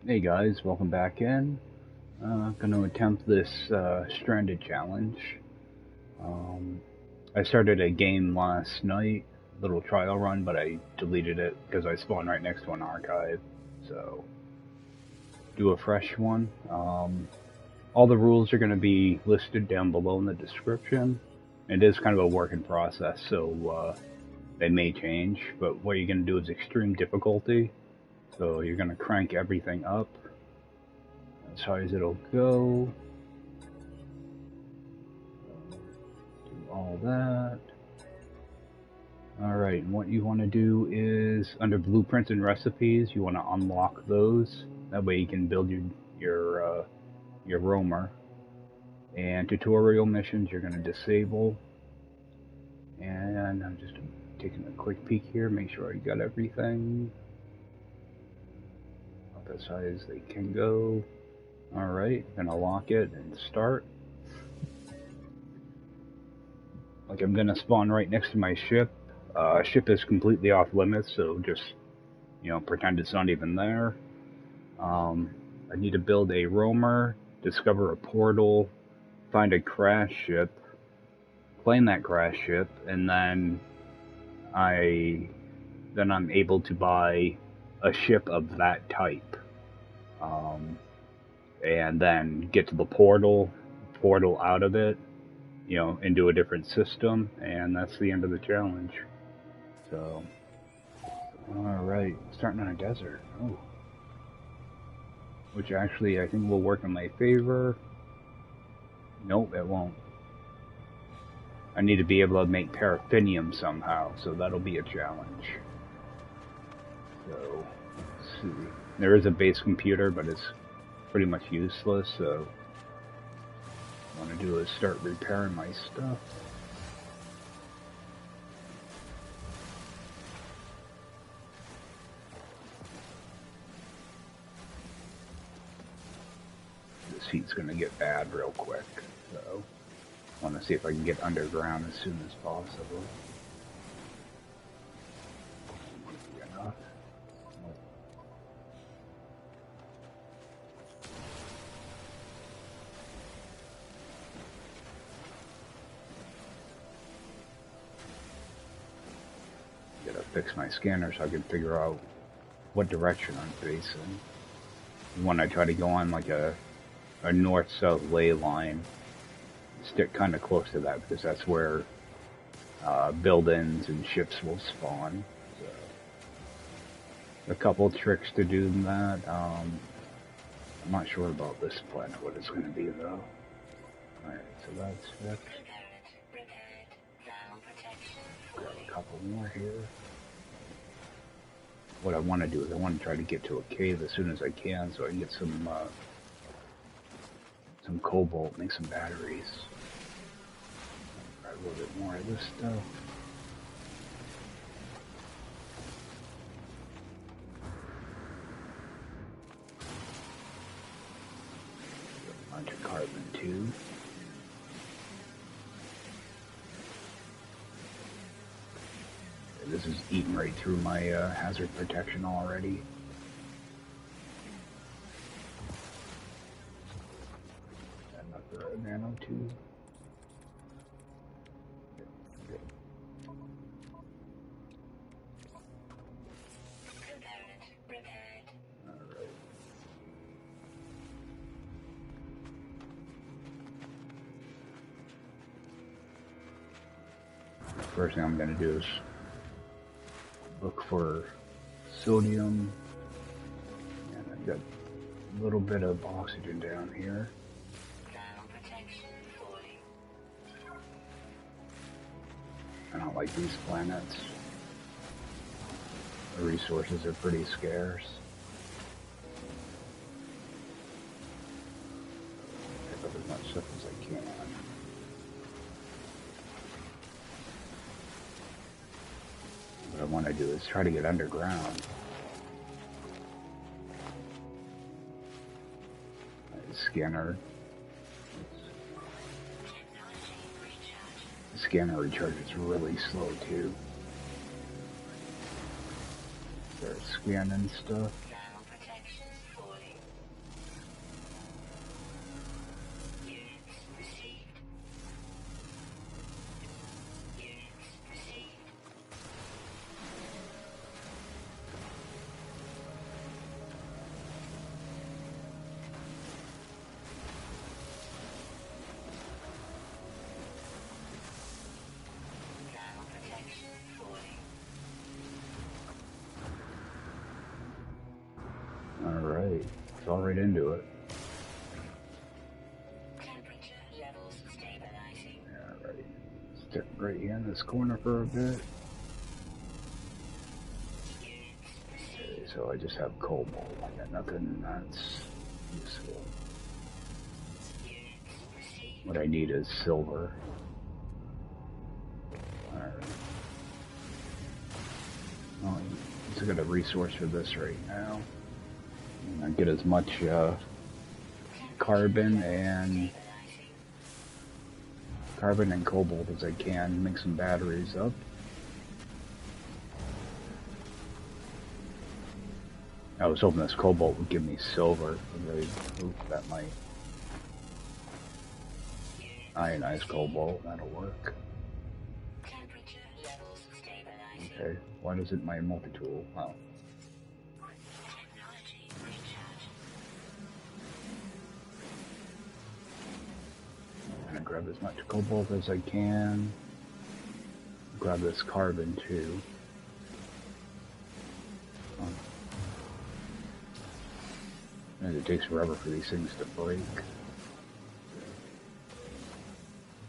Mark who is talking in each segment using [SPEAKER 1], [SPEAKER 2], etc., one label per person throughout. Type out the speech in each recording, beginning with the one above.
[SPEAKER 1] Hey guys, welcome back in. Gonna attempt this stranded challenge. Um, I started a game last night, little trial run, but I deleted it because I spawned right next to an archive. So, do a fresh one. All the rules are gonna be listed down below in the description. It is kind of a work in process, so they may change. But what you're gonna do is extreme difficulty. So you're gonna crank everything up as high as it'll go. Do all that. Alright, and what you want to do is, under blueprints and recipes, you want to unlock those. That way you can build your roamer. And tutorial missions you're going to disable. And I'm just taking a quick peek here, make sure I got everything up as high as they can go. Alright, gonna lock it and start. Like, I'm gonna spawn right next to my ship. Ship is completely off limits, so just, pretend it's not even there. I need to build a roamer, discover a portal, find a crash ship, claim that crash ship, and then I'm able to buy a ship of that type. And then get to the portal out of it, into a different system, and that's the end of the challenge. So, alright, starting on a desert. Oh. Which actually I think will work in my favor. Nope, it won't. I need to be able to make paraffinium somehow, so that'll be a challenge. So, let's see. There is a base computer, but it's pretty much useless, so what I want to do is start repairing my stuff. This heat's going to get bad real quick, so I want to see if I can get underground as soon as possible. Enough. Gotta fix my scanner so I can figure out what direction I'm facing. When I try to go on like a north-south ley line, stick kind of close to that because that's where buildings and ships will spawn. So, a couple tricks to do that. I'm not sure about this planet, what it's going to be though. Alright, so that's fixed. Grab a couple more here. What I want to do is I want to try to get to a cave as soon as I can so I can get some cobalt, make some batteries. Grab a little bit more of this stuff. A bunch of carbon too. This is eating right through my hazard protection already. Another nanotube. Alright. First thing I'm going to do is look for sodium, and I've got a little bit of oxygen down here. I don't like these planets. The resources are pretty scarce. Pick up as much stuff as I can. What I want to do is try to get underground. Scanner. The scanner recharges really slow too. Start scanning stuff. Fell right into it. Alright. Stick right here in this corner for a bit. Okay, so I just have cobalt. I got nothing that's useful. What I need is silver. Alright. Well, I got a resource for this right now. I get as much carbon and cobalt as I can. Make some batteries up. I was hoping this cobalt would give me silver. That might ionize cobalt. That'll work. Okay. Why does it my multi-tool? Oh. I'm gonna grab as much cobalt as I can. Grab this carbon too. And it takes forever for these things to break.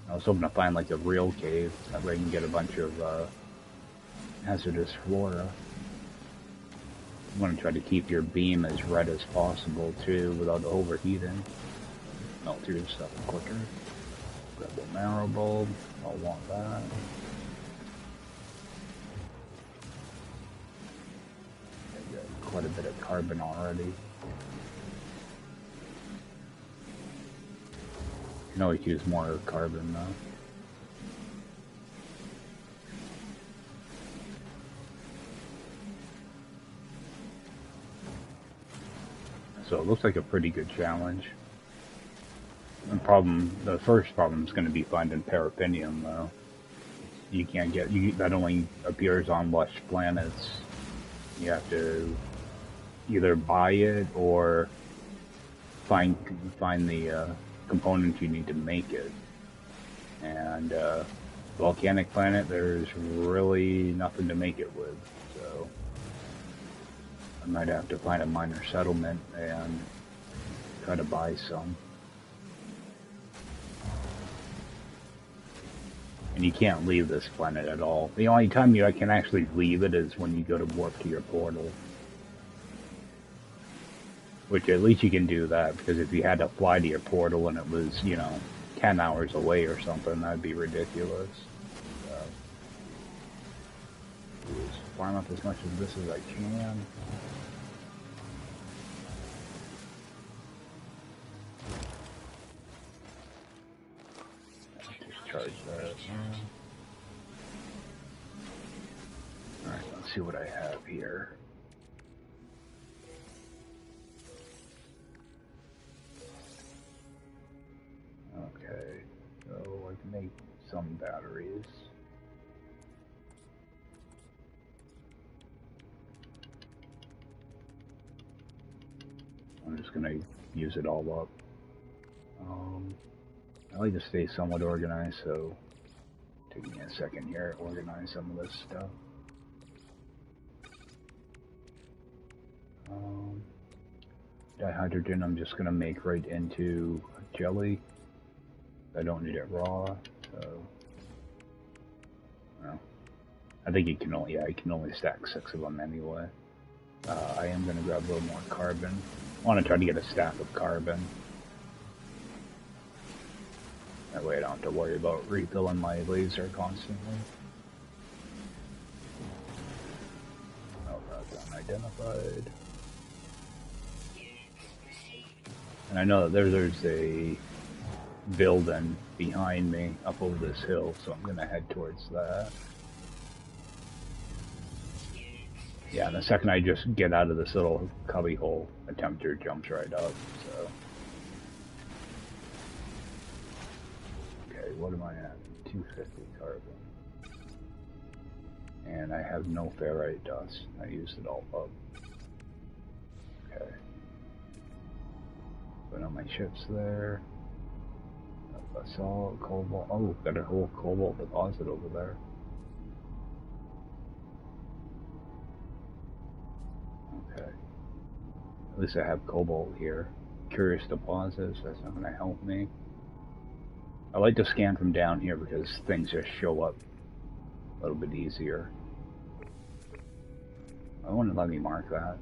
[SPEAKER 1] I was hoping to find like a real cave, that way I can get a bunch of hazardous flora. You want to try to keep your beam as red as possible too, without overheating. Melt through stuff quicker. Grab the marrow bulb. I'll want that. I got quite a bit of carbon already. You can always use more carbon though. So it looks like a pretty good challenge. The first problem is going to be finding paraffinium though. You can't get, that only appears on lush planets. You have to either buy it or find the components you need to make it. And volcanic planet, there's really nothing to make it with. So I might have to find a minor settlement and try to buy some. And you can't leave this planet at all. The only time you can actually leave it is when you go to warp to your portal. Which at least you can do that, because if you had to fly to your portal and it was, 10 hours away or something, that'd be ridiculous. So, just farm up as much of this as I can. Charge that. Alright, let's see what I have here. Okay, so I can make some batteries. I'm just gonna use it all up. I like to stay somewhat organized, so take me a second here to organize some of this stuff. Dihydrogen I'm just going to make right into jelly. I don't need it raw, so... Well, I think you can only, I can only stack 6 of them anyway. I am going to grab a little more carbon. I want to try to get a stack of carbon. That way I don't have to worry about refilling my laser constantly. Oh, that's unidentified. And I know that there's a building behind me up over this hill, so I'm going to head towards that. Yeah, and the second I just get out of this little cubby hole, the temperature jumps right up, so... What am I at? 250 carbon. And I have no ferrite dust. I used it all up. Okay. Put on my ships there. Basalt, cobalt. Oh, got a whole cobalt deposit over there. Okay. At least I have cobalt here. Curious deposits, that's not going to help me. I like to scan from down here because things just show up a little bit easier. I wouldn't let me mark that.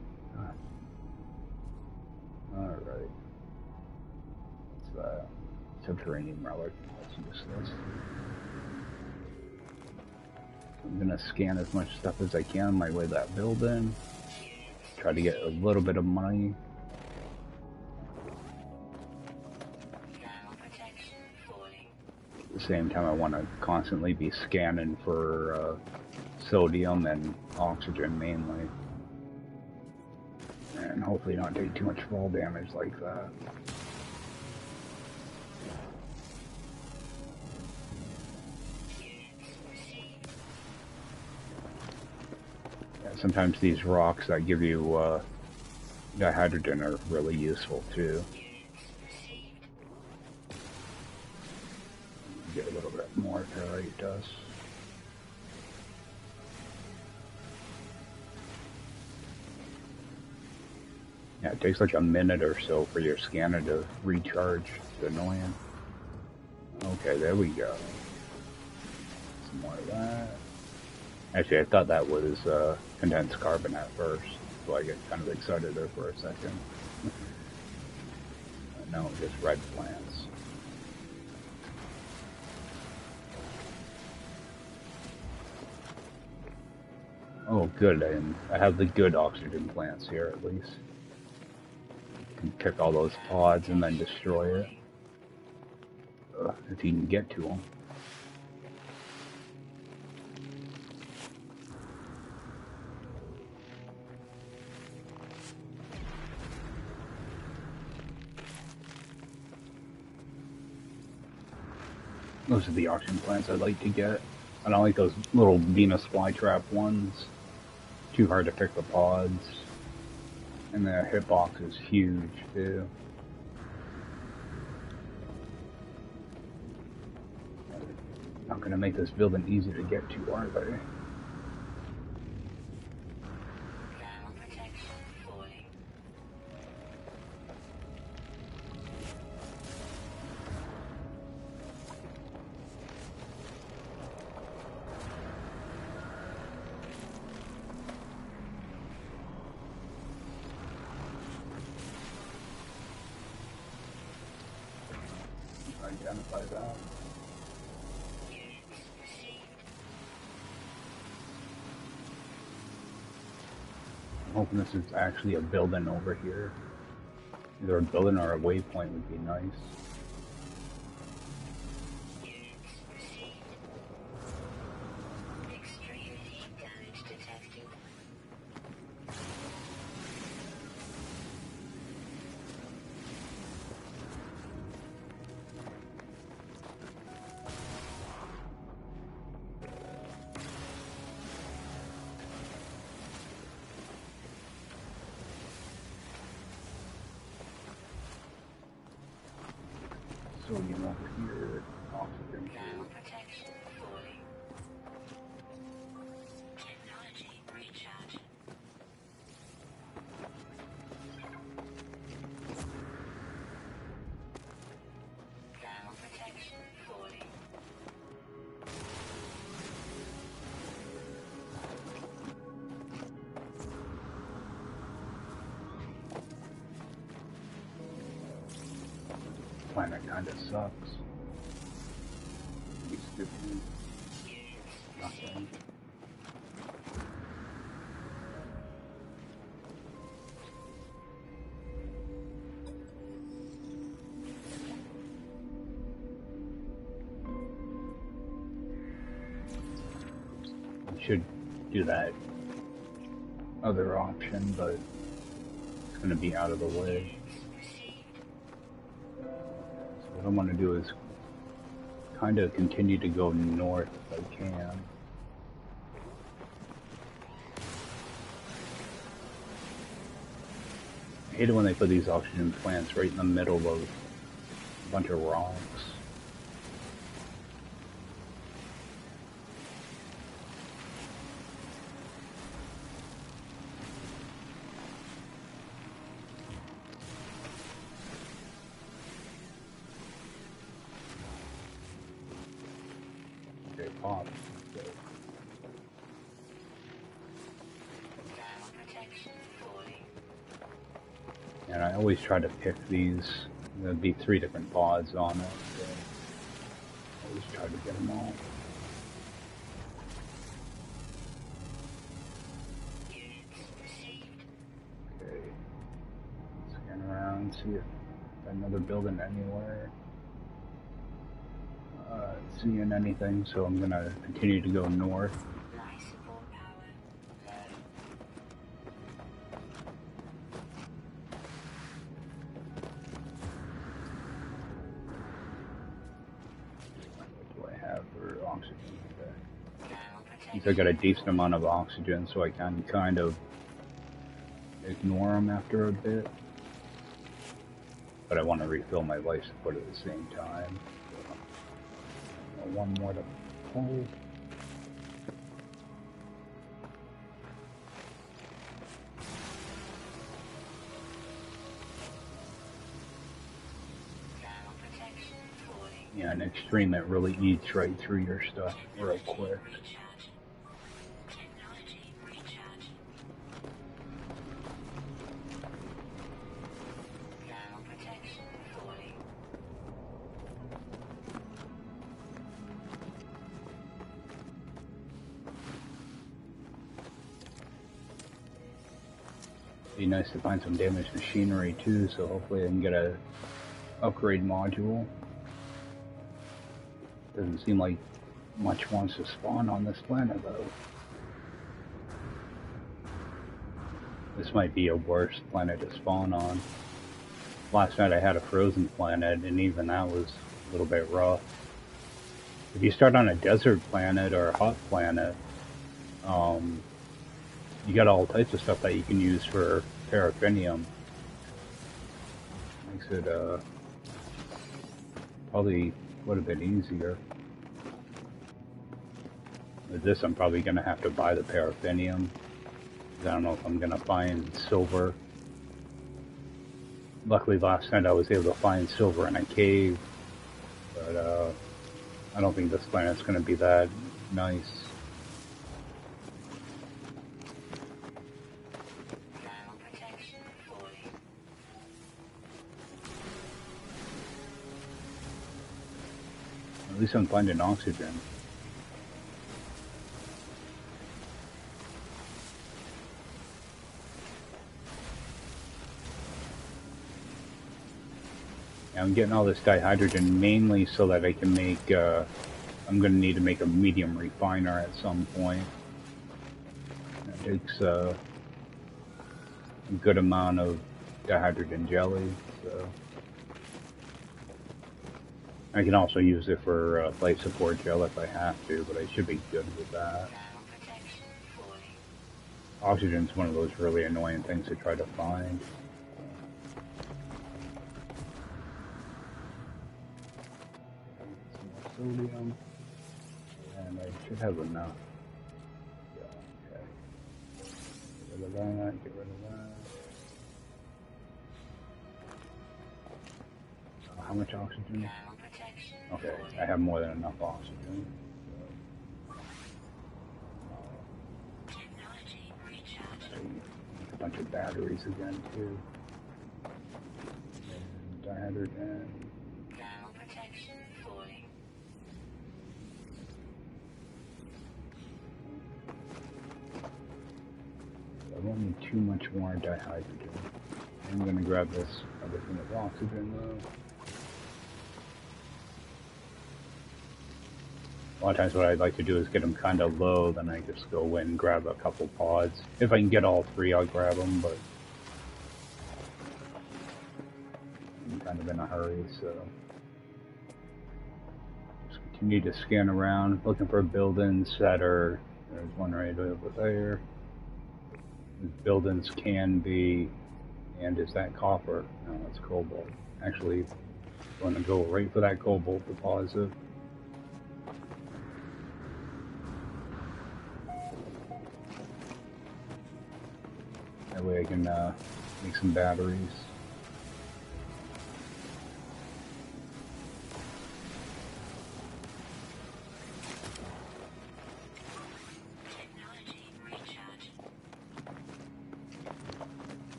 [SPEAKER 1] Alright. It's a subterranean relic. Let's use this. I'm gonna scan as much stuff as I can on my way to that building. Try to get a little bit of money. At the same time, I want to constantly be scanning for sodium and oxygen mainly. And hopefully not take too much fall damage like that. Yeah, sometimes these rocks that give you dihydrogen are really useful too. Get a little bit more ferrite dust. Yeah, it takes like a minute or so for your scanner to recharge. It's annoying. Okay, there we go. Some more of that. Actually, I thought that was condensed carbon at first, so I get kind of excited there for a second. No, just red plants. Oh, good, and I have the good oxygen plants here at least. Can pick all those pods and then destroy it. If you can get to them. Those are the oxygen plants I'd like to get. I don't like those little Venus flytrap ones. Too hard to pick the pods. And the hitbox is huge too. Not gonna make this building easy to get to, are they? Identify that. I'm hoping this is actually a building over here. Either a building or a waypoint would be nice. Sodium over here, oxygen here. Planet kinda sucks. Be stupid. Nothing. I should do that other option, but it's gonna be out of the way. What I want to do is kind of continue to go north if I can. I hate it when they put these oxygen plants right in the middle of a bunch of rocks. pop. And I always try to pick these. There'd be 3 different pods on it, so I always try to get them all. Okay, scan around, see if another building anywhere. Seeing anything, so I'm gonna continue to go north. I got a decent amount of oxygen, so I can kind of ignore them after a bit. But I want to refill my life support at the same time. So, one more to pull. Yeah, in extreme, it really eats right through your stuff real quick. Be nice to find some damaged machinery too, so hopefully I can get a upgrade module. Doesn't seem like much wants to spawn on this planet though. This might be a worse planet to spawn on. Last night I had a frozen planet, and even that was a little bit rough. If you start on a desert planet or a hot planet, you got all types of stuff that you can use for paraffinium. Makes it probably would have been easier. With this, I'm probably going to have to buy the paraffinium. I don't know if I'm going to find silver. Luckily, last night I was able to find silver in a cave, but I don't think this planet's going to be that nice. At least I'm finding oxygen. I'm getting all this dihydrogen mainly so that I can make, I'm going to need to make a medium refiner at some point. It takes a good amount of dihydrogen jelly, so. I can also use it for life support gel if I have to, but I should be good with that. Oxygen's one of those really annoying things to try to find. Sodium, and I should have enough. Yeah, okay. Get rid of that, get rid of that. How much oxygen? Okay, I have more than enough oxygen. A bunch of batteries again, too. And dihydrogen. I won't need too much more dihydrogen. I'm going to grab this other thing of oxygen, though. A lot of times what I'd like to do is get them kind of low, then I just go in and grab a couple pods. If I can get all 3, I'll grab them, but I'm kind of in a hurry, so just continue to scan around, looking for buildings that are, there's one right over there. Buildings can be, and is that copper? No, it's cobalt. Actually, I'm going to go right for that cobalt deposit. That way I can make some batteries.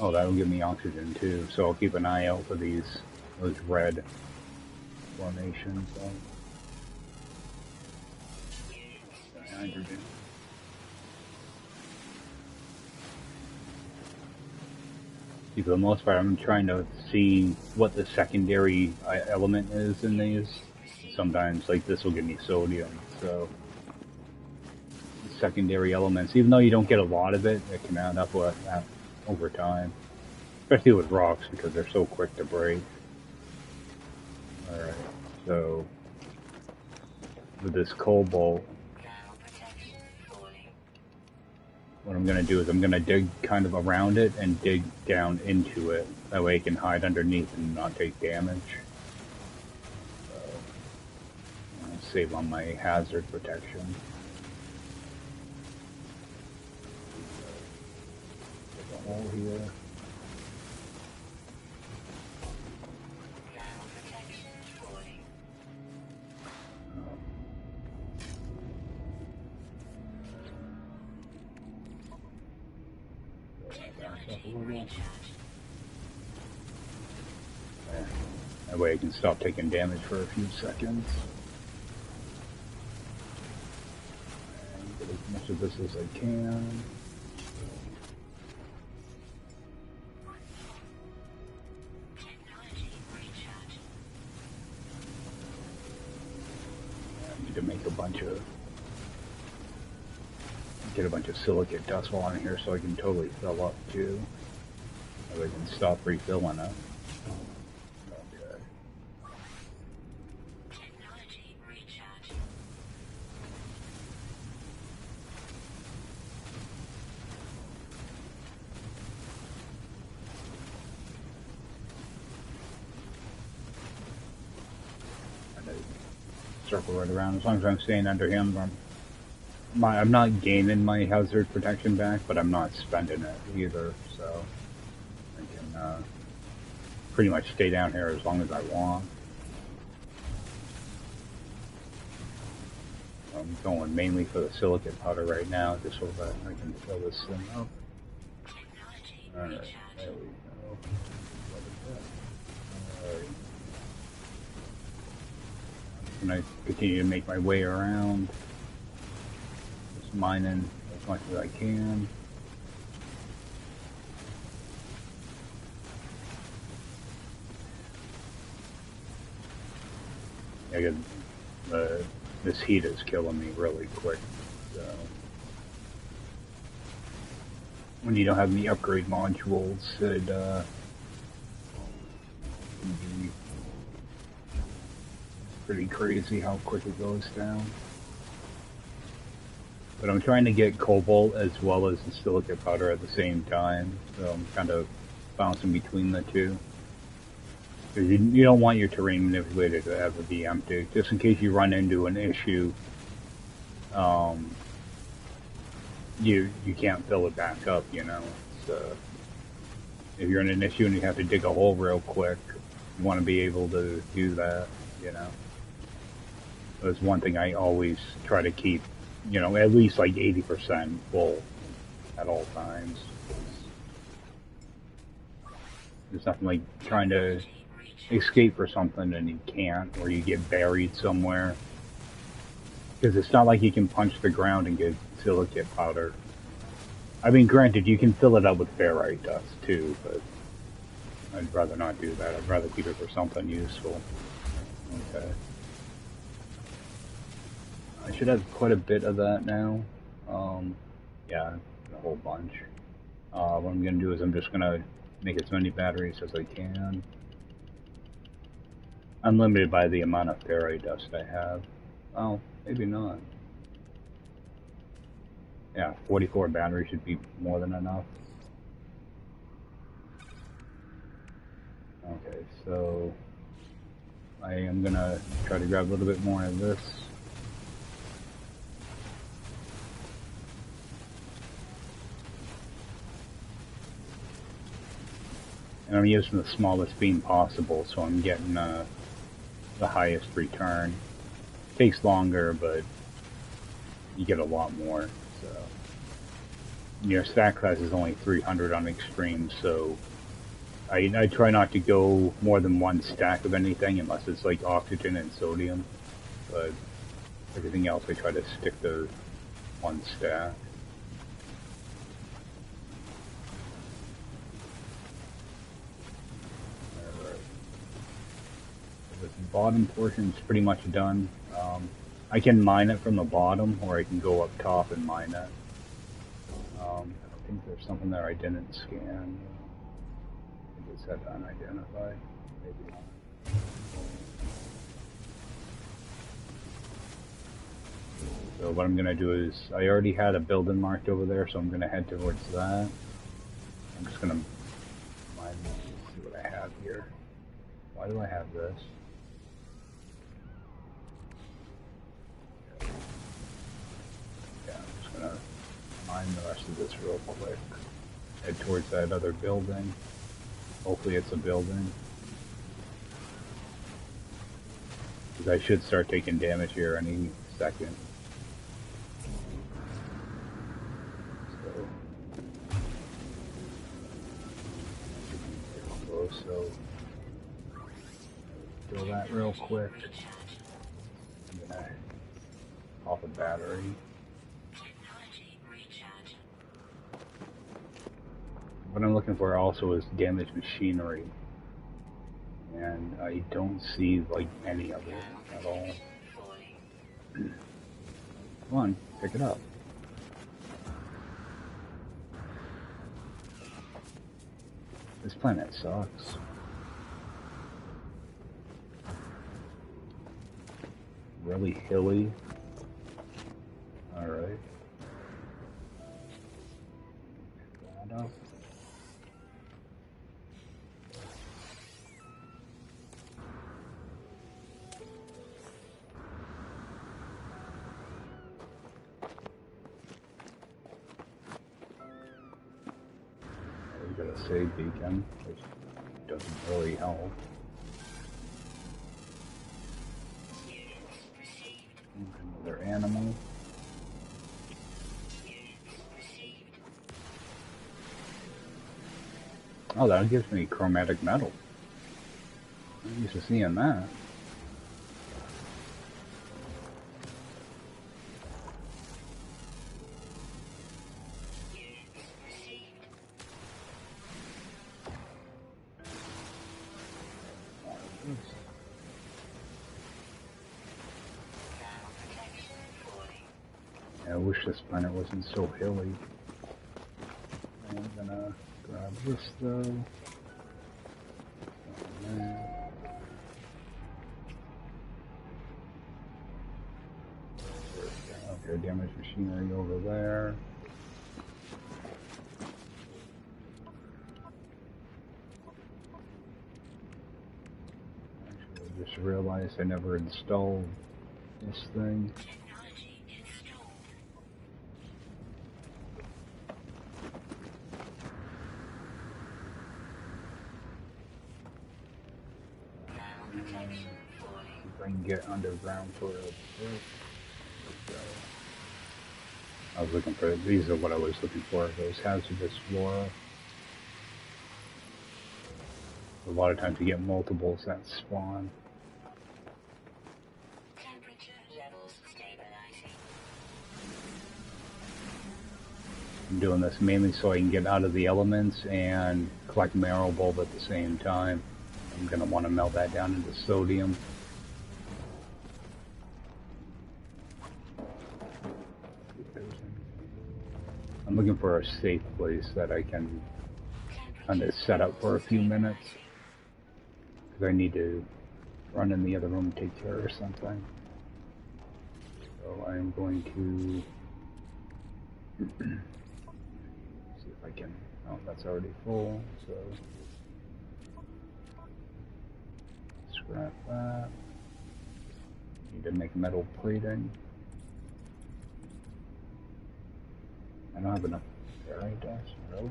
[SPEAKER 1] Oh, that'll give me oxygen too, so I'll keep an eye out for those red formations. Hydrogen. See, for the most part, I'm trying to see what the secondary element is in these. Sometimes, like this will give me sodium, so secondary elements, even though you don't get a lot of it, it can add up with that over time. Especially with rocks, because they're so quick to break. Alright, so with this cobalt, what I'm going to do is I'm going to dig kind of around it and dig down into it. That way it can hide underneath and not take damage. So, I'll save on my hazard protection. There's a hole here. That way I can stop taking damage for a few seconds. And get as much of this as I can. I need to make a bunch of silicate dust while I'm here so I can totally fill up too. So I can stop refilling it. Okay. And I circle right around. As long as I'm staying under him, I'm not gaining my hazard protection back, but I'm not spending it either, so I can pretty much stay down here as long as I want. I'm going mainly for the silicate powder right now, just so that I can fill this thing up. Alright, there we go. Alright. I'm gonna continue to make my way around. Mining as much as I can. Yeah, this heat is killing me really quick. So when you don't have any upgrade modules, it can be pretty crazy how quick it goes down. But I'm trying to get cobalt as well as the silicate powder at the same time, so I'm kind of bouncing between the two. Because you don't want your terrain manipulator to ever be empty, just in case you run into an issue. You can't fill it back up, you know. So if you're in an issue and you have to dig a hole real quick, you want to be able to do that, you know. That's one thing I always try to keep. You know, at least like 80% full at all times. There's nothing like trying to escape or something and you can't, or you get buried somewhere. Because it's not like you can punch the ground and get silicate powder. I mean, granted, you can fill it up with ferrite dust too, but I'd rather not do that. I'd rather keep it for something useful. Okay. I should have quite a bit of that now. Yeah, a whole bunch. What I'm going to do is I'm just going to make as many batteries as I can. I'm limited by the amount of ferrite dust I have. Well, maybe not. Yeah, 44 batteries should be more than enough. Okay, so I am going to try to grab a little bit more of this. And I'm using the smallest beam possible, so I'm getting the highest return. Takes longer, but you get a lot more. So Your stack class is only 300 on extreme, so I try not to go more than one stack of anything unless it's like oxygen and sodium, but everything else I try to stick to one stack. Alright. This bottom portion is pretty much done. I can mine it from the bottom, or I can go up top and mine it. I think there's something there I didn't scan. I think it said unidentified. Maybe not. So what I'm going to do is, I already had a building marked over there, so I'm going to head towards that. I'm just going to mine this, see what I have here. Why do I have this? Yeah, I'm just going to mine the rest of this real quick. Head towards that other building. Hopefully it's a building. Because I should start taking damage here any second. So kill that real quick. I'm gonna off a battery. What I'm looking for also is damaged machinery, and I don't see like any of it at all. Come on, pick it up. This planet sucks. Really hilly. Alright. Pick that up. We got a save beacon, which doesn't really help. Another animal. Oh, that gives me chromatic metal. I'm used to seeing that. I wish this planet wasn't so hilly. I'm gonna grab this though. Okay, damaged machinery over there. Actually, I just realized I never installed this thing. If I can get underground for a bit. I was looking for, these are what I was looking for, those hazardous flora. A lot of times you get multiples that spawn.
[SPEAKER 2] Temperature levels stabilizing.
[SPEAKER 1] I'm doing this mainly so I can get out of the elements and collect marrow bulb at the same time. I'm going to want to melt that down into sodium. I'm looking for a safe place that I can kind of set up for a few minutes. Because I need to run in the other room and take care of something. So I'm going to see if I can, oh, that's already full, so scrap that. Need to make metal plating. I don't have enough fairy dust, really.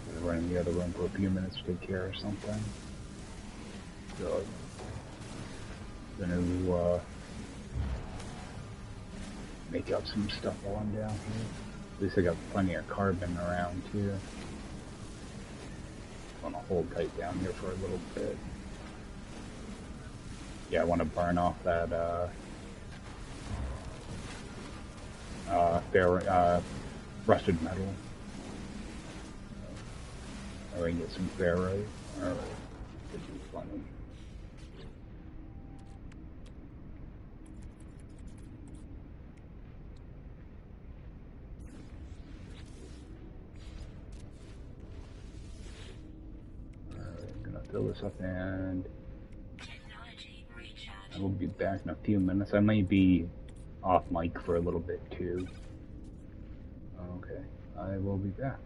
[SPEAKER 1] I'm gonna run in the other room for a few minutes to take care of something. So I'm gonna make up some stuff while I'm down here. At least I got plenty of carbon around too. I want to hold tight down here for a little bit. Yeah, I want to burn off that rusted metal. Or I can get some ferrite. Alright, could be plenty. I'm gonna fill this up and I will be back in a few minutes. I might be off mic for a little bit too. Okay, I will be back.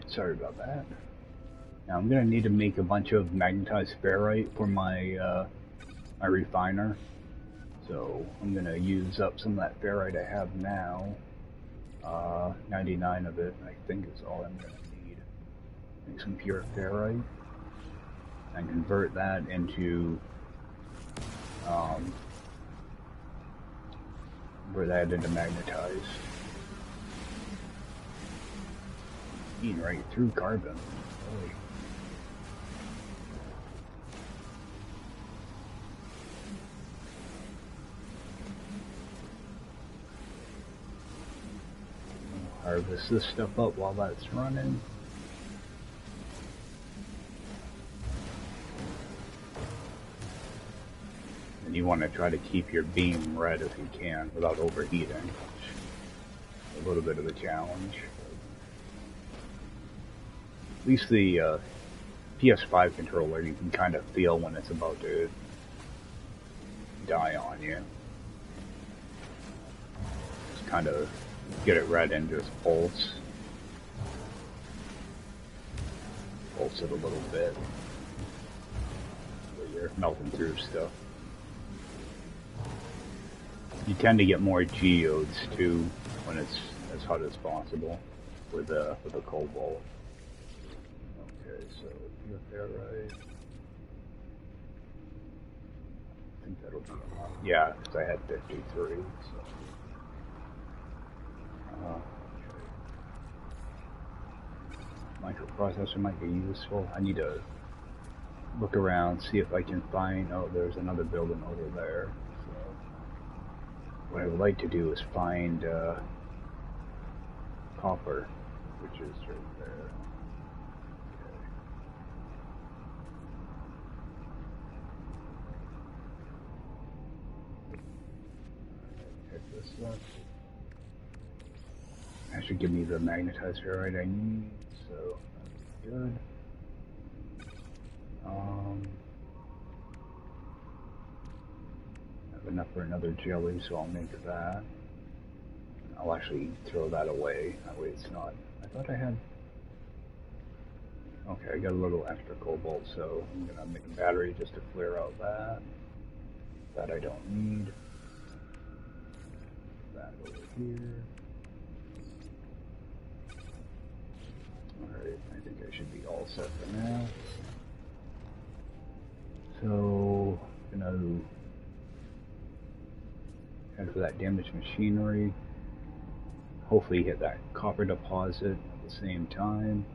[SPEAKER 1] Sorry about that. Now I'm gonna need to make a bunch of magnetized ferrite for my my refiner. So I'm gonna use up some of that ferrite I have now. 99 of it, I think, is all I'm gonna need. Make some pure ferrite and convert that into magnetized. Eating right through carbon. Really. Harvest this stuff up while that's running. And you want to try to keep your beam red if you can without overheating. A little bit of a challenge. At least the PS5 controller, you can kind of feel when it's about to die on you. Just kind of get it red and just pulse. Pulse it a little bit. So you're melting through stuff. You tend to get more geodes too when it's as hot as possible with a cobalt. Okay, so pure ferrite. I think that'll be enough. Yeah, because I had 53. So. Microprocessor might be useful. I need to look around, see if I can find. Oh, there's another building over there. What I would like to do is find copper, which is right there. Okay. Pick this up. That should give me the magnetized ferrite I need, so that's good. Enough for another jelly, so I'll make that. I'll actually throw that away. That way it's not. I thought I had. Okay, I got a little extra cobalt, so I'm gonna make a battery just to clear out that. That I don't need. That over here. Alright, I think I should be all set for now. So, gonna head for that damaged machinery. Hopefully hit that copper deposit at the same time.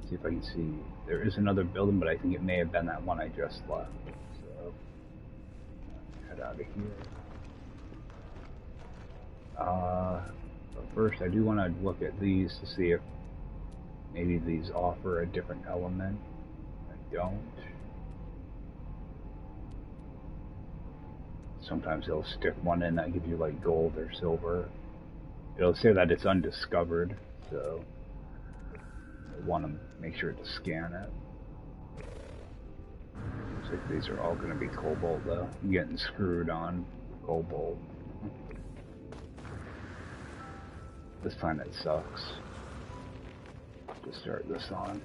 [SPEAKER 1] See if I can see. There is another building, but I think it may have been that one I just left. So, head out of here. But first, I do want to look at these to see if maybe these offer a different element. I don't. Sometimes they'll stick one in that gives you like gold or silver. It'll say that it's undiscovered, so I want to make sure to scan it. Looks like these are all going to be cobalt though. I'm getting screwed on cobalt. This planet sucks. Just start this on.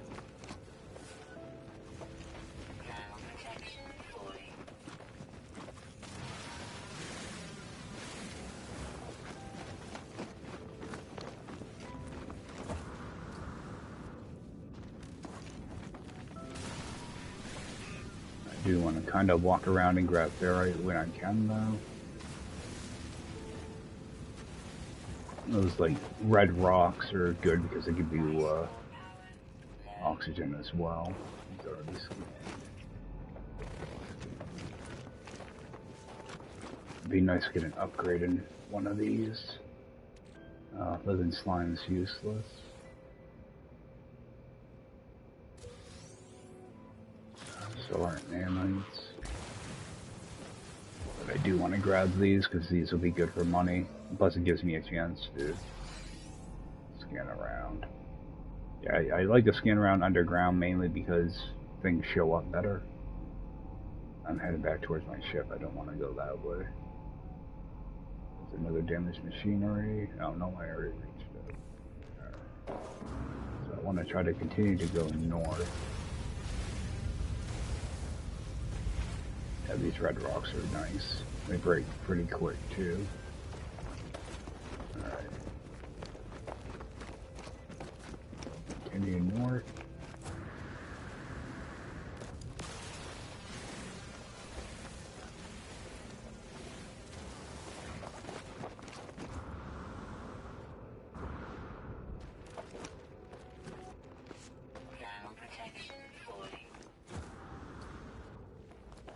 [SPEAKER 1] I do want to kind of walk around and grab ferrite when I can though. Those like red rocks are good because they give you oxygen as well. It'd be nice to get an upgrade in one of these. Living slime is useless. So aren't nanites. But I do want to grab these because these will be good for money. Plus it gives me a chance to scan around. Yeah, I like to scan around underground mainly because things show up better. I'm headed back towards my ship. I don't want to go that way. There's another damaged machinery. Oh no, I already reached it. Alright. So I want to try to continue to go north. Yeah, these red rocks are nice. They break pretty quick too. Alright. Continue north.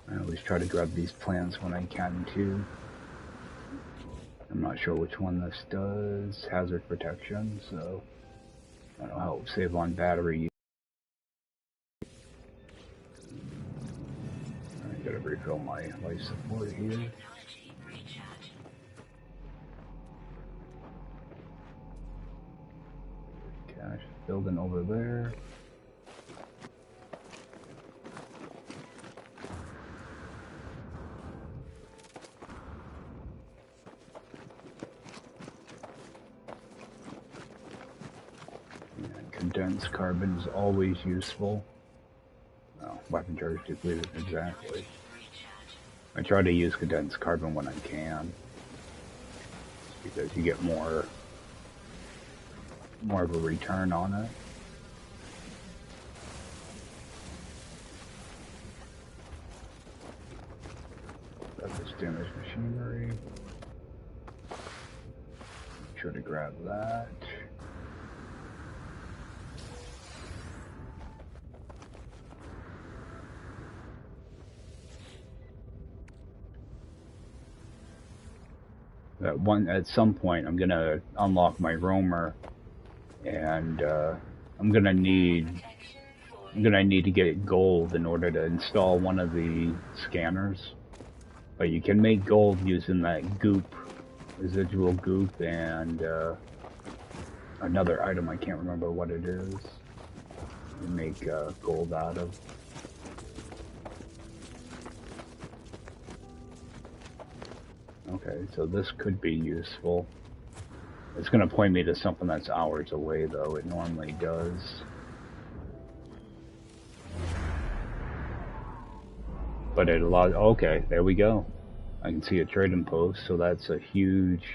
[SPEAKER 1] I always try to grab these plants when I can too. I'm not sure which one this does. Hazard protection, so that'll help save on battery. I gotta refill my life support here. Cash building over there. Condensed carbon is always useful. Oh, weapon charge depleted, exactly. I try to use condensed carbon when I can, because you get more of a return on it. That's this damaged machinery. Make sure to grab that. At some point, I'm gonna unlock my roamer, and I'm gonna need to get gold in order to install one of the scanners. But you can make gold using that goop, residual goop, and another item I can't remember what it is. You make gold out of. Okay, so this could be useful. It's going to point me to something that's hours away, though. It normally does. But it allows... Okay, there we go. I can see a trading post, so that's a huge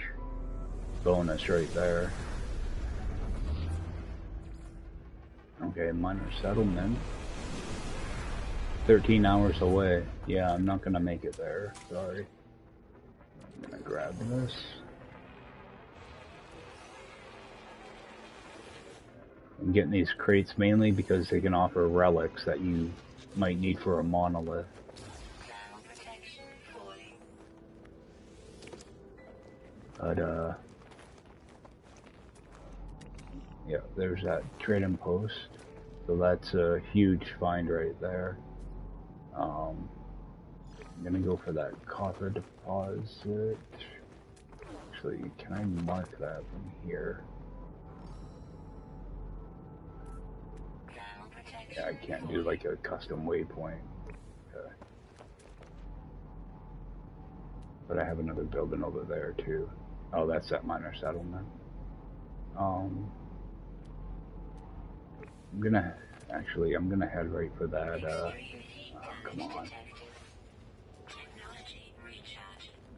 [SPEAKER 1] bonus right there. Okay, minor settlement. 13 hours away. Yeah, I'm not going to make it there. Sorry. I'm gonna grab this. I'm getting these crates mainly because they can offer relics that you might need for a monolith. But yeah, there's that trading post. So that's a huge find right there. I'm gonna go for that copper deposit. Actually, can I mark that from here? Yeah, I can't do like a custom waypoint. Okay. But I have another building over there too. Oh, that's that minor settlement. I'm gonna head right for that. Oh, come on.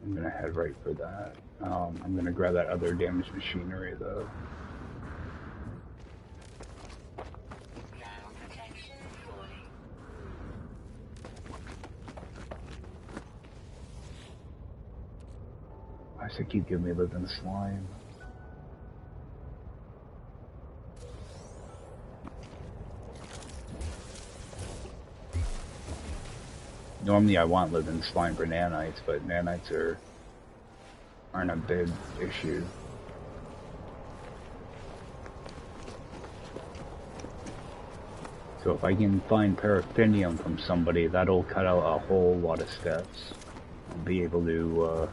[SPEAKER 1] I'm gonna head right for that. I'm gonna grab that other damaged machinery though. Why does it keep giving me living slime? Normally I want living slime for nanites, but nanites aren't a big issue. So if I can find paraffinium from somebody, that'll cut out a whole lot of steps. I'll be able to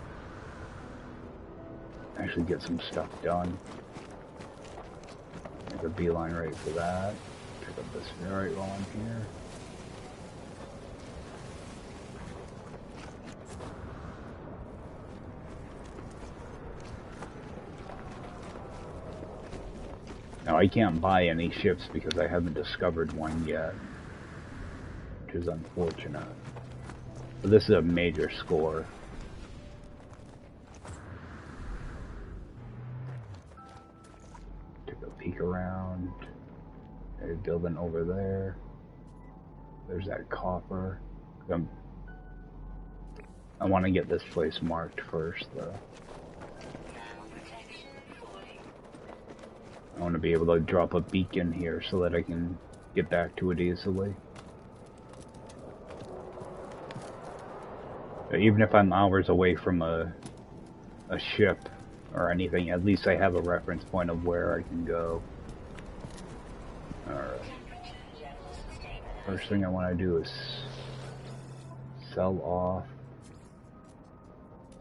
[SPEAKER 1] actually get some stuff done. Make a beeline right for that. Pick up this ferrite while I'm here. Now I can't buy any ships because I haven't discovered one yet, which is unfortunate. But this is a major score. Took a peek around. There's a building over there. There's that copper. I want to get this place marked first, though. I want to be able to drop a beacon here so that I can get back to it easily. But even if I'm hours away from a ship or anything, at least I have a reference point of where I can go. Alright. First thing I want to do is sell off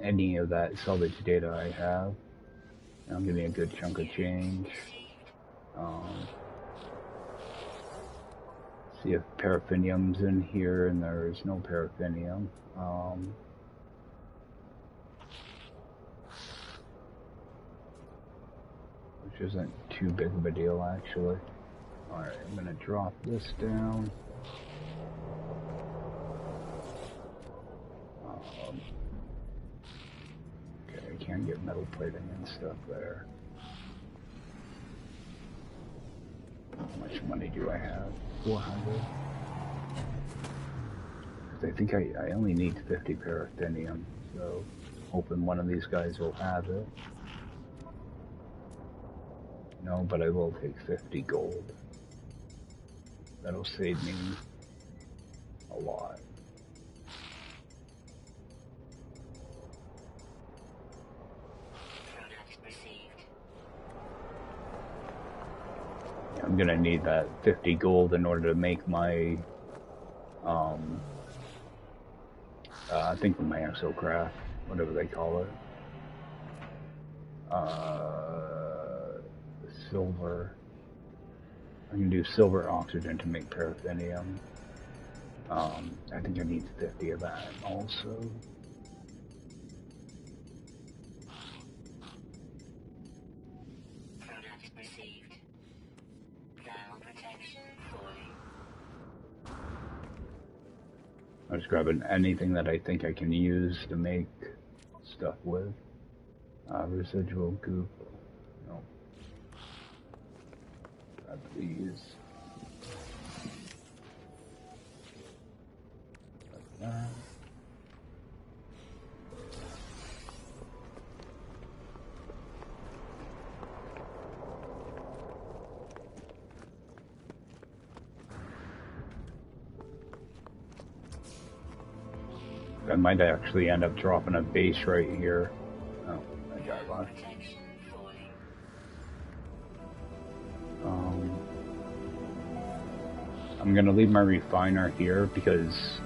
[SPEAKER 1] any of that salvage data I have. That'll give me a good chunk of change. See if paraffinium's in here, and there's no paraffinium. Which isn't too big of a deal, actually. Alright, I'm gonna drop this down. Okay, I can't get metal plating and stuff there. How much money do I have? 400. I think I only need 50 paraffinium, so hoping one of these guys will have it. No, but I will take 50 gold. That'll save me a lot. I'm gonna need that 50 gold in order to make my, I think my exocraft, whatever they call it. Silver. I can do silver oxygen to make paraffinium. I think I need 50 of that also. I'm just grabbing anything that I think I can use to make stuff with. Residual goop. No. Grab these. Like that. I might actually end up dropping a base right here. Oh, I got one. I'm gonna leave my refiner here because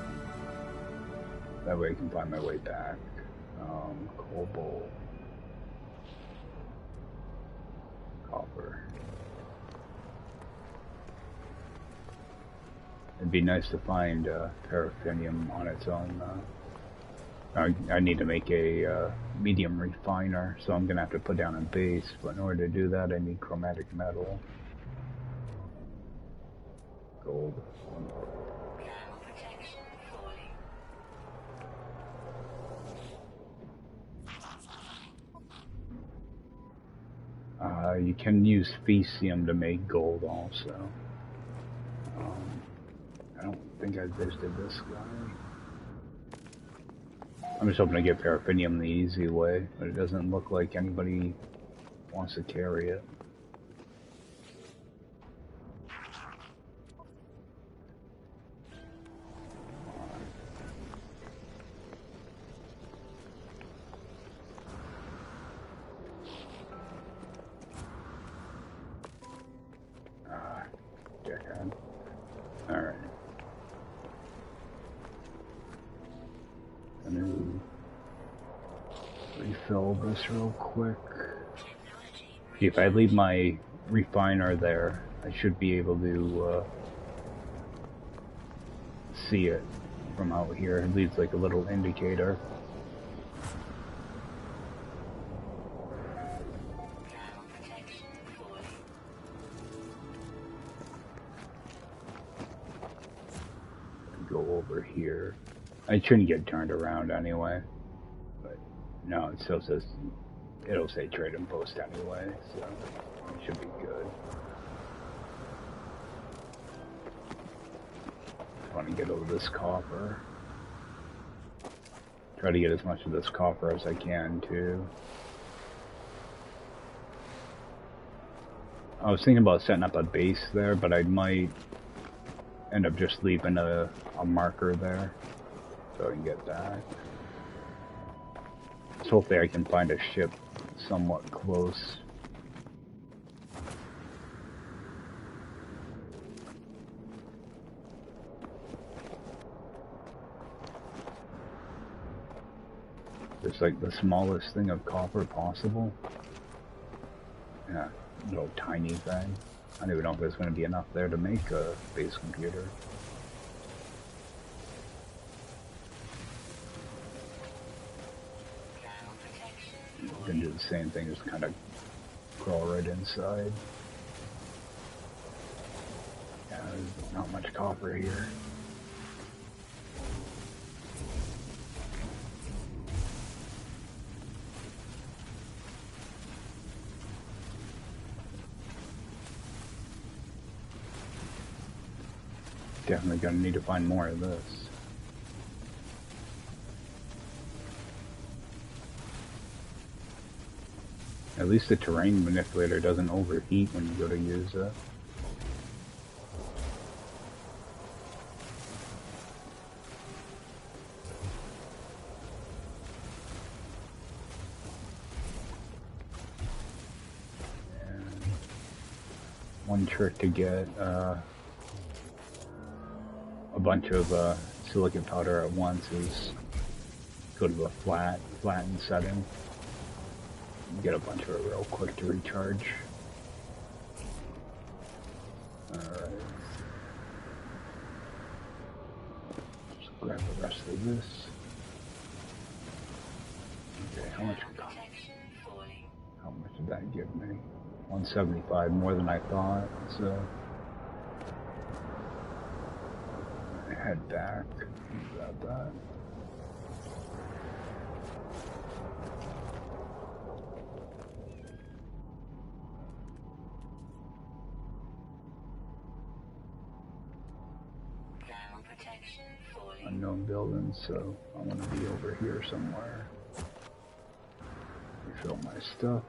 [SPEAKER 1] that way I can find my way back. Cobalt, copper. It'd be nice to find paraffinium on its own. I need to make a medium refiner, so I'm gonna have to put down a base, but in order to do that I need chromatic metal. Gold. You can use Fecium to make gold also. I don't think I visited this guy. I'm just hoping to get paraffinium the easy way, but it doesn't look like anybody wants to carry it. Dickhead. Alright. Refill this real quick. If I leave my refiner there, I should be able to see it from out here. It leaves like a little indicator. go over here. I shouldn't get turned around anyway. But no, it still says, it'll say trading post anyway, so it should be good. I want to get over this copper. Try to get as much of this copper as I can too. I was thinking about setting up a base there, but I might end up just leaving a marker there so I can get back. So hopefully I can find a ship somewhat close. It's like the smallest thing of copper possible. Yeah, little tiny thing. I don't even know if there's going to be enough there to make a base computer. You can do the same thing, just kind of crawl right inside. Yeah, there's not much copper here. Definitely gonna need to find more of this. At least the terrain manipulator doesn't overheat when you go to use it. And one trick to get a bunch of silicon powder at once is go to a flattened setting. Get a bunch of it real quick to recharge. Alright. Just grab the rest of this. Okay, how much did that give me? 175, more than I thought, so head back, grab that. Unknown buildings, so I want to be over here somewhere. Refill my stuff.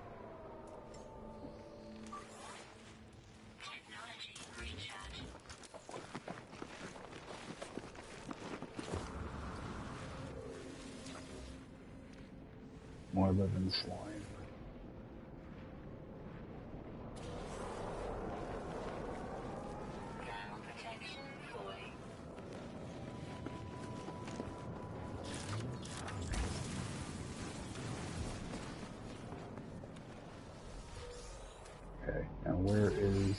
[SPEAKER 1] More living slime. Okay, now where is...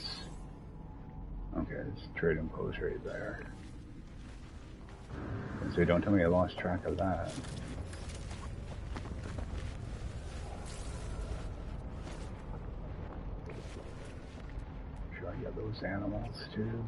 [SPEAKER 1] Okay, it's trading post right there. And so don't tell me I lost track of that. Yeah, those animals too.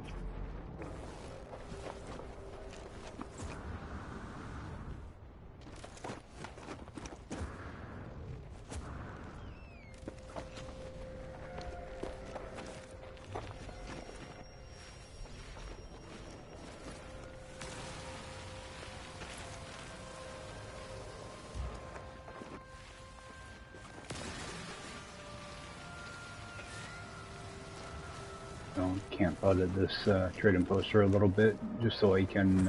[SPEAKER 1] Camp out of this trading post for a little bit, just so I can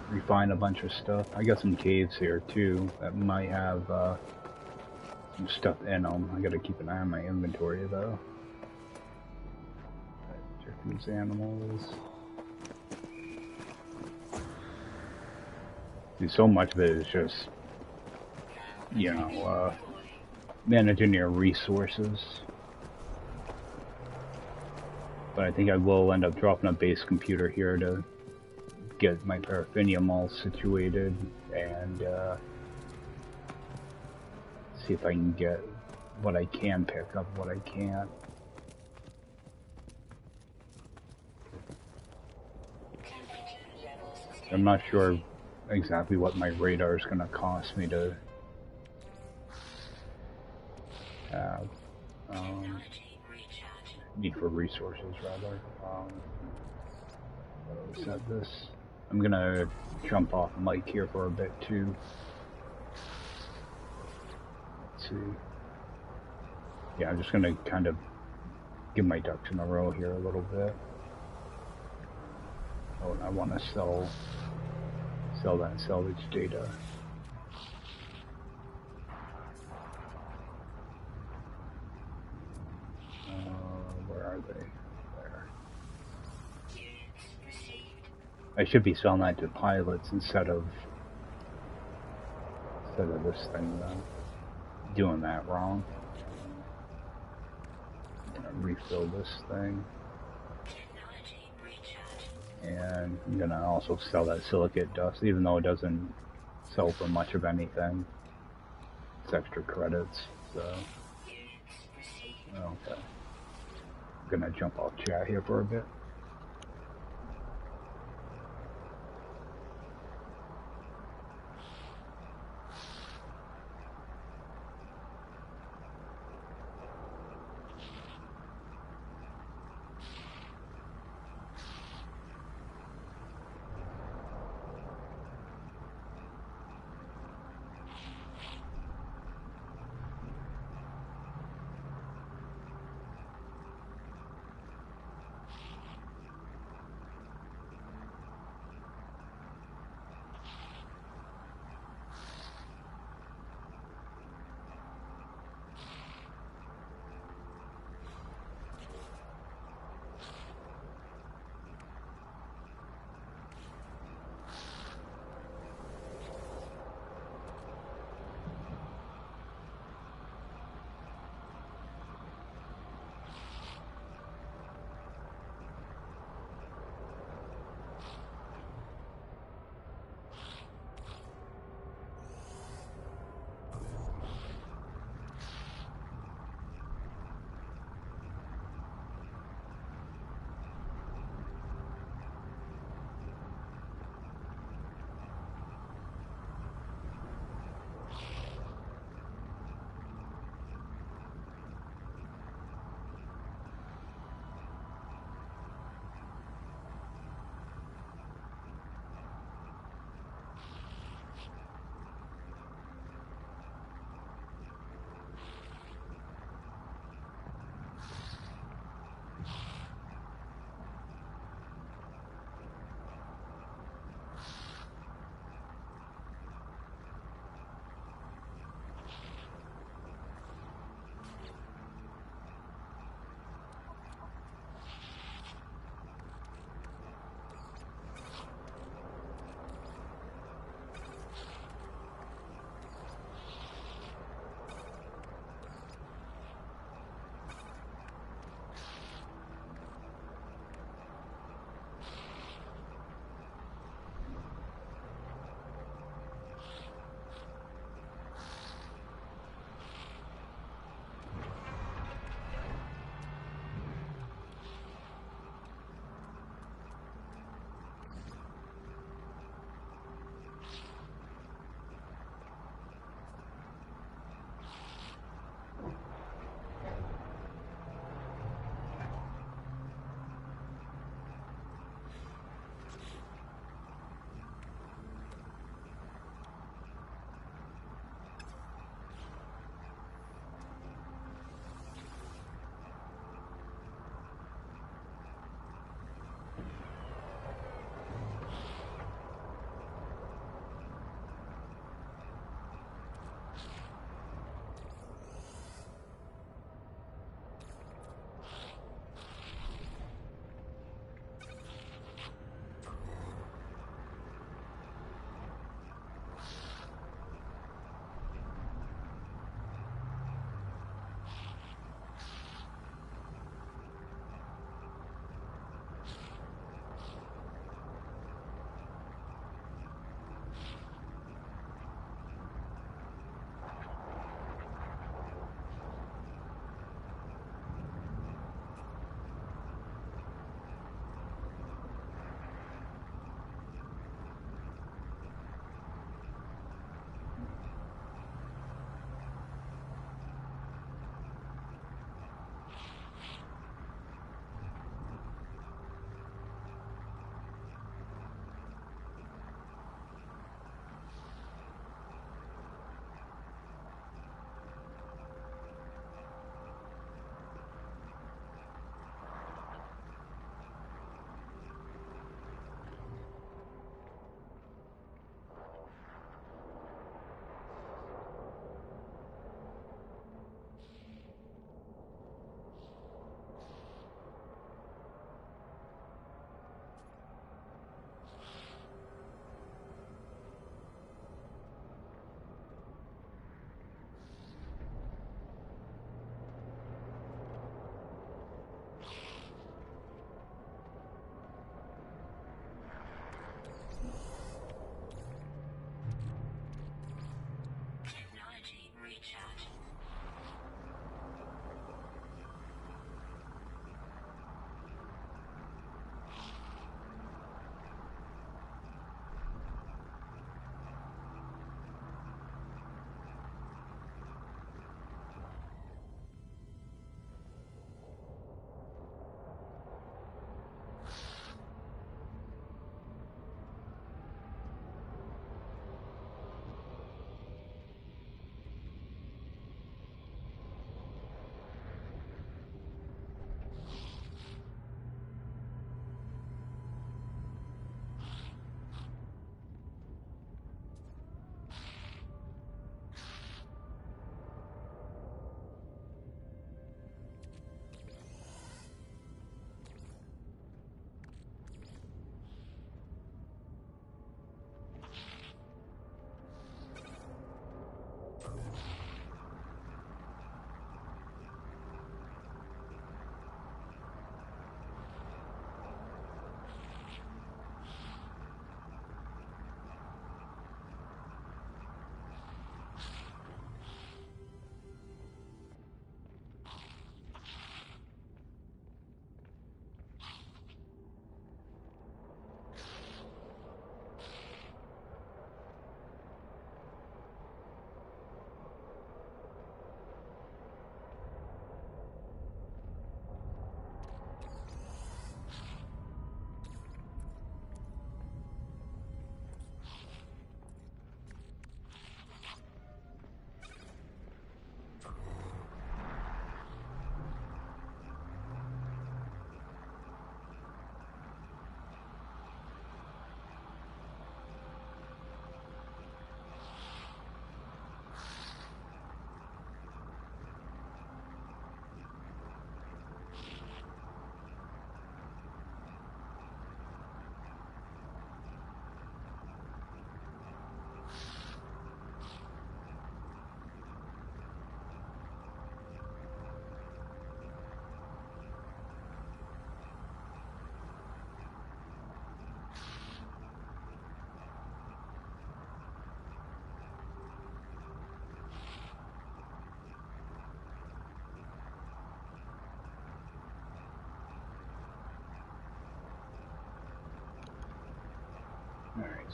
[SPEAKER 1] refine a bunch of stuff. I got some caves here too that might have some stuff in them. I gotta keep an eye on my inventory though. Check these animals. See, so much of it is just, you know, managing your resources. But I think I will end up dropping a base computer here to get my paraffinium all situated and see if I can get what I can pick up, what I can't. I'm not sure exactly what my radar is going to cost me to have. Need for resources, rather. What do we set this? I'm going to jump off mic here for a bit, too. Let's see. Yeah, I'm just going to kind of give my ducks in a row here a little bit. Oh, and I want to sell that salvage data. Where are they? There. I should be selling that to pilots instead of this thing, though. Doing that wrong. I'm gonna refill this thing. And I'm gonna also sell that silicate dust, even though it doesn't sell for much of anything. It's extra credits, so. Okay. I'm gonna jump off chat here for a bit.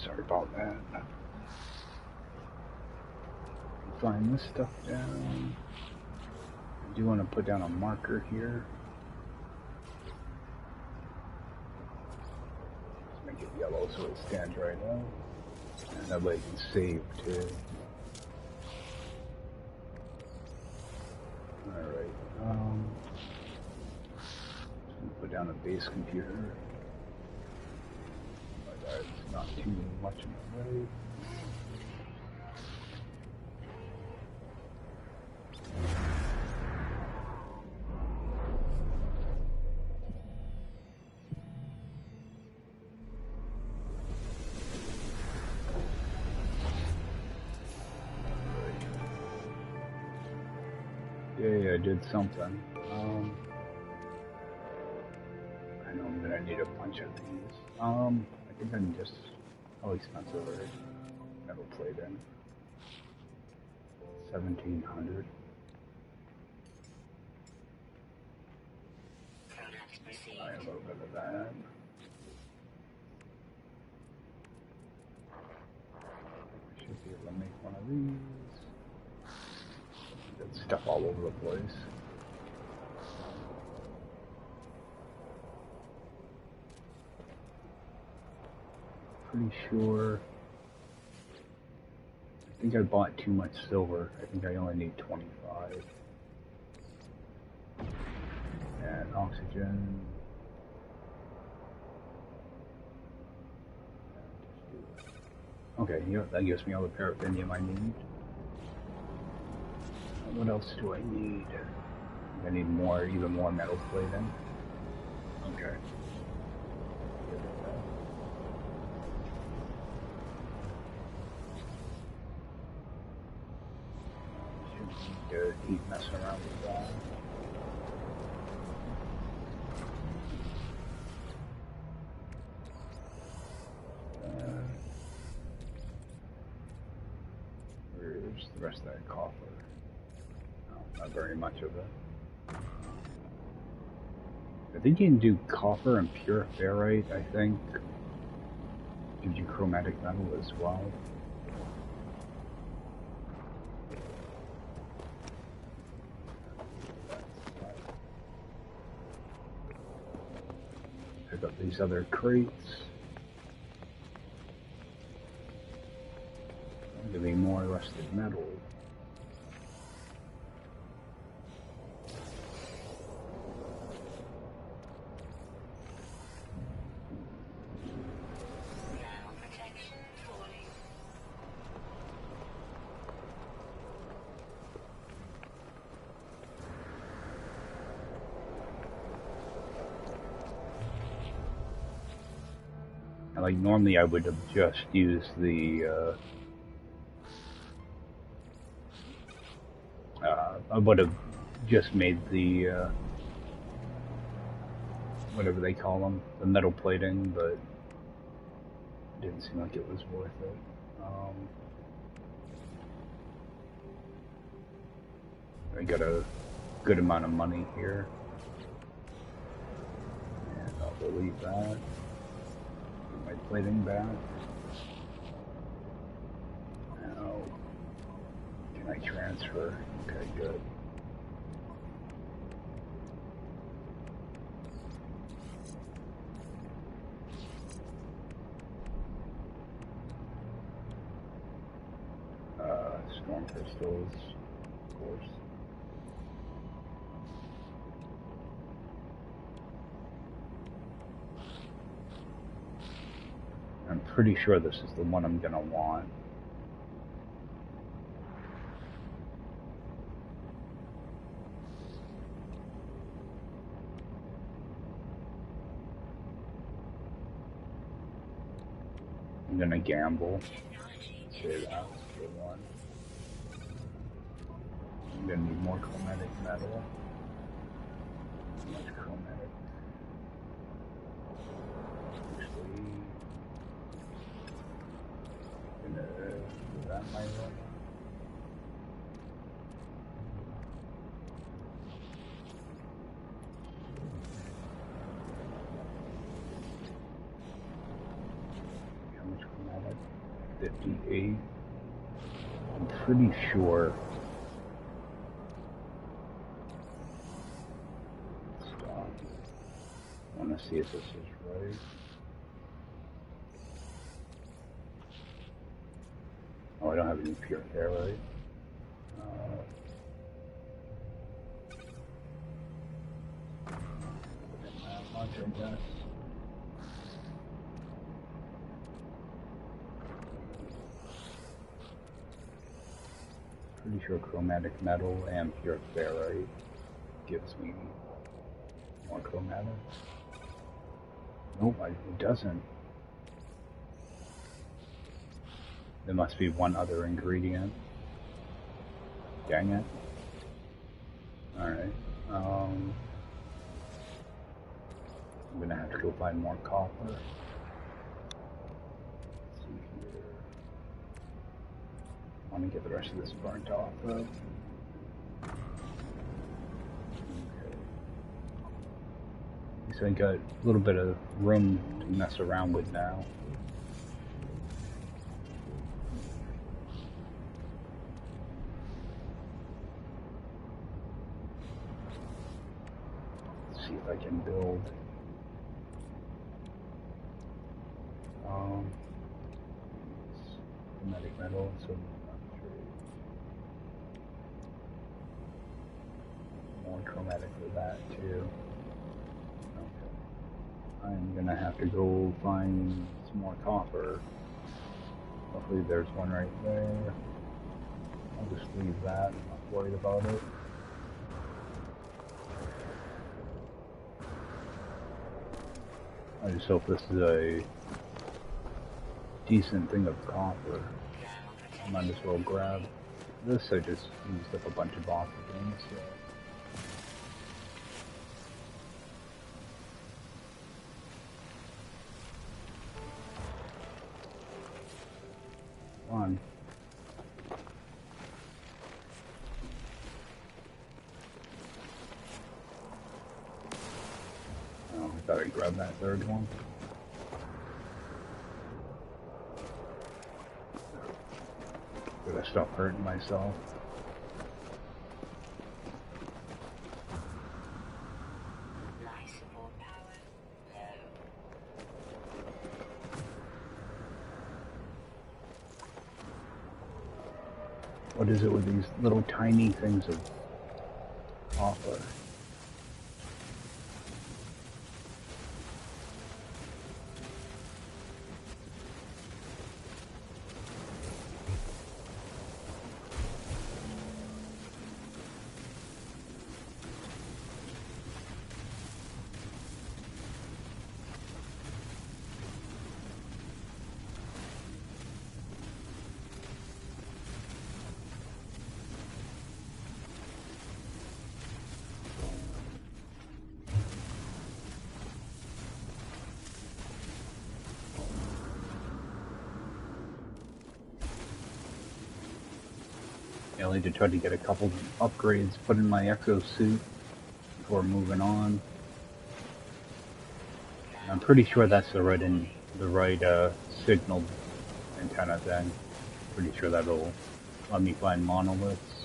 [SPEAKER 1] Sorry about that. Find this stuff down. I do want to put down a marker here. Let's make it yellow so it stands right out. And that way you can save too. Alright, put down a base computer. It's not too much in the way. Yeah, I did something. I know I'm gonna need a bunch of these. I think I'm just how expensive are they? Metal plate in 1,700. Alright, a little bit of that. Should be able to make one of these. Got stuff all over the place. Pretty sure. I think I bought too much silver. I think I only need 25. And oxygen. Okay, that gives me all the paraffinium I need. What else do I need? I need more, even more metal plating. Okay. Shouldn't need to keep messing around with that. Where's the rest of that copper? Not very much of it. I think you can do copper and pure ferrite, I think. Gives you chromatic metal as well. Pick up these other crates. Give me more rusted metal. Like normally I would have just used the I would have just made the whatever they call them, the metal plating, but it didn't seem like it was worth it. I got a good amount of money here, and I'll delete that. My plating back. Now, can I transfer? Okay, good. Storm crystals, of course. I'm pretty sure this is the one I'm gonna want. I'm gonna gamble. Say that's the one. I'm gonna need more chromatic metal. How much chromatic? Actually, that might run. How much chromatic? 58. I'm pretty sure. Stop. I want to see if this is right. Oh, I don't have any pure ferrite. Not much, I guess. Pretty sure chromatic metal and pure ferrite gives me more chromatic. Nope, it doesn't. There must be one other ingredient. Dang it. Alright. I'm gonna have to go find more copper. Let's see here. I want to get the rest of this burnt off though. Okay. So I got a little bit of room to mess around with now. Let's see if I can build. Chromatic metal, so more chromatic for that too. Okay. I'm gonna have to go find some more copper. Hopefully there's one right there. I'll just leave that, I'm not worried about it. I just hope this is a decent thing of copper. Might as well grab this. I just used up a bunch of oxygen, so. Come on. Oh, I thought I'd grab that third one. Gotta stop hurting myself. What is it with these little tiny things of copper? I need to try to get a couple upgrades put in my exosuit before moving on. I'm pretty sure that's the right signal antenna thing. Pretty sure that'll let me find monoliths.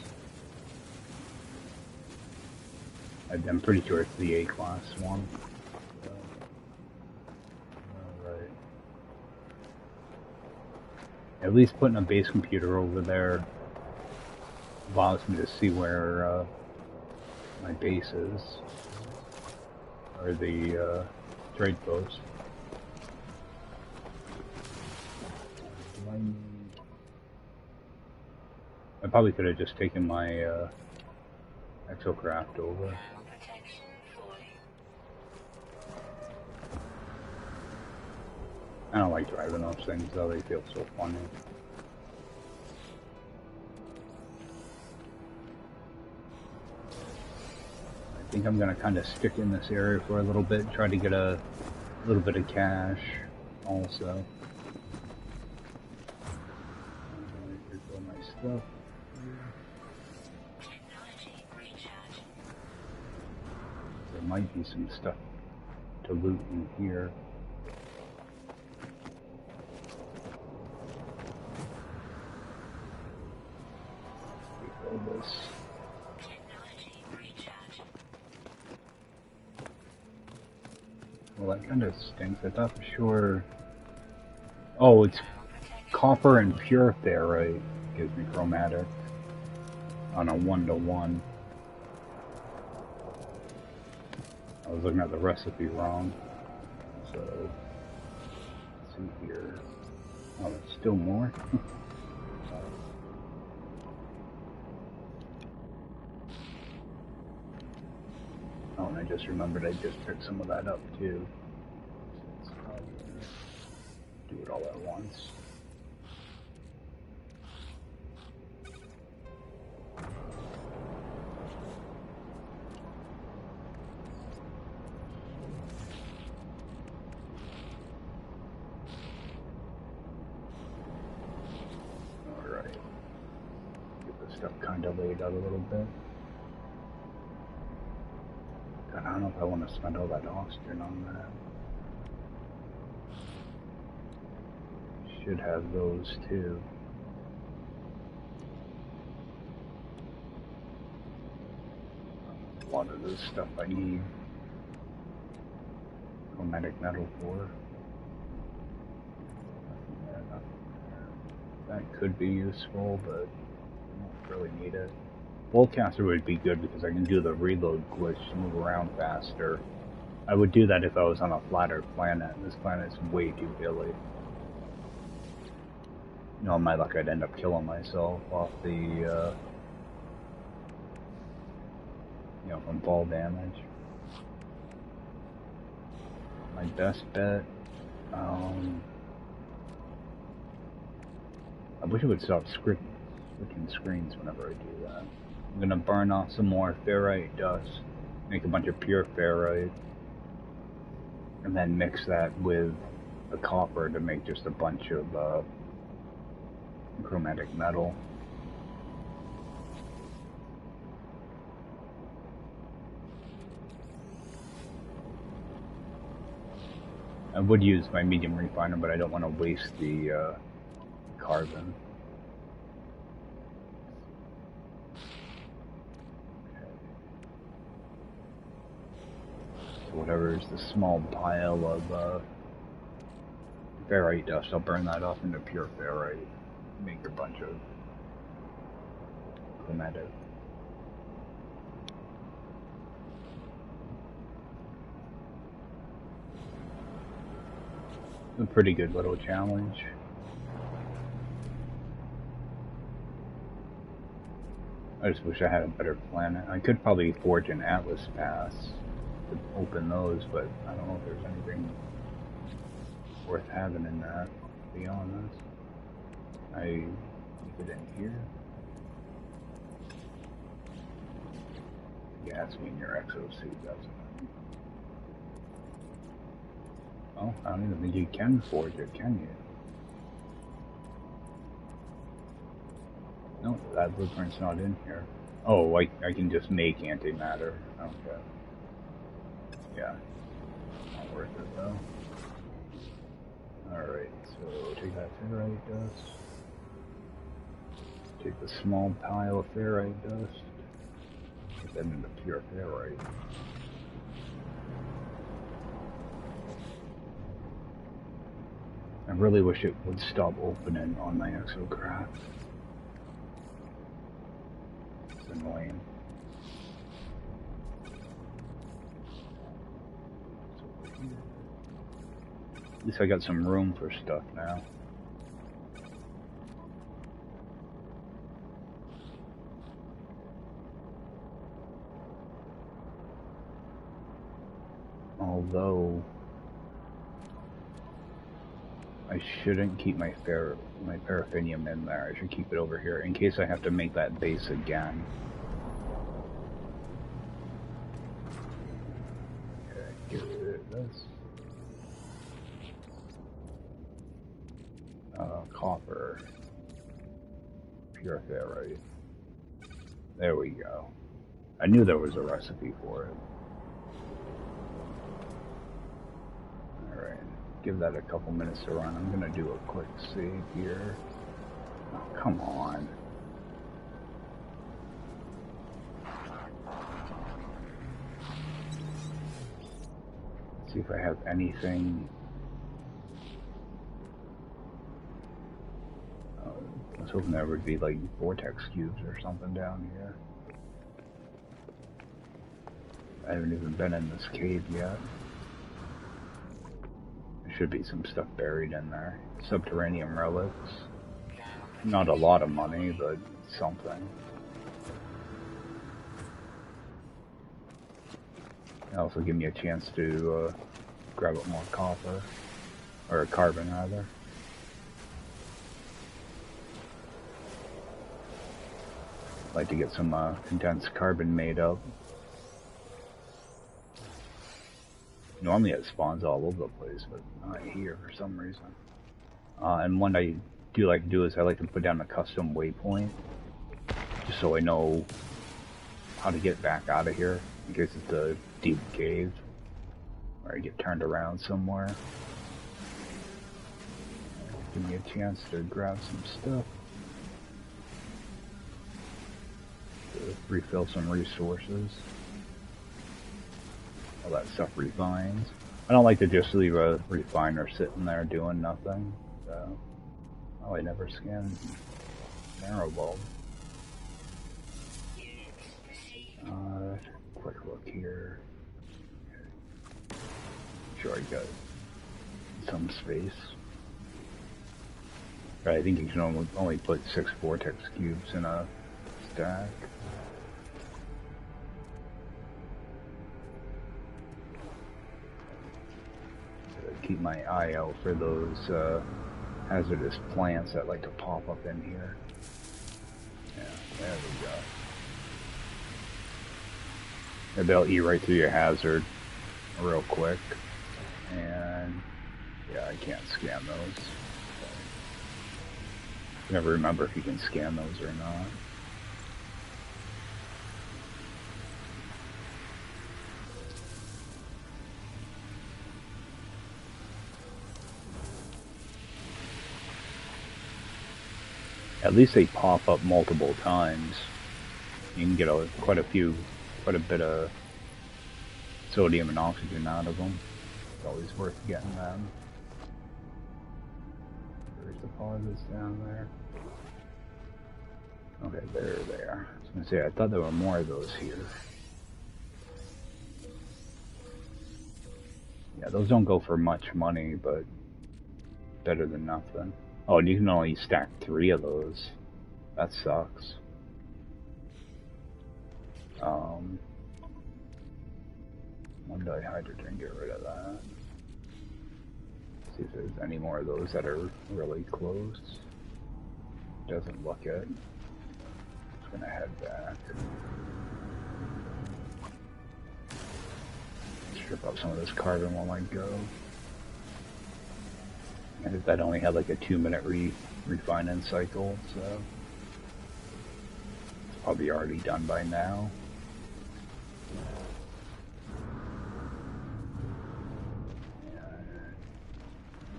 [SPEAKER 1] I'm pretty sure it's the A-class one. Alright. At least putting a base computer over there allows me to see where my base is, or the trade post. I probably could have just taken my exocraft over. I don't like driving those things though, they feel so funny. I think I'm gonna kind of stick in this area for a little bit, try to get a little bit of cash also. Here's all my stuff. There might be some stuff to loot in here. Well, that kind of stinks. I thought for sure... Oh, it's copper and pure ferrite gives me chromatic on a 1-to-1. I was looking at the recipe wrong. So, let's see here. Oh, there's still more? Oh, and I just remembered I just picked some of that up too. Do it all at once. Alright. Get this stuff kind of laid out a little bit. God, I don't know if I want to spend all that oxygen on that. Should have those too. A lot of this stuff I need chromatic metal for. That could be useful, but I don't really need it. Volcaster would be good because I can do the reload glitch to move around faster. I would do that if I was on a flatter planet. This planet's way too hilly. You know, my luck, I'd end up killing myself off the, you know, from fall damage. My best bet, I wish it would stop switching screens whenever I do that. I'm gonna burn off some more ferrite dust, make a bunch of pure ferrite, and then mix that with the copper to make just a bunch of, chromatic metal. I would use my medium refiner, but I don't want to waste the carbon. Okay. So whatever is the small pile of ferrite dust, I'll burn that off into pure ferrite. Make a bunch of chromatic. A pretty good little challenge. I just wish I had a better planet. I could probably forge an Atlas pass to open those, but I don't know if there's anything worth having in that, to be honest. I keep it in here. Gas me in your exosuit, that's fine. Oh, I don't even think you can forge it, can you? No, that blueprint's not in here. Oh, I can just make antimatter. Okay. Yeah. Not worth it though. Alright, so take that ferrite dust. Take the small pile of ferrite dust. Put that into pure ferrite. I really wish it would stop opening on my exocraft. It's annoying. At least I got some room for stuff now. Although I shouldn't keep my paraffinium in there. I should keep it over here in case I have to make that base again. Okay, get rid of this. Copper. Pure ferrite. There we go. I knew there was a recipe for it. Alright, give that a couple minutes to run. I'm gonna do a quick save here. Oh, come on. See if I have anything. I was hoping there would be like vortex cubes or something down here. I haven't even been in this cave yet. There should be some stuff buried in there. Subterranean relics. Not a lot of money, but something. It also give me a chance to grab up more copper. Or carbon, rather. I'd like to get some condensed carbon made up. Normally it spawns all over the place, but not here for some reason. And one I do like to do is I like to put down a custom waypoint, just so I know how to get back out of here, in case it's a deep cave, or I get turned around somewhere. Give me a chance to grab some stuff, to refill some resources. All that stuff refines. I don't like to just leave a refiner sitting there doing nothing. So, oh, I never scanned narrow bulb. Quick look here. Sure, I got some space. But I think you can only put 6 vortex cubes in a stack. Keep my eye out for those hazardous plants that like to pop up in here. Yeah, there we go. And they'll eat right through your hazard real quick. And yeah, I can't scan those. I never remember if you can scan those or not. At least they pop up multiple times. You can get quite a bit of sodium and oxygen out of them. It's always worth getting them. There's deposits down there. Okay, there they are. I was gonna say, I thought there were more of those here. Yeah, those don't go for much money, but better than nothing. Oh, and you can only stack 3 of those. That sucks. One dihydrogen, get rid of that. See if there's any more of those that are really close. Doesn't look it. Just gonna head back. Strip up some of this carbon while I go. And that only had like a 2-minute refining cycle, so it's probably already done by now.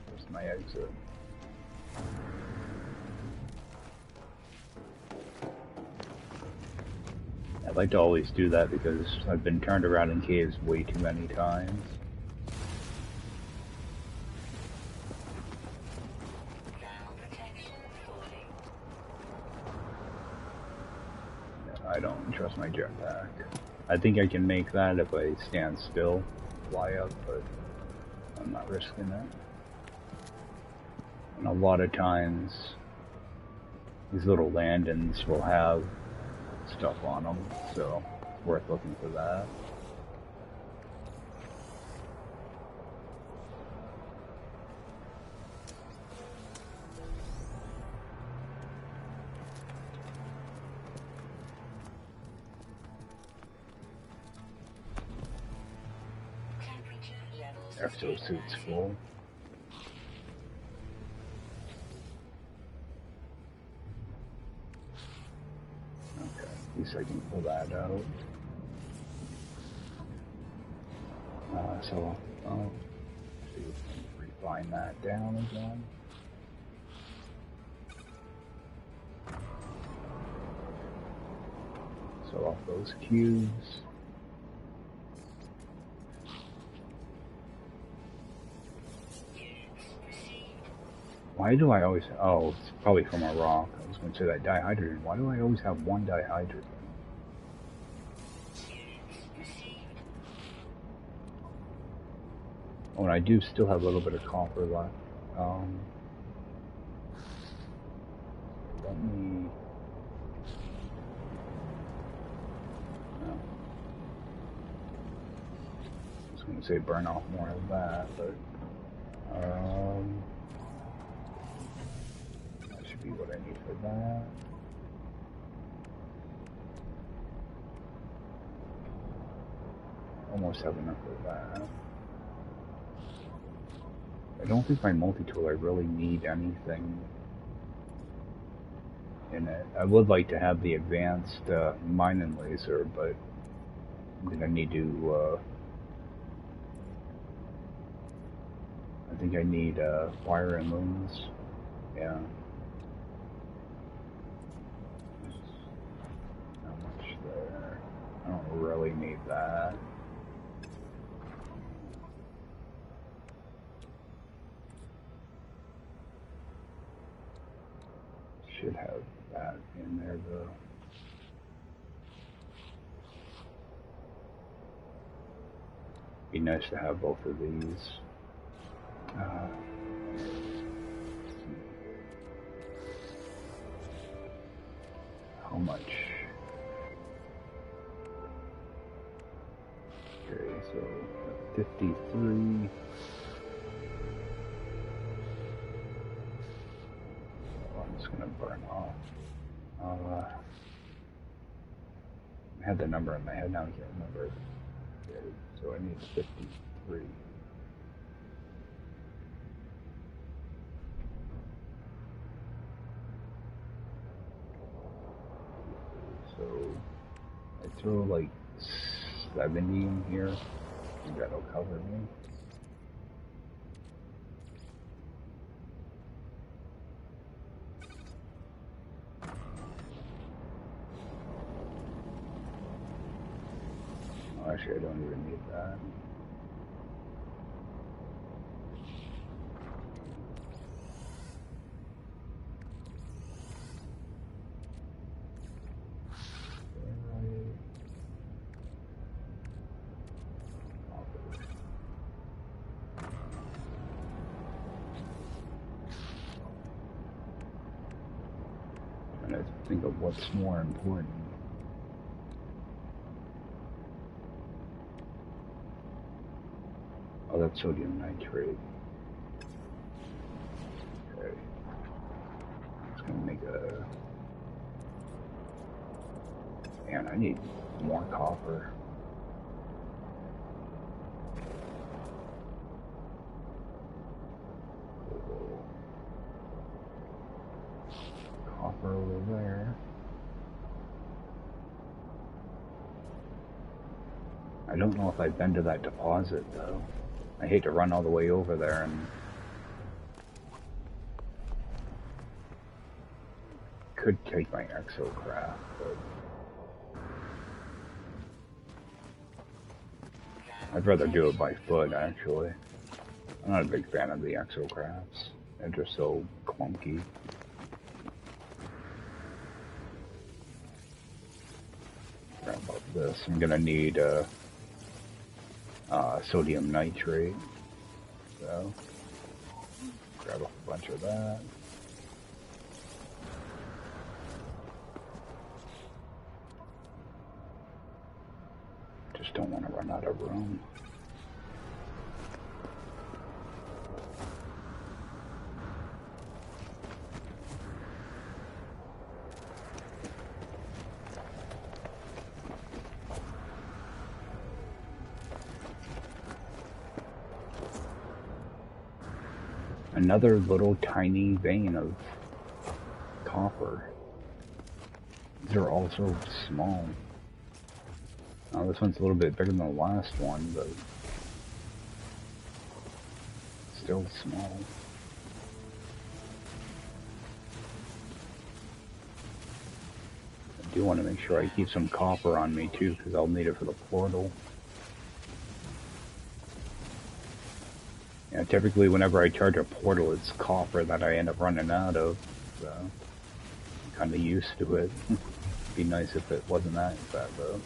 [SPEAKER 1] There's my exit. I'd like to always do that because I've been turned around in caves way too many times. I don't trust my jetpack. I think I can make that if I stand still, fly up, but I'm not risking it. And a lot of times, these little landings will have stuff on them, so it's worth looking for that. Exosuit's full. Okay, at least I can pull that out. So I'll see if we can refine that down again. So off those cubes. Why do I always... Oh, it's probably from a rock. I was going to say that dihydrogen. Why do I always have one dihydrogen? Oh, and I do still have a little bit of copper left. Let me... No. I was going to say burn off more of that, but... that should be what I need for that. Almost have enough of that. I don't think my multi-tool I really need anything in it. I would like to have the advanced mining laser, but I'm gonna need to I think I need wire and looms. Yeah. Not much there. I don't really need that. Should have that in there though. Be nice to have both of these. How much? Okay, so 53. I'm just gonna burn off. I had the number in my head, now I can't remember. Okay, so I need 53. So I throw like 70 in here. I think that'll cover me. Oh, actually, I don't even need that. Think of what's more important. Oh, that's sodium nitrate. Okay. It's gonna make a... Man, I need more copper. Copper over there. I don't know if I've been to that deposit though. I hate to run all the way over there and could take my exocraft, but I'd rather do it by foot actually. I'm not a big fan of the exocrafts. They're just so clunky. Right about this, I'm gonna need sodium nitrate, so grab a bunch of that. Just don't want to run out of room. Another little tiny vein of copper. These are all so small. Now this one's a little bit bigger than the last one, but still small. I do want to make sure I keep some copper on me too, because I'll need it for the portal. Yeah, typically whenever I charge a portal, it's copper that I end up running out of, so I'm kind of used to it. Be nice if it wasn't that bad though.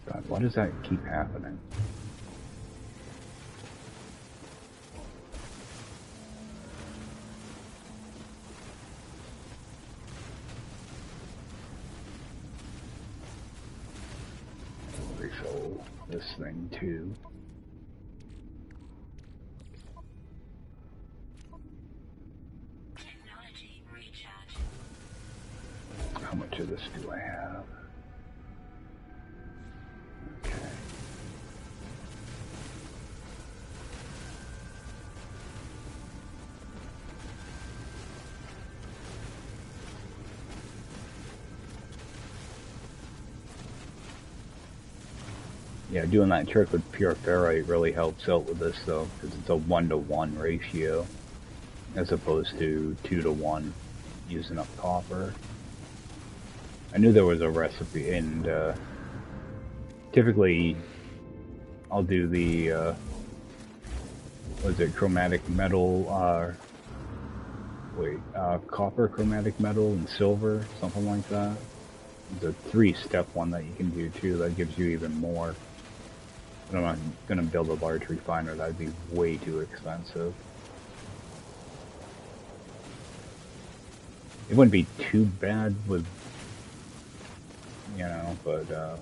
[SPEAKER 1] God, why does that keep happening? Refill this thing too.
[SPEAKER 2] Technology recharge.
[SPEAKER 1] How much of this do I have? Okay. Yeah, doing that trick with pure ferrite really helps out with this though, because it's a 1-to-1 ratio, as opposed to 2-to-1 using up copper. I knew there was a recipe, and typically I'll do the, was it chromatic metal, copper, chromatic metal, and silver, something like that. There's a 3-step one that you can do too, that gives you even more. But I'm not going to build a large refiner, that'd be way too expensive. It wouldn't be too bad with, you know, but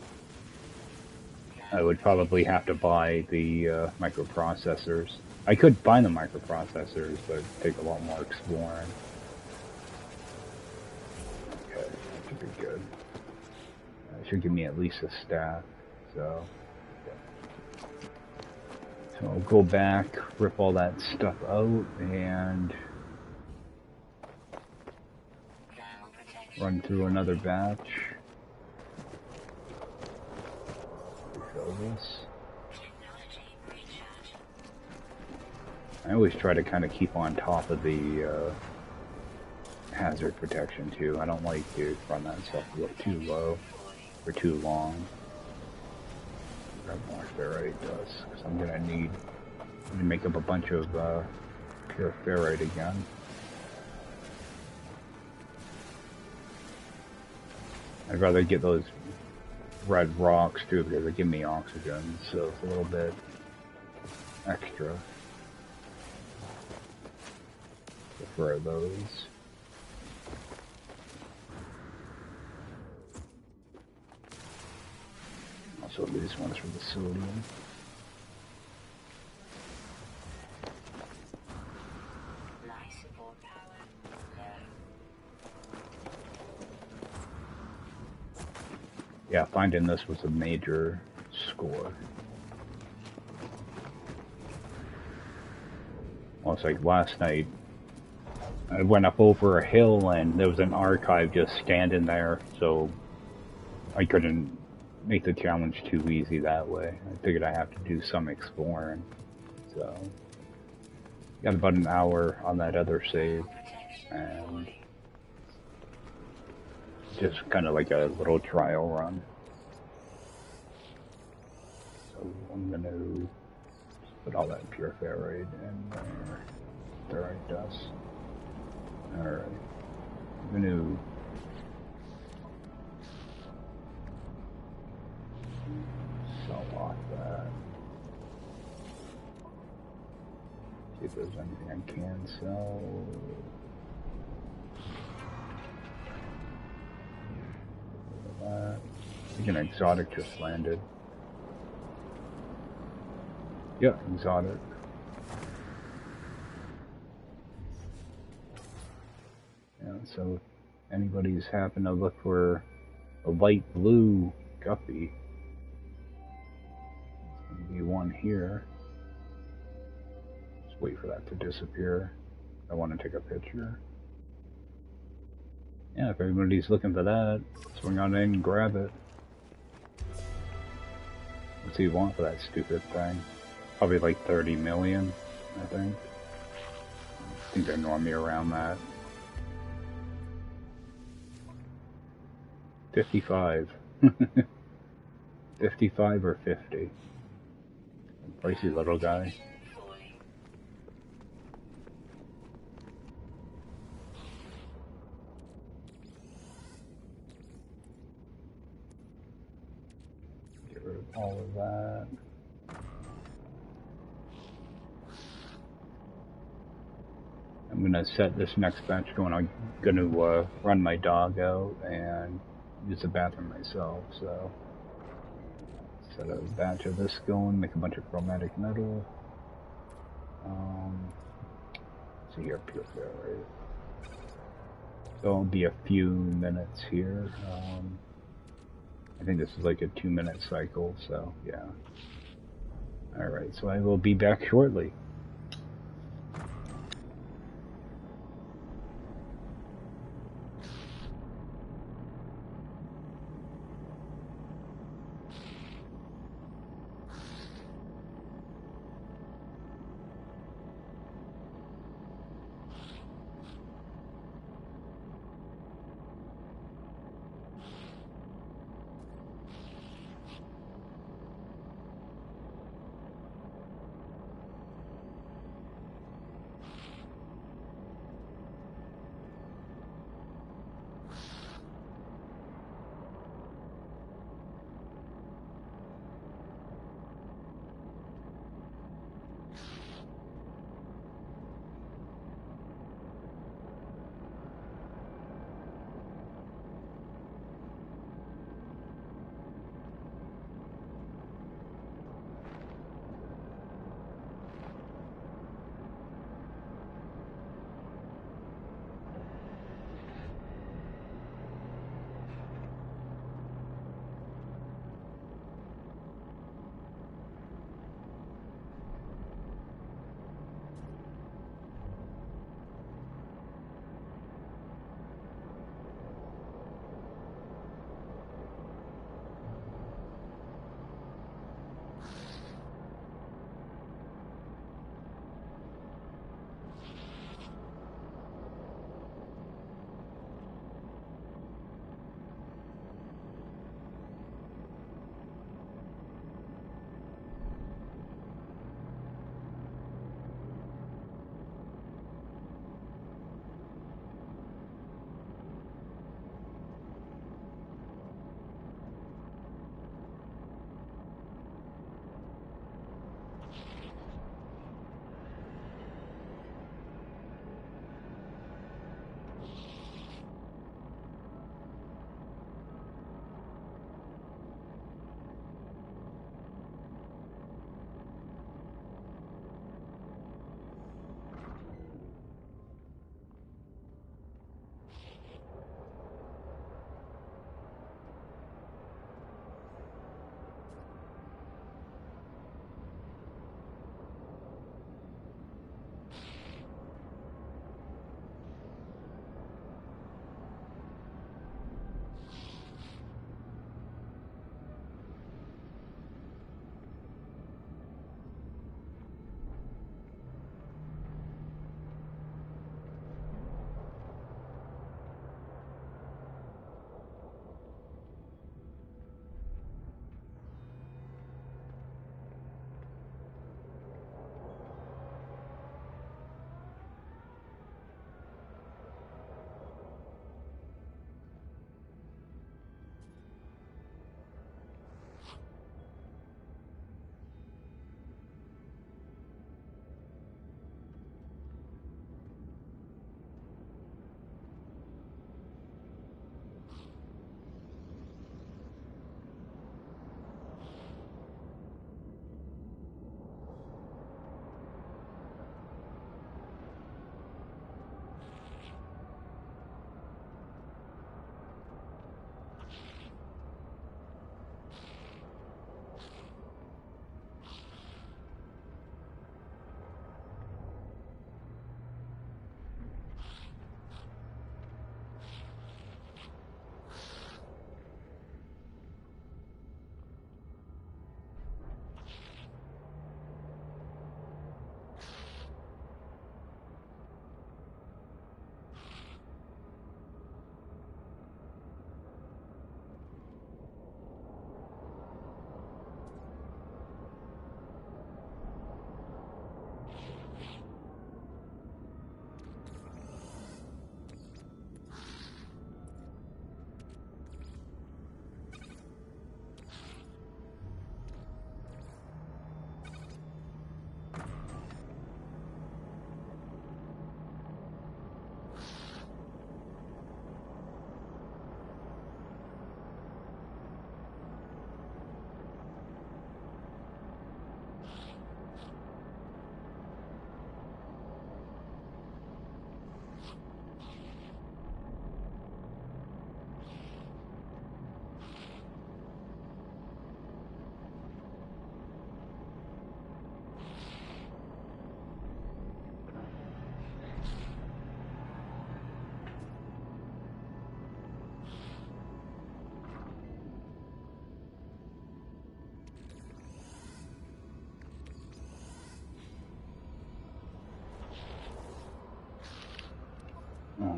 [SPEAKER 1] I would probably have to buy the microprocessors. I could buy the microprocessors, but it'd take a lot more exploring. Okay, that should be good. That should give me at least a stack, so... So I'll go back, rip all that stuff out, and run through another batch. Refill this. I always try to kind of keep on top of the hazard protection too. I don't like to run that stuff too low for too long. Grab more ferrite dust, because I'm gonna need to make up a bunch of pure ferrite again. I'd rather get those red rocks too, because they give me oxygen, so it's a little bit extra. Prefer those. Also these ones for the sodium. Yeah, finding this was a major score. Well, it's like last night, I went up over a hill and there was an archive just standing there, so I couldn't make the challenge too easy that way. I figured I have to do some exploring, so got about an hour on that other save, and just kind of like a little trial run. So I'm gonna put all that pure ferrite in there. Ferrite dust. Alright. I'm gonna sell off that. See if there's anything I can sell. I think an exotic just landed. Yeah, exotic. Yeah, so if anybody's happened to look for a light blue guppy, there's gonna be one here. Just wait for that to disappear. I want to take a picture. Yeah, if everybody's looking for that, swing on in and grab it. What's he want for that stupid thing? Probably like 30 million, I think. I think they're normally around that. 55. 55 or 50. Pricey little guy. Get rid of all of that. I'm gonna set this next batch going. I'm gonna run my dog out and use the bathroom myself, so set a batch of this going, make a bunch of chromatic metal. See here, pure right? So it'll be a few minutes here. I think this is like a 2-minute cycle, so yeah. Alright, so I will be back shortly.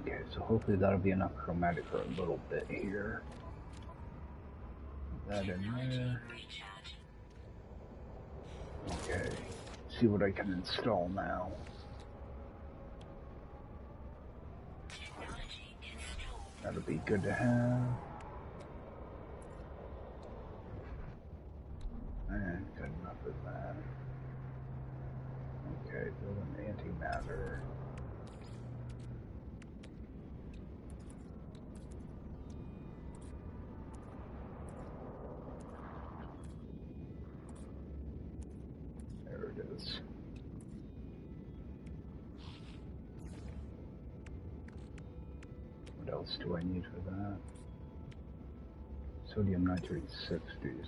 [SPEAKER 1] Okay, so hopefully that'll be enough chromatic for a little bit here. Put that in there. Okay, see what I can install now. That'll be good to have. And good enough of that. Okay, build an antimatter. There it is. What else do I need for that? Sodium nitrate 60,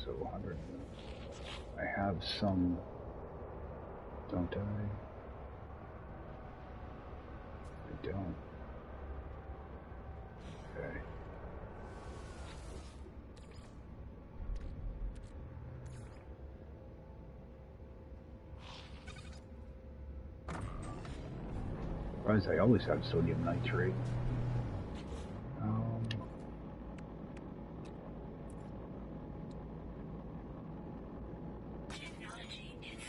[SPEAKER 1] so 100. I have some, don't I? I don't. Okay. Surprised I always have sodium nitrate.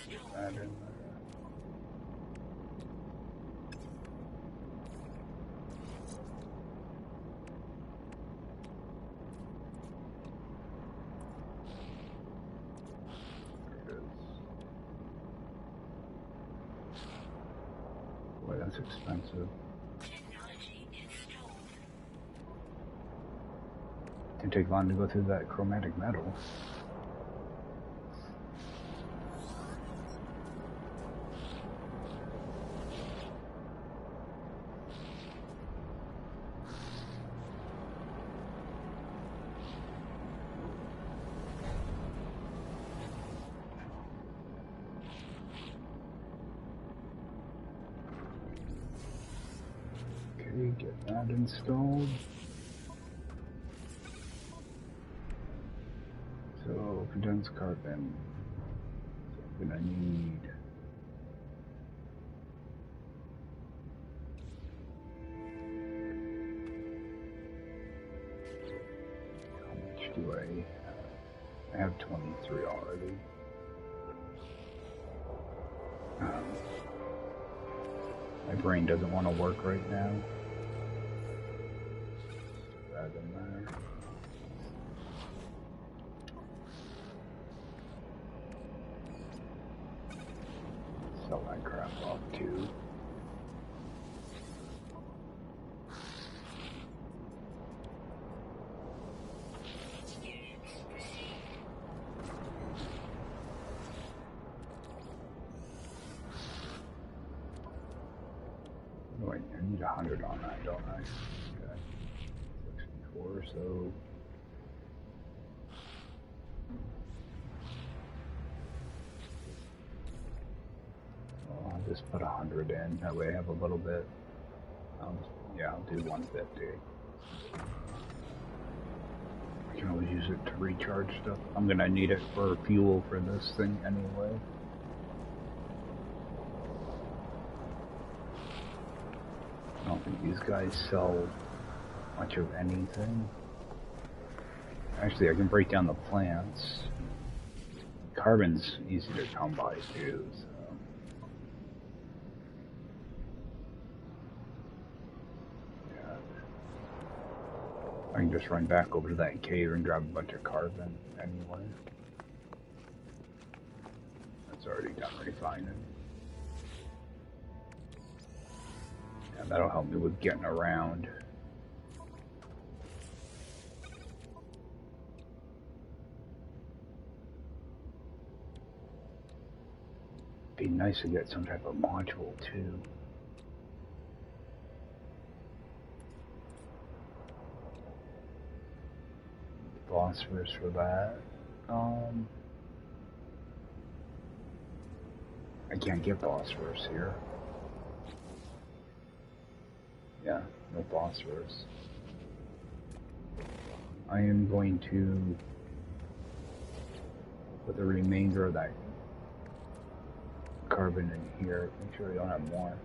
[SPEAKER 1] Get that in there. Boy, that's expensive. Didn't take long to go through that chromatic metal. Get that installed. So condensed carbon. So I'm gonna need how much do I have? I have 23 already. My brain doesn't want to work right now. That in there. Sell that crap off too. Wait, I need 100 on that, don't I? Okay. 64, so... Well, I'll just put 100 in, that way I have a little bit. Yeah, I'll do 150. I can always use it to recharge stuff. I'm gonna need it for fuel for this thing anyway. I don't think these guys sell much of anything. Actually, I can break down the plants. Carbon's easy to come by too, so. Yeah. I can just run back over to that cave and grab a bunch of carbon anyway. That's already done refining. And that'll help me with getting around. Be nice to get some type of module too. Phosphorus for that. I can't get phosphorus here. Yeah, no phosphorus. I am going to put the remainder of that carbon in here. Make sure we don't have more.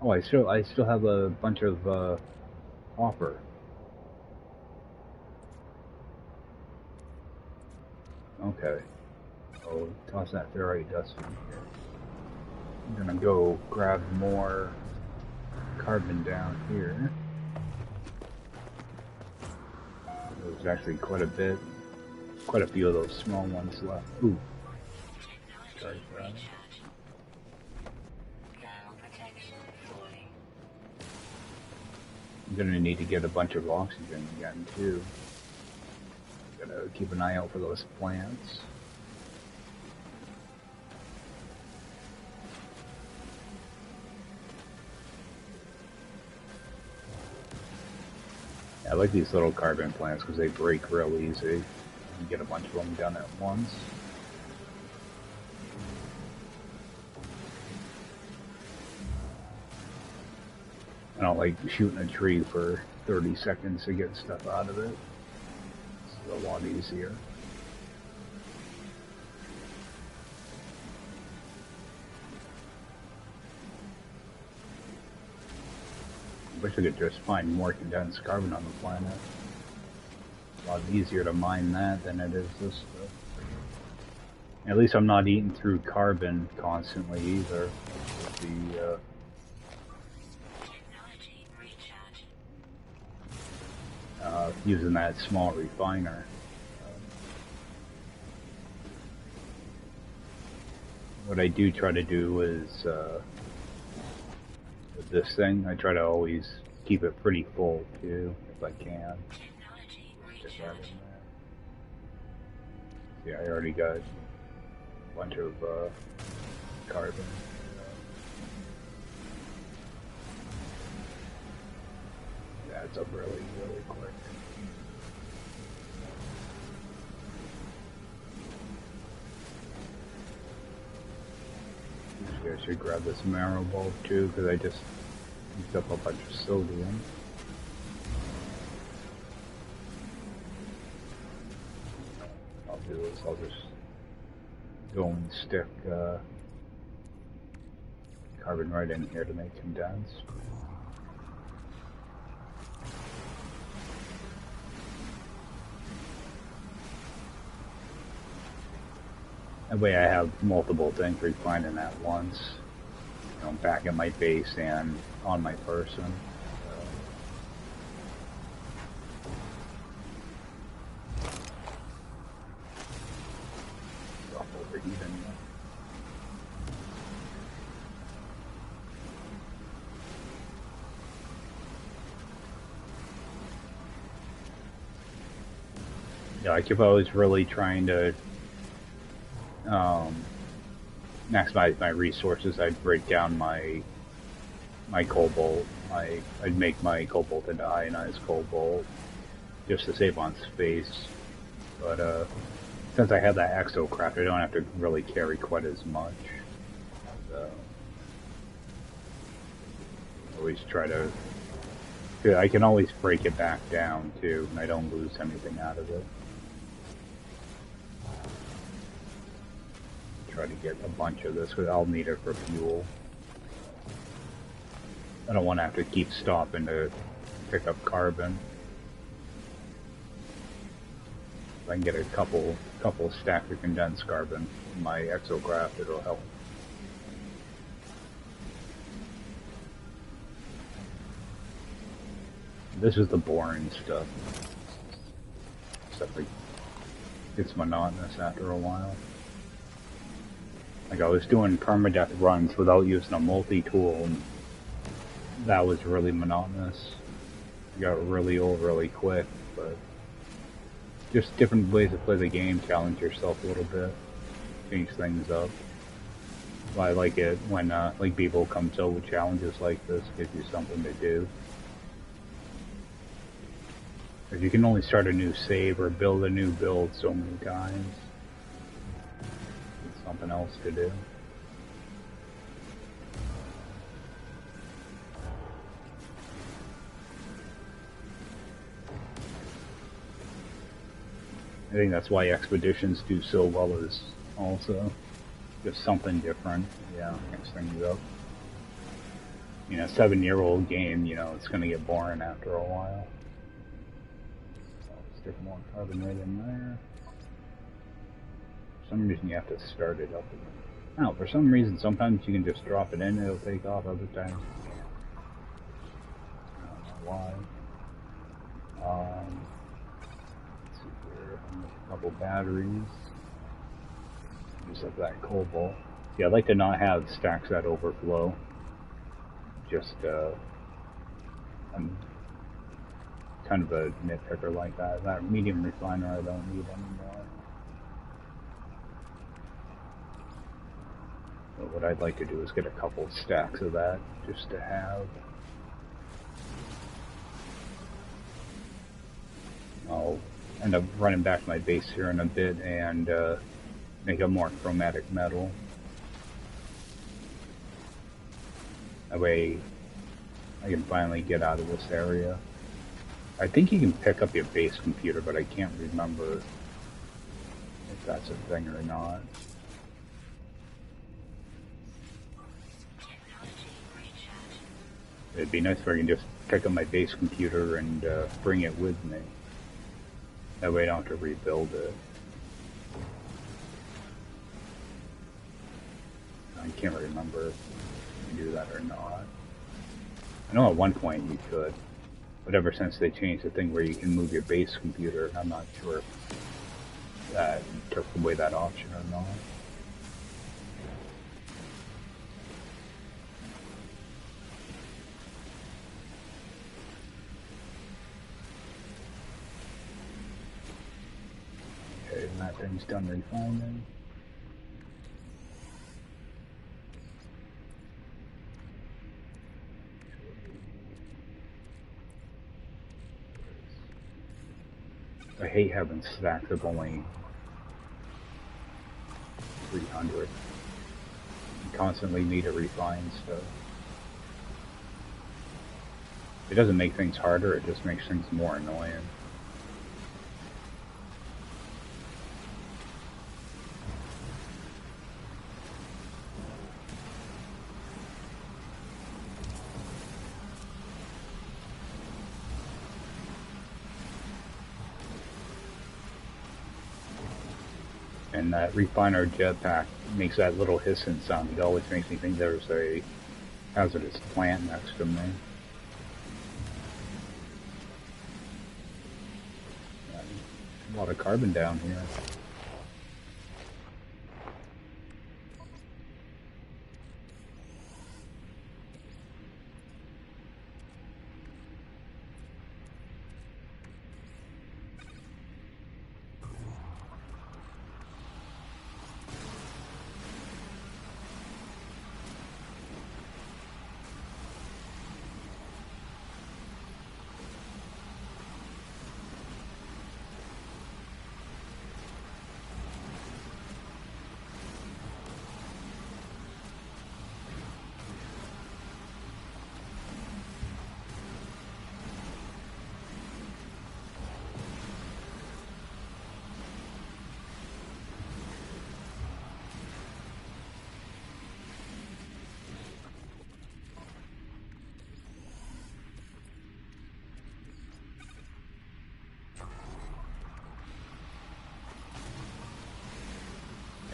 [SPEAKER 1] Oh, I still have a bunch of copper. Okay. I'll toss that ferrite dust in here. I'm gonna go grab more carbon down here. There's actually quite a few of those small ones left. Ooh, sorry for that. I'm gonna need to get a bunch of oxygen again too. Gotta keep an eye out for those plants. I like these little carbon plants because they break real easy. You can get a bunch of them done at once. I don't like shooting a tree for 30 seconds to get stuff out of it. It's a lot easier. I wish I could just find more condensed carbon on the planet. It's a lot easier to mine that than it is this stuff. At least I'm not eating through carbon constantly either. The using that small refiner. What I do try to do is with this thing, I try to always keep it pretty full too, if I can. Just right in there. Yeah, I already got a bunch of carbon. Yeah, it's up really, really quick. I should grab this marrow bulb too, because I just used up a bunch of sodium. I'll do is I'll just go and stick carbon right in here to make condensed. That way I have multiple things refining at once, you know, back at my base and on my person. Stuff overheating. Yeah, like if I was really trying to maximize my resources, I'd break down my cobalt. I'd make my cobalt into ionized cobalt just to save on space. But since I have that exocraft, I don't have to really carry quite as much. So, always try to. I can always break it back down too, and I don't lose anything out of it. Try to get a bunch of this, because I'll need it for fuel. I don't want to have to keep stopping to pick up carbon. If I can get a couple stacks of condensed carbon in my exocraft, it'll help. This is the boring stuff. Stuff that gets monotonous after a while. Like I was doing permadeath runs without using a multi-tool, and that was really monotonous. I got really old really quick, but just different ways to play the game, challenge yourself a little bit, change things up. Well, I like it when like people comes out with challenges like this, gives you something to do. If you can only start a new save or build a new build so many times, it's something else to do. I think that's why expeditions do so well, is also just something different. Yeah, mix things up. You know, 7-year-old game, you know, it's going to get boring after a while. So I'll stick more carbon right in there. For some reason you have to start it up again. I don't know, for some reason sometimes you can just drop it in and it'll take off, other times you can't. I don't know why. Let's see here, I'll make a couple batteries. Use up that cobalt. Yeah, I like to not have stacks that overflow. Just, I'm kind of a nitpicker like that. That medium refiner I don't need anymore. So what I'd like to do is get a couple stacks of that just to have. I'll end up running back my base here in a bit and make a more chromatic metal. That way I can finally get out of this area. I think you can pick up your base computer, but I can't remember if that's a thing or not. It'd be nice if I can just pick up my base computer and bring it with me. That way I don't have to rebuild it. I can't remember if you can do that or not. I know at one point you could, but ever since they changed the thing where you can move your base computer, I'm not sure if that took away that option or not. Okay, and that thing's done refining. I hate having stacks of only 300. You constantly need to refine stuff. It doesn't make things harder, it just makes things more annoying. And that refiner jetpack makes that little hissing sound. It always makes me think there's a hazardous plant next to me. A lot of carbon down here.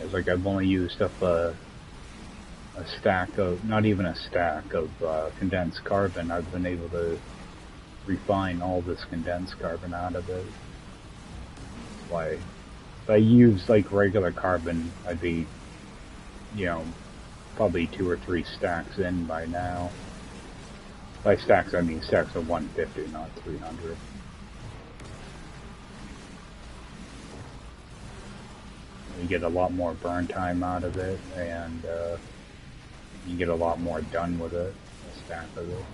[SPEAKER 1] It's like I've only used up a stack of, not even a stack of condensed carbon. I've been able to refine all this condensed carbon out of it. Why? If I used like regular carbon, I'd be, you know, probably 2 or 3 stacks in by now. By stacks, I mean stacks of 150, not 300. You get a lot more burn time out of it, and you get a lot more done with it, a stack of it.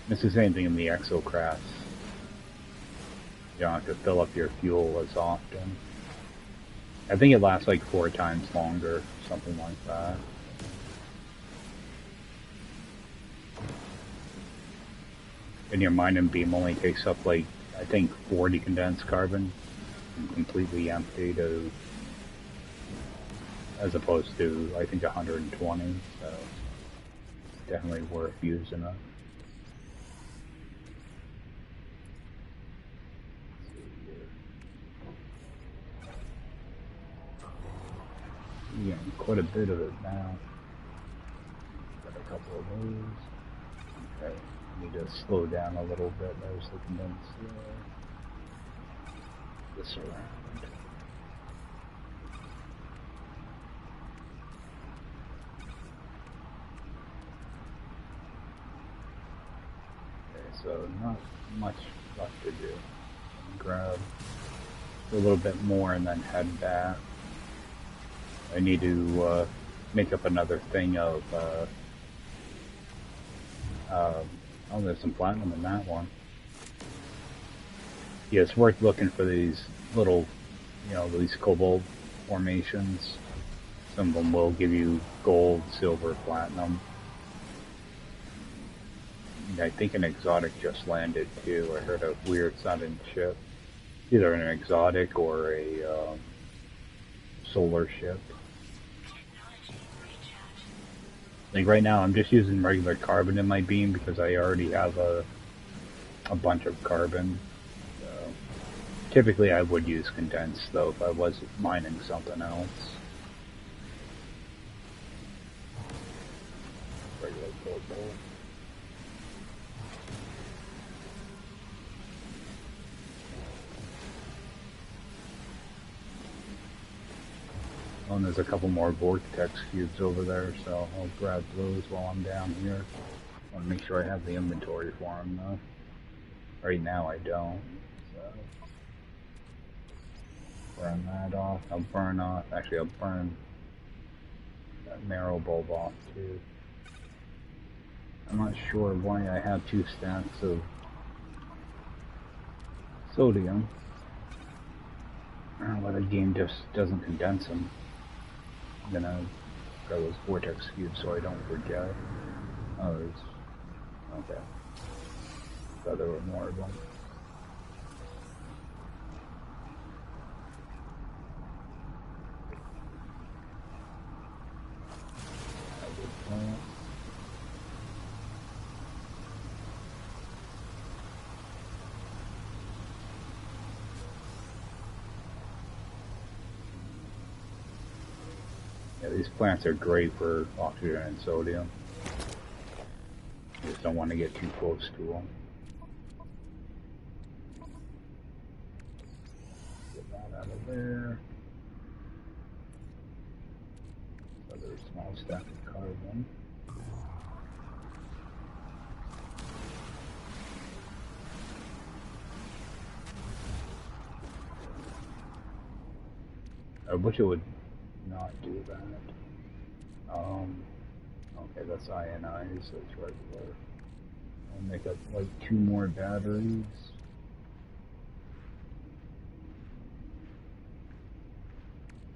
[SPEAKER 1] It's the same thing in the exocrafts. You don't have to fill up your fuel as often. I think it lasts like 4 times longer, something like that. And your mining beam only takes up like, I think 40 condensed carbon. Completely empty to, as opposed to I think 120. So definitely worth using it. Yeah, quite a bit of it now. Got a couple of those. Okay, need to slow down a little bit. There's the condenser. This around. Okay, so not much left to do. Grab a little bit more and then head back. I need to make up another thing of oh, there's some platinum in that one. Yeah, it's worth looking for these little, these cobalt formations. Some of them will give you gold, silver, platinum. And I think an exotic just landed too. I heard a weird sounding ship. Either an exotic or a solar ship. Like right now I'm just using regular carbon in my beam because I already have a bunch of carbon. So, typically I would use condensed though if I was mining something else. Regular cobalt. Oh, and there's a couple more vortex cubes over there, so I'll grab those while I'm down here. I want to make sure I have the inventory for them, though. Right now I don't, so... burn that off. I'll burn off... Actually, I'll burn that marrow bulb off, too. I'm not sure why I have 2 stacks of sodium. I don't know why the game just doesn't condense them. I'm gonna grab those vortex cubes so I don't forget. Oh, there's... okay. Thought there were more of them. Yeah, these plants are great for oxygen and sodium. You just don't want to get too close to them. Get that out of there. Another small stack of carbon. I wish it would not do that. Okay, that's ionized, so it's regular. I'll make up like 2 more batteries.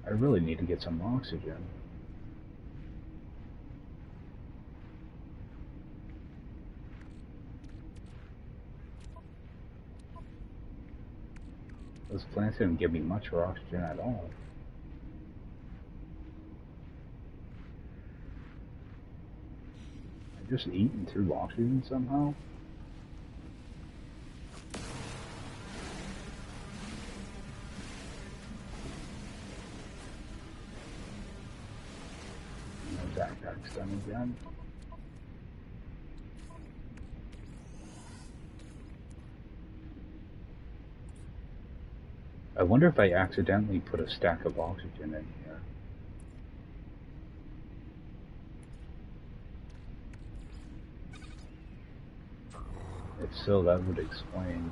[SPEAKER 1] I really need to get some oxygen. Those plants didn't give me much for oxygen at all. I'm just eating through oxygen somehow. My backpack's done again. I wonder if I accidentally put a stack of oxygen in here. If so, that would explain.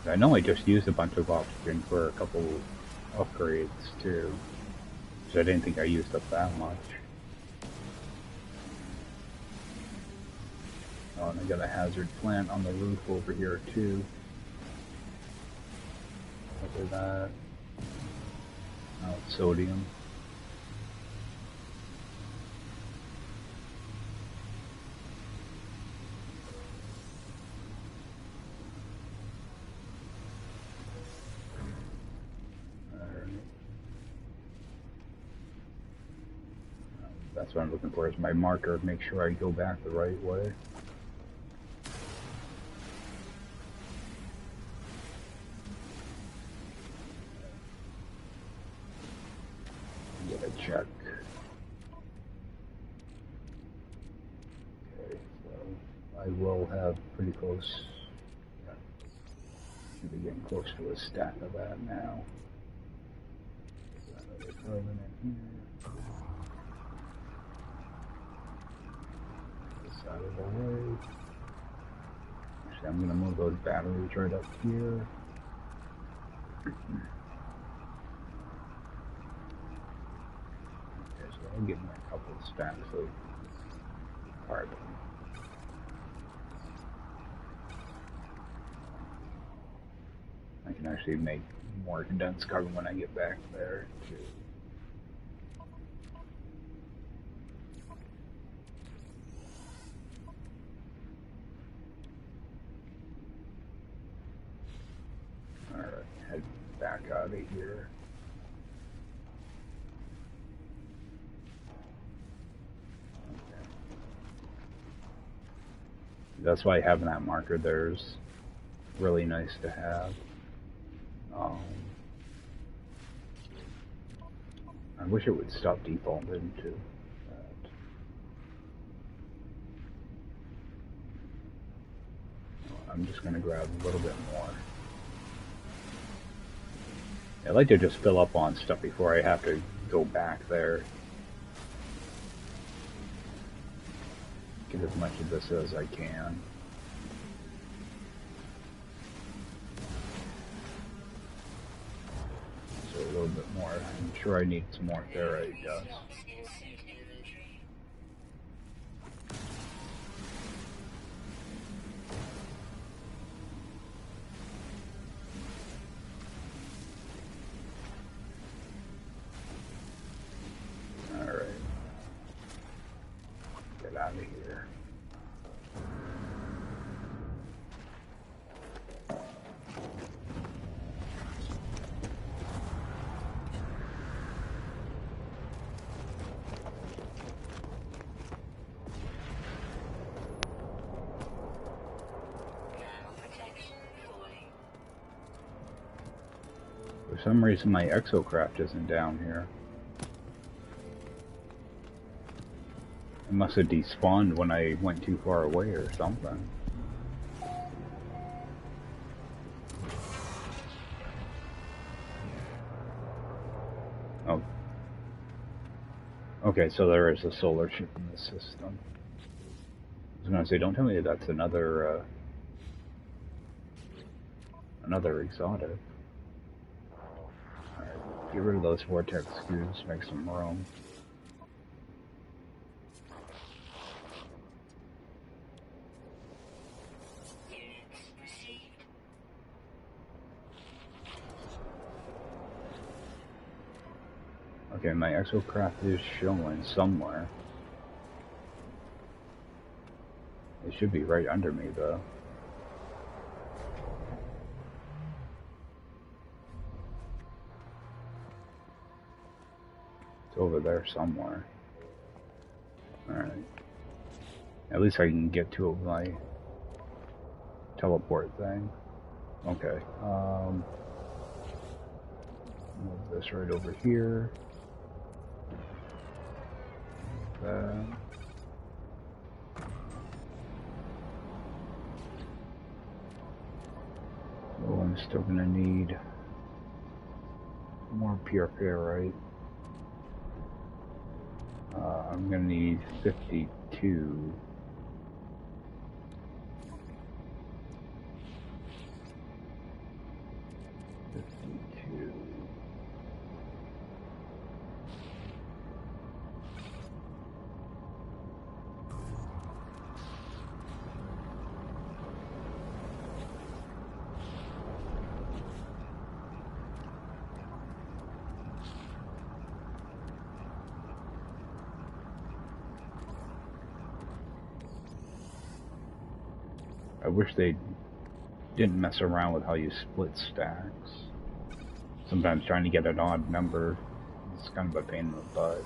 [SPEAKER 1] I know I just used a bunch of oxygen for a couple upgrades too, so I didn't think I used up that much. Oh, and I got a hazard plant on the roof over here too. Look at that. Oh, sodium. That's what I'm looking for, is my marker. Make sure I go back the right way. Get a check. Okay, so I will have pretty close. Should be getting close to a stack of that now. Throw them in here. This out of the way. Actually, I'm going to move those batteries right up here. Okay, so I'll give me a couple of stacks of carbon. I can actually make more condensed carbon when I get back there, too. Alright, head back out of here. Okay. That's why having that marker there is really nice to have. I wish it would stop defaulting to that. I'm just going to grab a little bit more. I like to just fill up on stuff before I have to go back there. Get as much of this as I can. So a little bit more. I'm sure I need some more ferrite dust. Alright. Get out of here. For some reason my exocraft isn't down here. It must have despawned when I went too far away or something. Oh. Okay, so there is a solar ship in the system. I was gonna say, don't tell me that's another exotic. Alright, get rid of those vortex screws, make some room. Okay, my exocraft is showing somewhere. It should be right under me, though. It's over there somewhere. Alright. At least I can get to my teleport thing. Okay. Move this right over here. That. Oh, I'm still gonna need more pure ferrite. I'm gonna need 52. I wish they didn't mess around with how you split stacks. Sometimes trying to get an odd number is kind of a pain in the butt.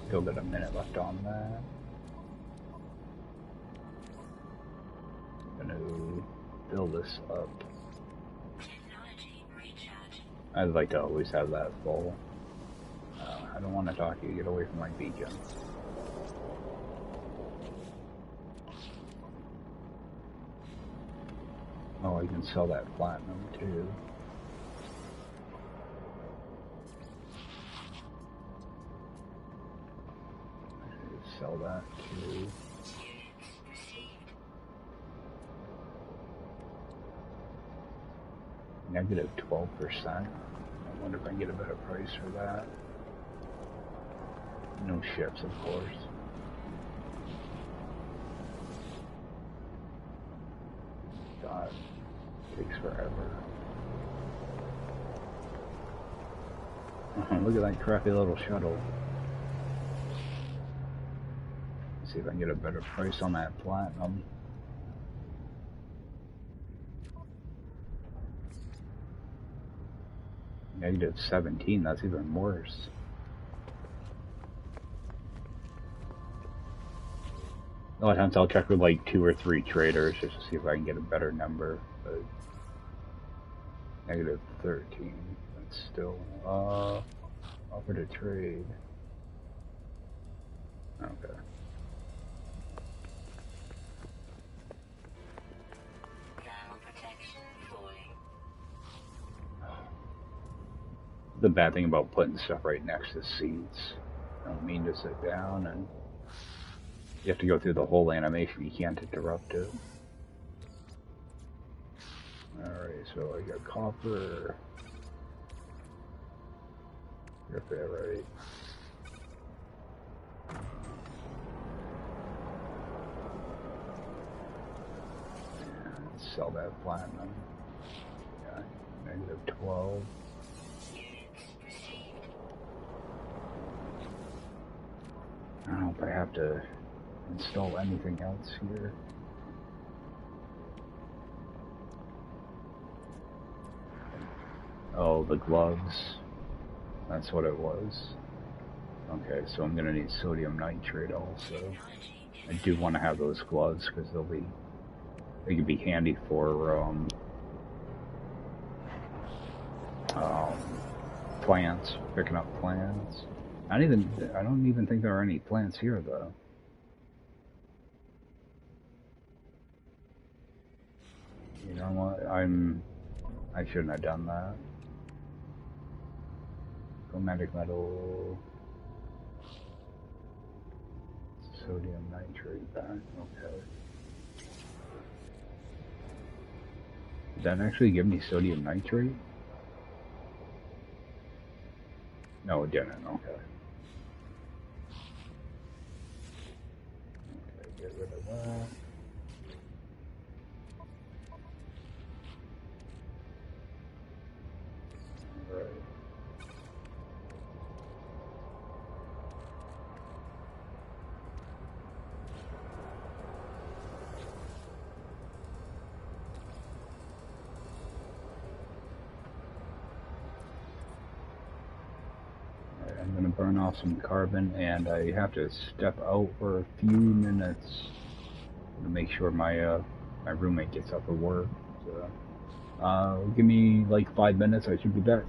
[SPEAKER 1] Still got a minute left on that. I'm gonna fill this up.
[SPEAKER 2] Technology recharge.
[SPEAKER 1] I'd like to always have that full. I don't want to talk to you. Get away from my beacon. Oh, I can sell that platinum too. I should sell that too.
[SPEAKER 2] Units received.
[SPEAKER 1] Negative 12%. I wonder if I can get a better price for that. No ships, of course. God, takes forever. Look at that crappy little shuttle. Let's see if I can get a better price on that platinum. Negative 17, that's even worse. A lot of times I'll check with like 2 or 3 traders just to see if I can get a better number, but negative 13, that's still, offer to trade. Okay.
[SPEAKER 2] Thermal protection falling.
[SPEAKER 1] The bad thing about putting stuff right next to seats, I don't mean to sit down and you have to go through the whole animation, you can't interrupt it. Alright, so I got copper. You're there, right? Yeah, sell that platinum. Yeah, negative 12.
[SPEAKER 2] Units received.
[SPEAKER 1] I don't know if I have to install anything else here. Oh, the gloves. That's what it was. Okay, so I'm gonna need sodium nitrate also. I do want to have those gloves because they could be handy for plants, picking up plants. I don't even think there are any plants here though. You know what? I shouldn't have done that. Chromatic metal, sodium nitrate back. Okay. Did that actually give me sodium nitrate? No, it didn't. Okay. Okay, get rid of that. Right. I'm going to burn off some carbon, and I have to step out for a few minutes to make sure my my roommate gets up for work. So, give me like 5 minutes. I should be back.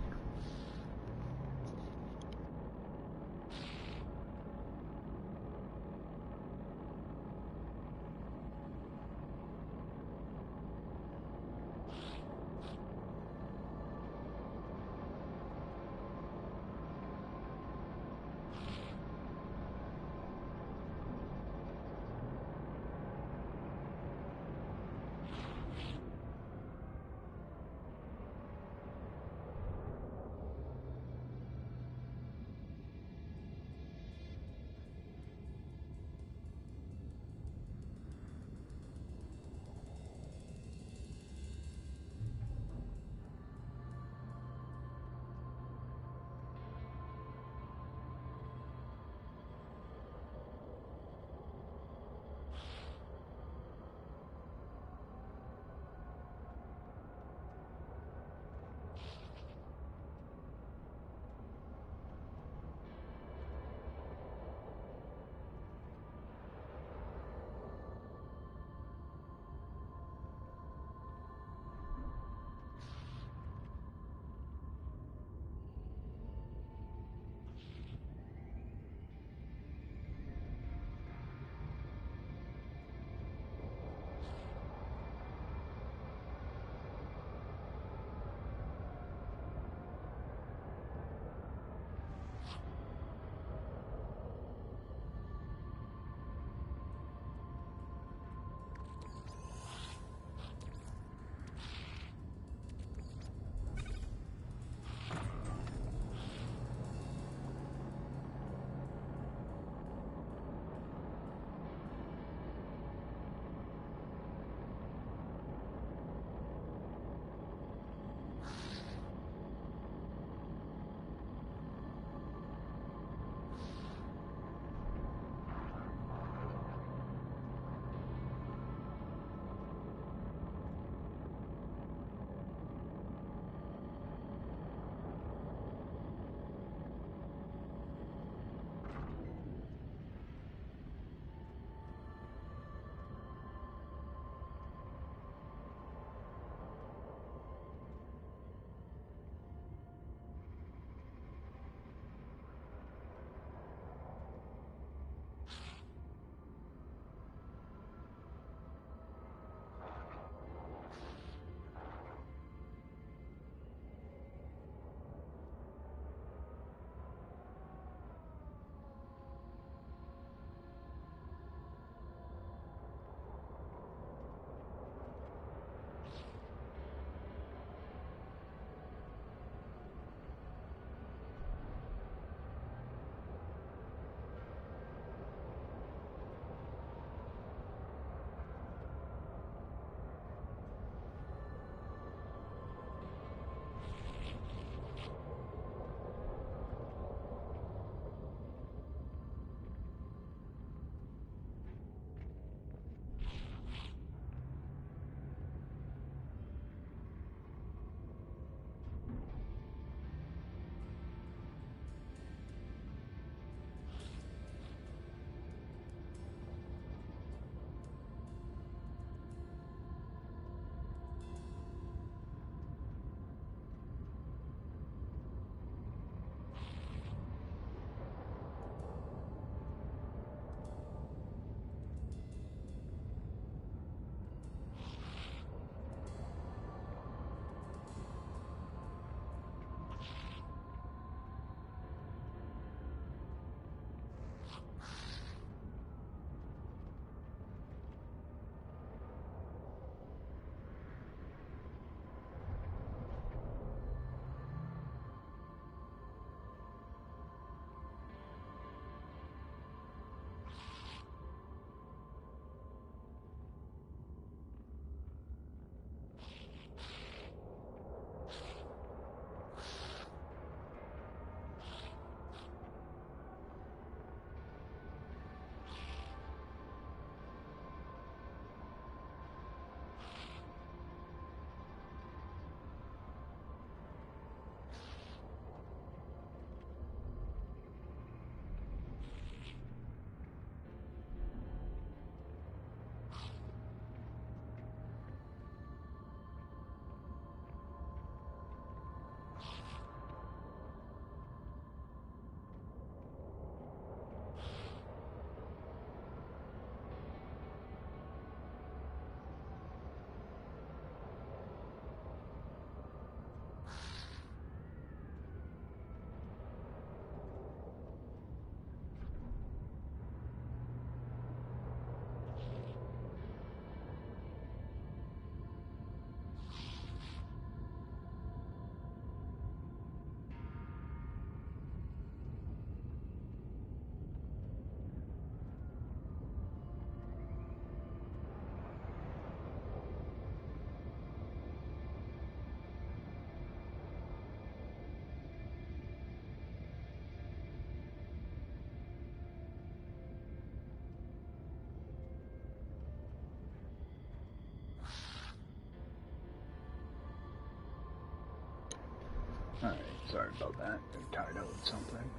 [SPEAKER 1] Alright, sorry about that. I'm tied out with something.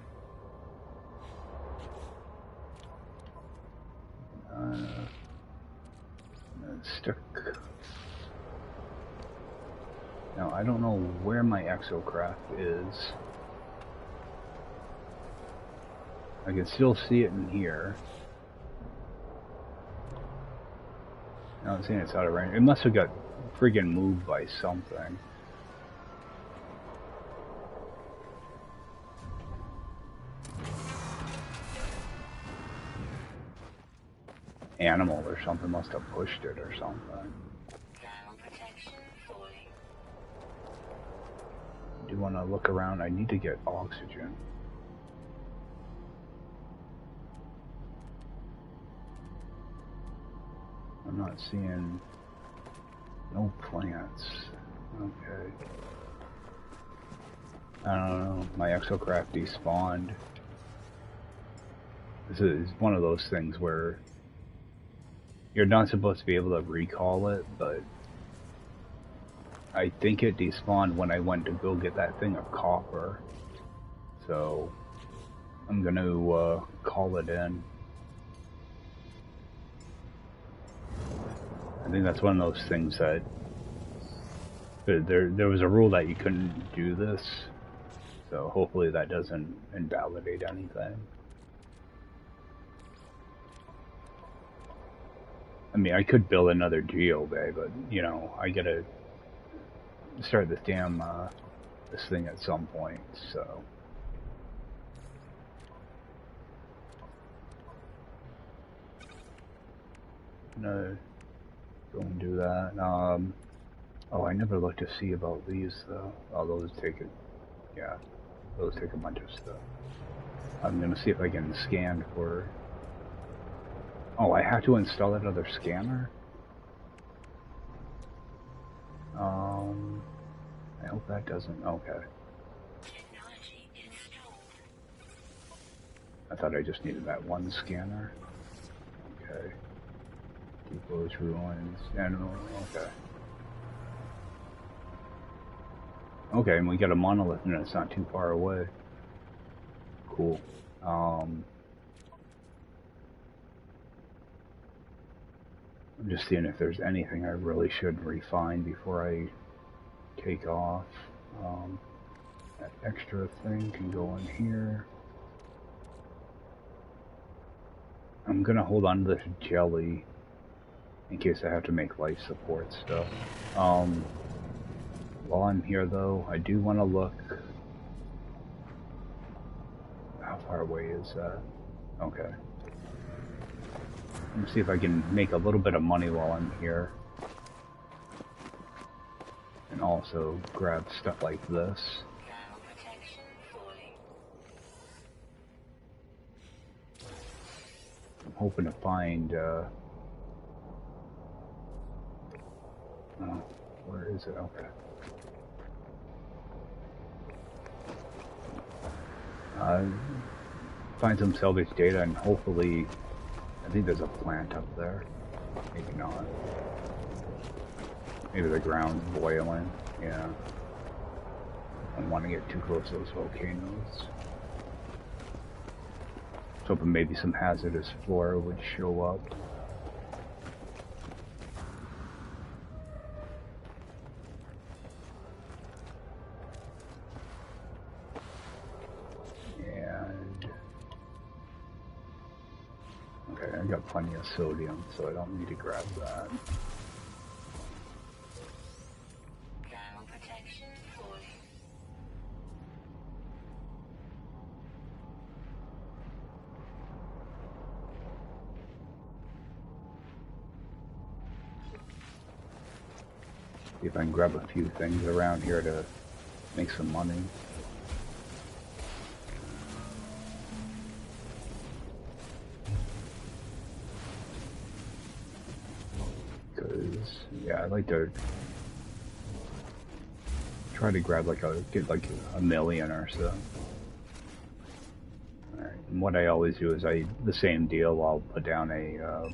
[SPEAKER 1] Stuck. Now, I don't know where my exocraft is. I can still see it in here. Now I'm saying it's out of range. It must have got friggin' moved by something. Animal or something must have pushed it or something. Do you want to look around? I need to get oxygen. I'm not seeing no plants. Okay. I don't know. My exocraft despawned. This is one of those things where you're not supposed to be able to recall it, but I think it despawned when I went to go get that thing of copper. So I'm gonna call it in. I think that's one of those things that there was a rule that you couldn't do this, so hopefully that doesn't invalidate anything. I mean, I could build another geobay, but you know, I gotta start this damn this thing at some point. So no, go and do that. Oh, I never looked to see about these though. Oh, those take it. Yeah, those take a bunch of stuff. I'm gonna see if I can scan for. Oh, I have to install that other scanner? I hope that doesn't... Okay. I thought I just needed that one scanner. Okay. Depot's ruins. Animal... Okay. Okay, and we got a monolith and it's not too far away. Cool. I'm just seeing if there's anything I really should refine before I take off. That extra thing can go in here. I'm gonna hold on to this jelly in case I have to make life support stuff. While I'm here though, I do want to look. How far away is that? Okay. Let me see if I can make a little bit of money while I'm here. And also grab stuff like this. I'm hoping to find, oh, where is it? Okay. Find some salvage data and hopefully, I think there's a plant up there. Maybe not. Maybe the ground's boiling. Yeah. I don't want to get too close to those volcanoes. I was hoping maybe some hazardous flora would show up. I got plenty of sodium, so I don't need to grab that. See if I can grab a few things around here to make some money. Yeah, I'd like to try to grab get like a million or so. Alright, and what I always do is the same deal, I'll put down a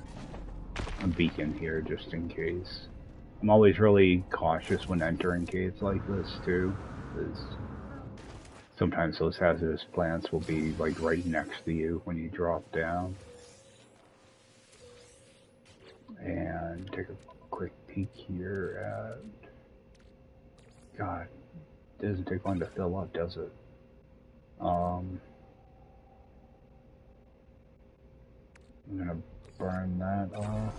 [SPEAKER 1] beacon here just in case. I'm always really cautious when entering caves like this too, because Sometimes those hazardous plants will be like right next to you when you drop down. And take a quick peek here at... God, it doesn't take long to fill up, does it? I'm gonna burn that off.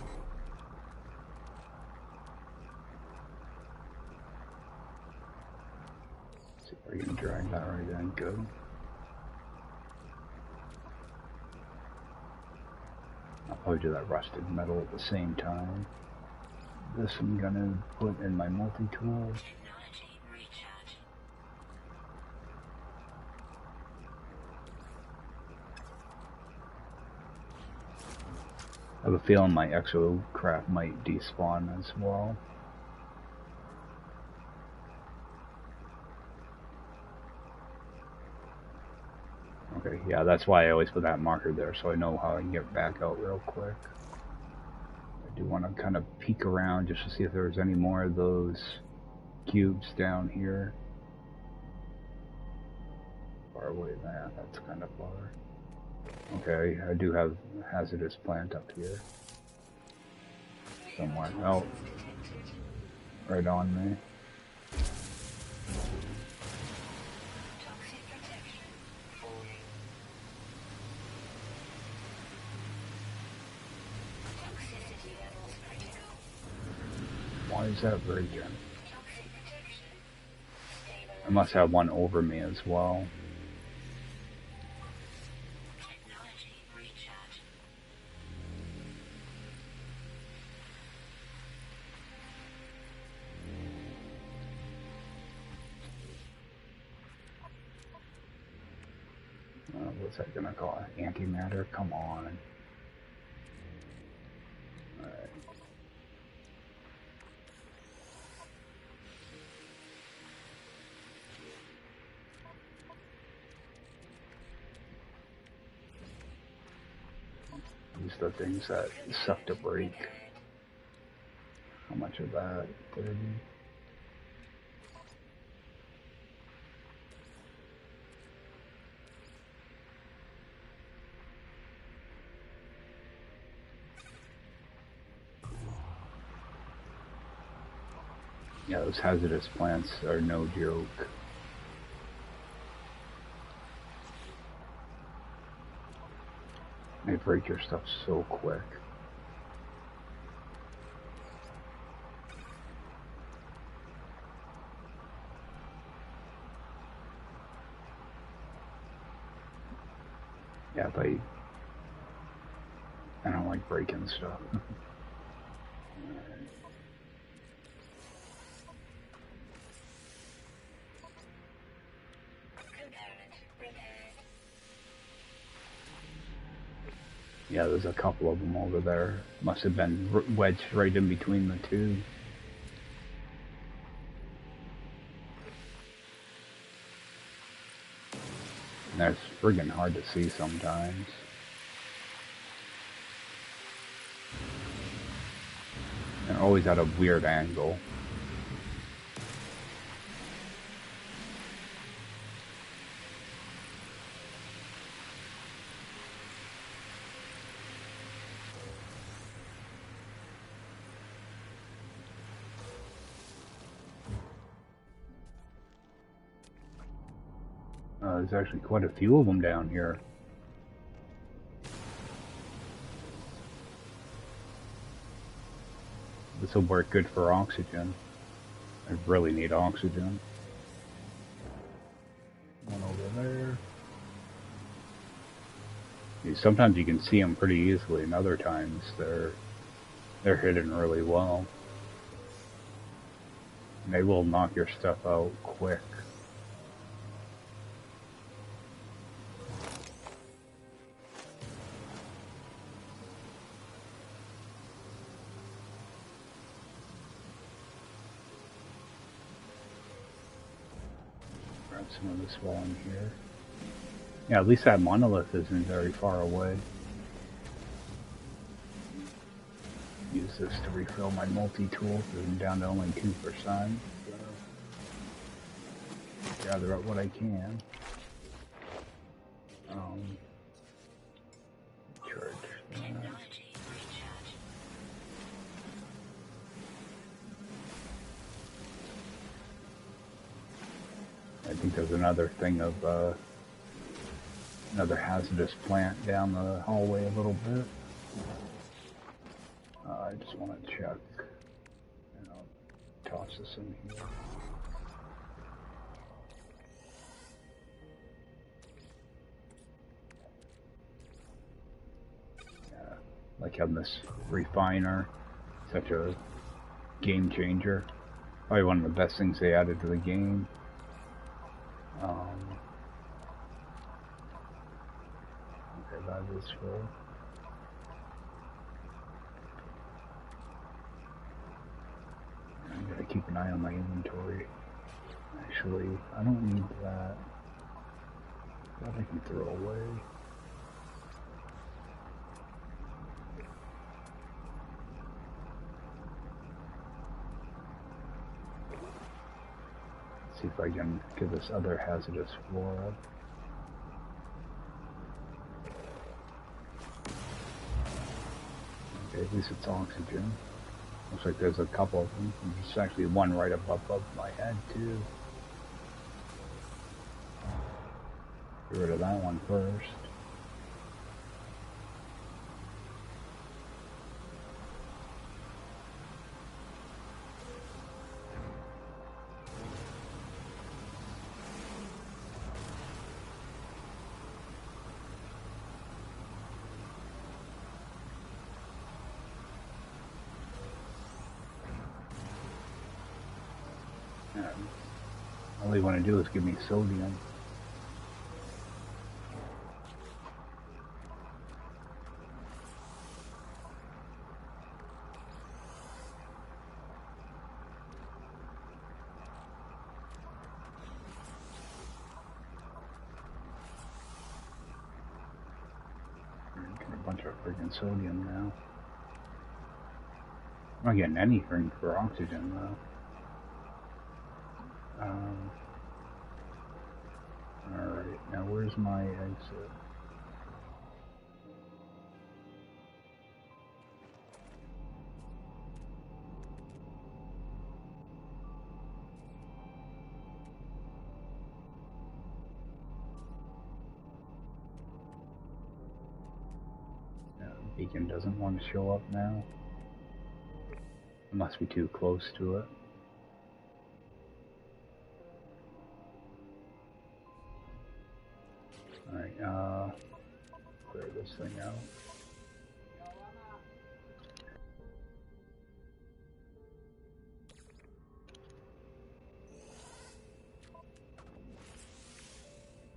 [SPEAKER 1] See if I can drag that right in. Good. I'll probably do that rusted metal at the same time. This I'm gonna put in my multi-tool.
[SPEAKER 2] Technology recharging.
[SPEAKER 1] I have a feeling my exocraft might despawn as well. Okay, yeah, that's why I always put that marker there, so I know how I can get back out real quick. I do want to kind of peek around just to see if there's any more of those cubes down here. Far away there, that's kind of far. Okay, I do have a hazardous plant up here. Somewhere. Oh, right on me.
[SPEAKER 2] Toxic protection falling. Toxicity levels critical.
[SPEAKER 1] Why is that breaking?
[SPEAKER 2] Toxic protection stabilized.
[SPEAKER 1] I must have one over me as well.
[SPEAKER 2] Technology recharging.
[SPEAKER 1] What's that gonna call it? Antimatter? Come on. Alright. These are the things that suck to break. How much of that? 30? Yeah, those hazardous plants are no joke. They break your stuff so quick. Yeah, but I don't like breaking stuff.
[SPEAKER 2] Component repaired.
[SPEAKER 1] Yeah, there's a couple of them over there. Must have been wedged right in between the two. And that's friggin' hard to see sometimes. They're always at a weird angle. There's actually quite a few of them down here. This will work good for oxygen. I really need oxygen. One over there. Sometimes you can see them pretty easily, and other times they're hidden really well. And they will knock your stuff out quick. Grab some of this while I'm here. Yeah, at least that monolith isn't very far away. Use this to refill my multi-tool because I'm down to only 2%. So gather up what I can. Charge.
[SPEAKER 2] Technology recharge.
[SPEAKER 1] I think there's another thing of another hazardous plant down the hallway a little bit. I just want to check. And I'll toss this in here. Yeah, like having this refiner, such a game changer. Probably one of the best things they added to the game. Okay, that is full. I'm gonna keep an eye on my inventory. Actually, I don't need that. That I can throw away. Let's see if I can get this other hazardous flora. Okay, at least it's oxygen. Looks like there's a couple of them. There's actually one right above my head, too. Get rid of that one first. All they want to do is give me sodium. Get a bunch of freaking sodium now. I'm not getting anything for oxygen though. Alright, now where's my exit? No, the beacon doesn't want to show up now. It must be too close to it. Alright, clear this thing out.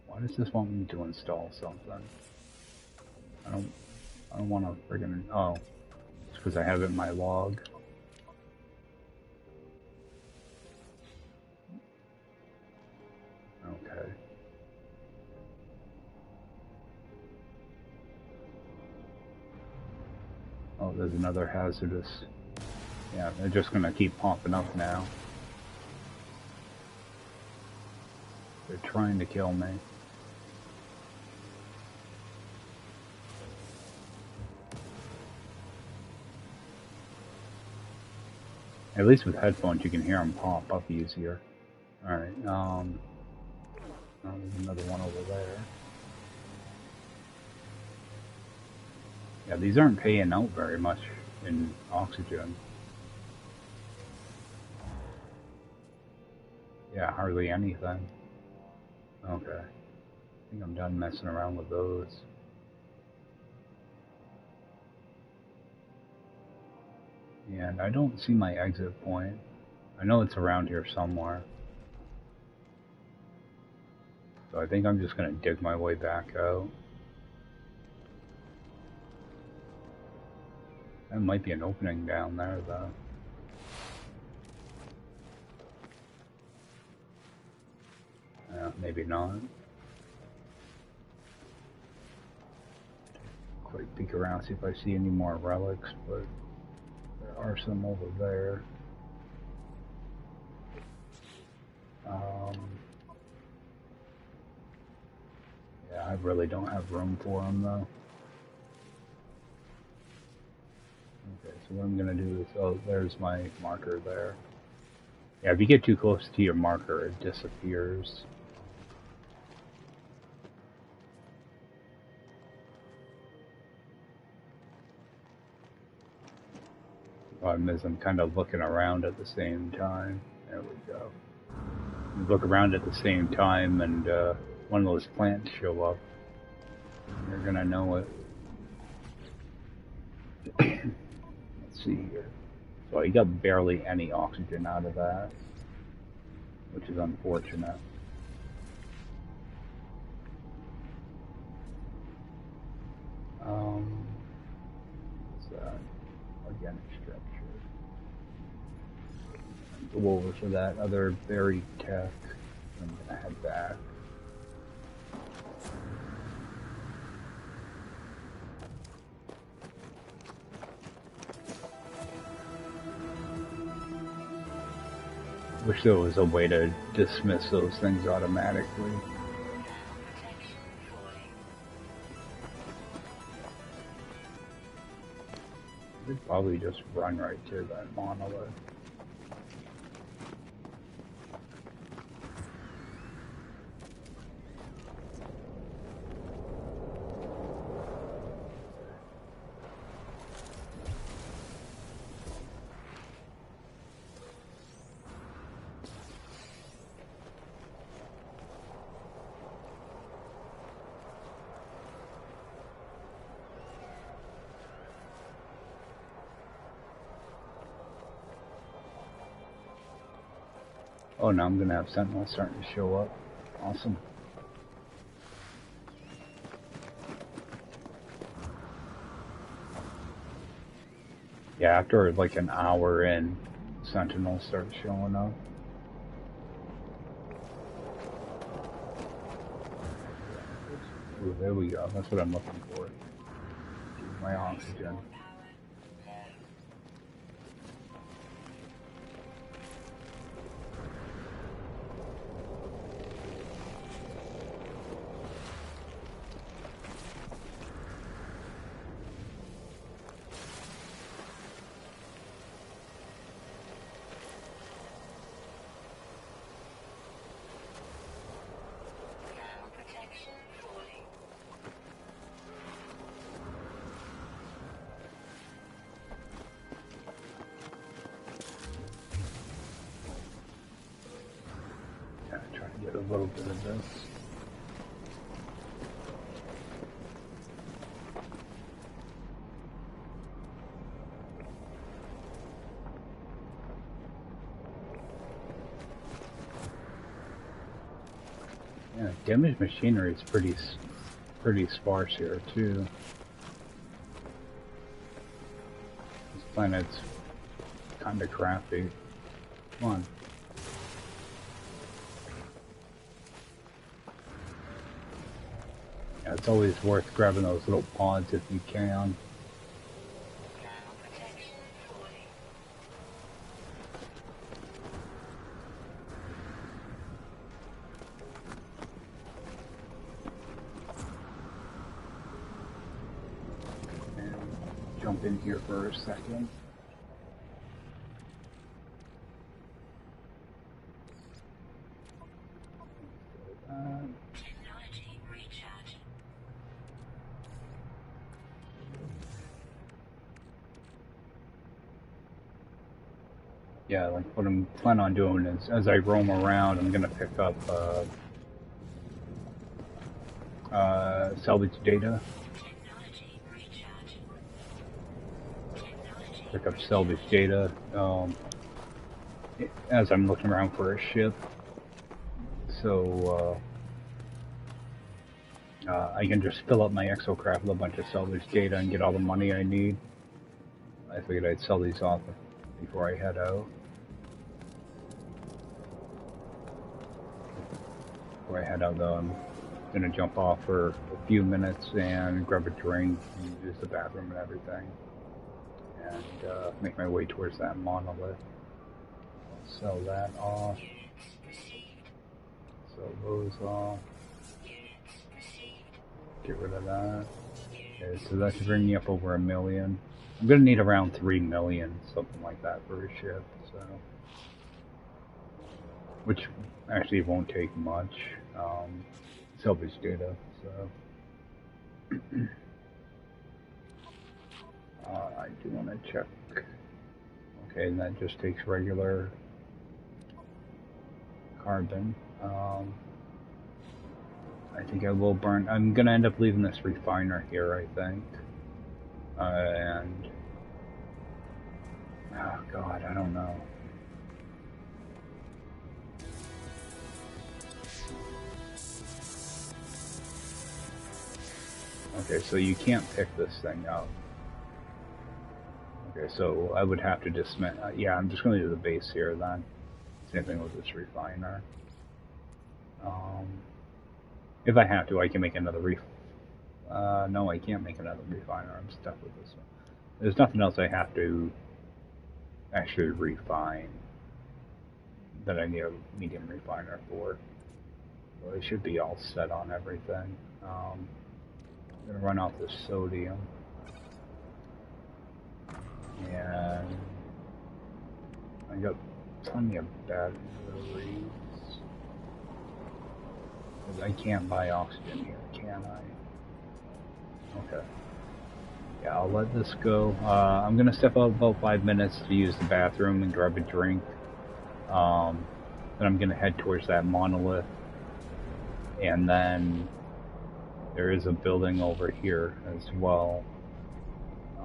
[SPEAKER 1] Why does this want me to install something? I don't want to friggin', oh, it's because I have it in my log. Okay. Oh, there's another hazardous. Yeah, they're just gonna keep popping up now. They're trying to kill me. At least with headphones you can hear them pop up easier. Alright, oh, there's another one over there. Yeah, these aren't paying out very much in oxygen. Yeah, hardly anything. Okay. I think I'm done messing around with those. And I don't see my exit point. I know it's around here somewhere. So I think I'm just gonna dig my way back out. There might be an opening down there though. Maybe not. Quick peek around, see if I see any more relics, but there are some over there. Yeah, I really don't have room for them though. Okay, so what I'm gonna do is, oh, there's my marker there. Yeah, if you get too close to your marker, it disappears. Problem is, I'm kind of looking around at the same time. There we go. You look around at the same time, and one of those plants show up. You're gonna know it. Let's see here. So you got barely any oxygen out of that, which is unfortunate. What's that? Organic structure. Go over to that other buried tech. I'm gonna head back. Wish there was a way to dismiss those things automatically. I could probably just run right to that monolith. Oh, now I'm gonna have sentinels starting to show up. Awesome. Yeah, after like an hour in, sentinels start showing up. Ooh, there we go. That's what I'm looking for. My oxygen. Get a little bit of this. Yeah, damaged machinery is pretty sparse here too. This planet's kind of crappy. Come on. Yeah, it's always worth grabbing those little pods if you can. And jump in here for a second. Yeah, like what I'm planning on doing is, as I roam around, I'm gonna pick up salvage data. Pick up salvage data as I'm looking around for a ship, so I can just fill up my exocraft with a bunch of salvage data and get all the money I need. I figured I'd sell these off before I head out. Before I head out though, I'm gonna jump off for a few minutes and grab a drink and use the bathroom and everything. And make my way towards that monolith. Sell that off. Sell those off. Get rid of that. Okay, so that should bring me up over 1 million. I'm gonna need around 3 million, something like that, for a ship. So, which actually won't take much. Salvage data. So, I do want to check. Okay, and that just takes regular carbon. I think I will burn. I'm gonna end up leaving this refiner here, I think. And oh god, I don't know. Okay, so you can't pick this thing up. Okay, so I would have to dismantle. Yeah, I'm just going to do the base here then. Same thing with this refiner. If I have to, I can make another no, I can't make another refiner. I'm stuck with this one. There's nothing else I have to actually refine that I need a medium refiner for. So I should be all set on everything. I'm going to run off the sodium. And I got plenty of batteries. Because I can't buy oxygen here, can I? Okay. Yeah, I'll let this go. I'm gonna step out about 5 minutes to use the bathroom and grab a drink. Then I'm gonna head towards that monolith. And then there is a building over here as well.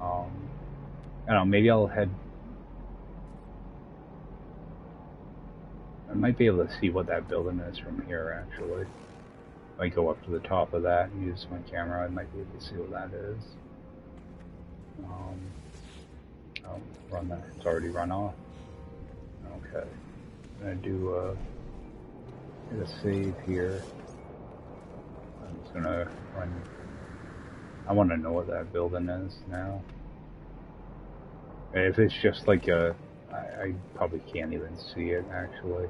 [SPEAKER 1] I don't know, maybe I'll head... I might be able to see what that building is from here, actually. If I go up to the top of that and use my camera, I might be able to see what that is. I'll run that. It's already run off. Okay. I'm gonna do hit a save here. I'm just gonna run. I want to know what that building is now. If it's just like a, I probably can't even see it actually.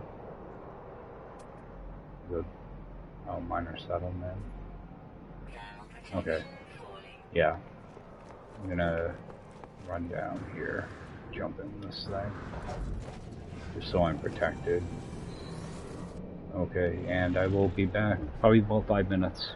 [SPEAKER 1] The minor settlement. Okay. Yeah. I'm gonna run down here, jump in this thing, just so I'm protected. Okay, and I will be back probably about 5 minutes.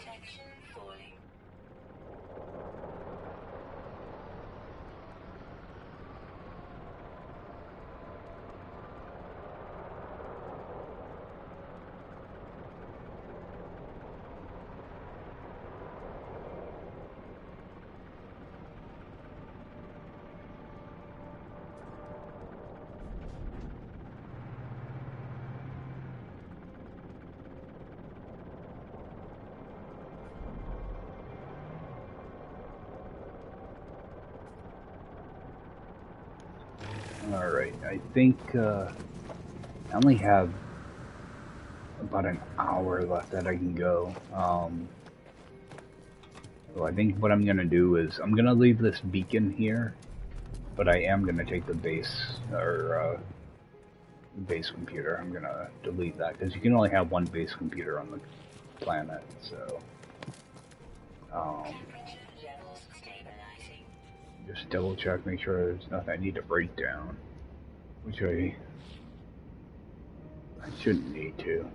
[SPEAKER 2] Protection falling.
[SPEAKER 1] Alright, I think I only have about an hour left that I can go. So I think what I'm going to do is I'm going to leave this beacon here, but I am going to take the base, or base computer. I'm going to delete that, because you can only have one base computer on the planet, so just double check, make sure there's nothing I need to break down, which I shouldn't need to.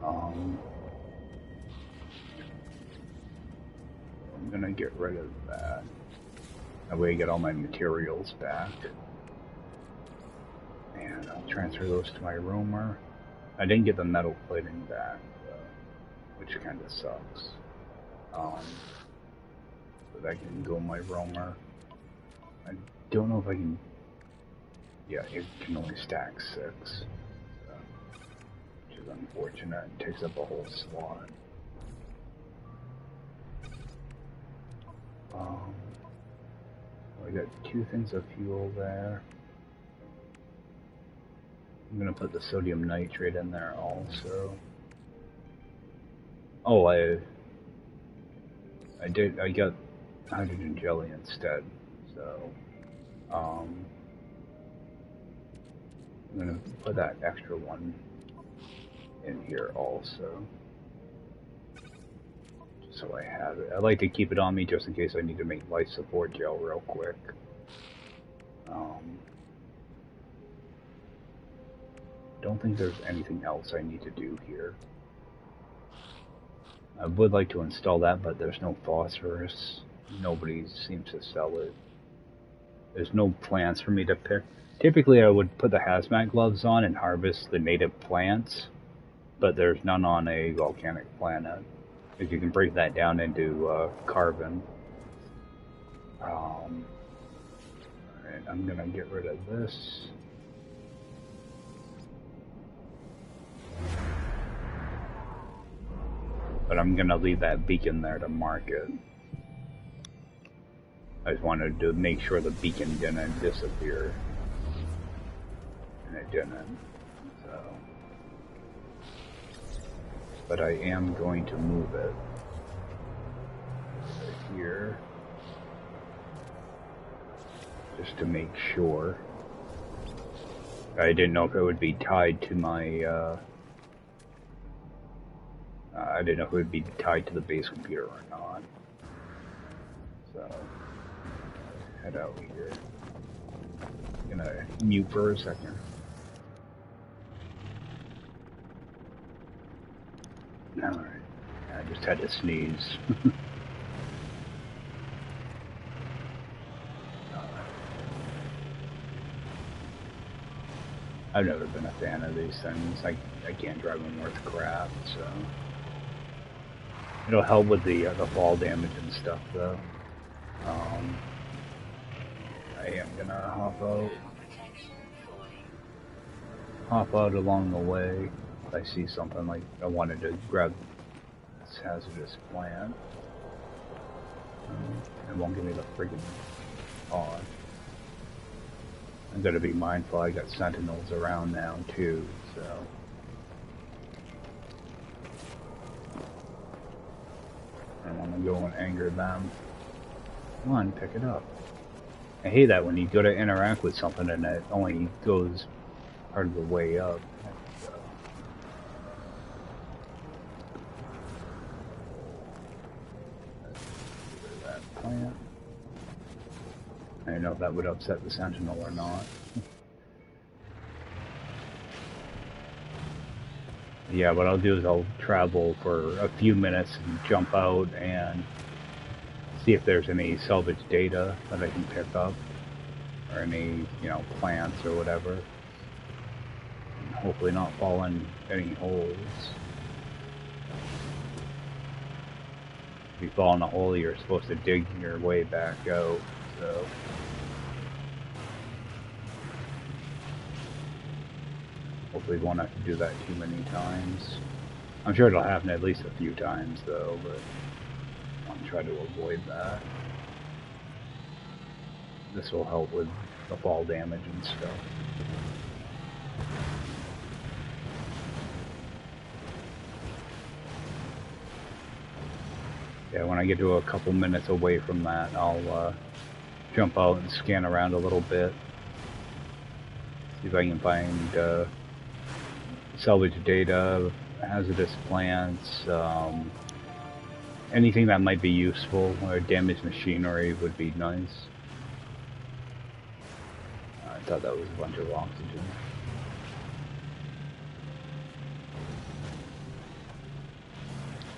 [SPEAKER 1] I'm gonna get rid of that. That way I get all my materials back. And I'll transfer those to my Roamer. I didn't get the metal plating back, though, which kind of sucks. But I can go my Roamer. I don't know if I can... Yeah, it can only stack 6. So, which is unfortunate. It takes up a whole slot. I got 2 things of fuel there. I'm gonna put the sodium nitrate in there also. Oh, I got hydrogen jelly instead. So, I'm gonna put that extra one in here also. So I have it. I like to keep it on me just in case I need to make life support gel real quick. Don't think there's anything else I need to do here. I would like to install that, but there's no phosphorus. Nobody seems to sell it. There's no plants for me to pick. Typically I would put the hazmat gloves on and harvest the native plants, but there's none on a volcanic planet. If you can break that down into carbon. Alright, I'm gonna get rid of this. But I'm gonna leave that beacon there to mark it. I just wanted to make sure the beacon didn't disappear. And it didn't. So. But I am going to move it right here, just to make sure. I didn't know if it would be tied to my, I didn't know if it would be tied to the base computer or not. So, head out here. I'm gonna mute for a second. Alright, I just had to sneeze. I've never been a fan of these things. I can't drive them worth crap, so... It'll help with the fall damage and stuff, though. I am gonna hop out along the way. If I see something like I wanted to grab this hazardous plant. It won't give me the friggin' pause. I'm gonna be mindful. I got sentinels around now too, so. I don't want to go and anger them. Come on, pick it up. I hate that when you go to interact with something and it only goes part of the way up. So. That plant. I don't know if that would upset the sentinel or not. Yeah, what I'll do is I'll travel for a few minutes and jump out and see if there's any salvage data that I can pick up, or any, you know, plants or whatever. And hopefully not fall in any holes. If you fall in a hole, you're supposed to dig your way back out, so... Hopefully won't have to do that too many times. I'm sure it'll happen at least a few times though, but I want to try to avoid that. This will help with the fall damage and stuff. Yeah, when I get to a couple minutes away from that, I'll jump out and scan around a little bit. See if I can find salvage data, hazardous plants, anything that might be useful, or damaged machinery would be nice. I thought that was a bunch of oxygen.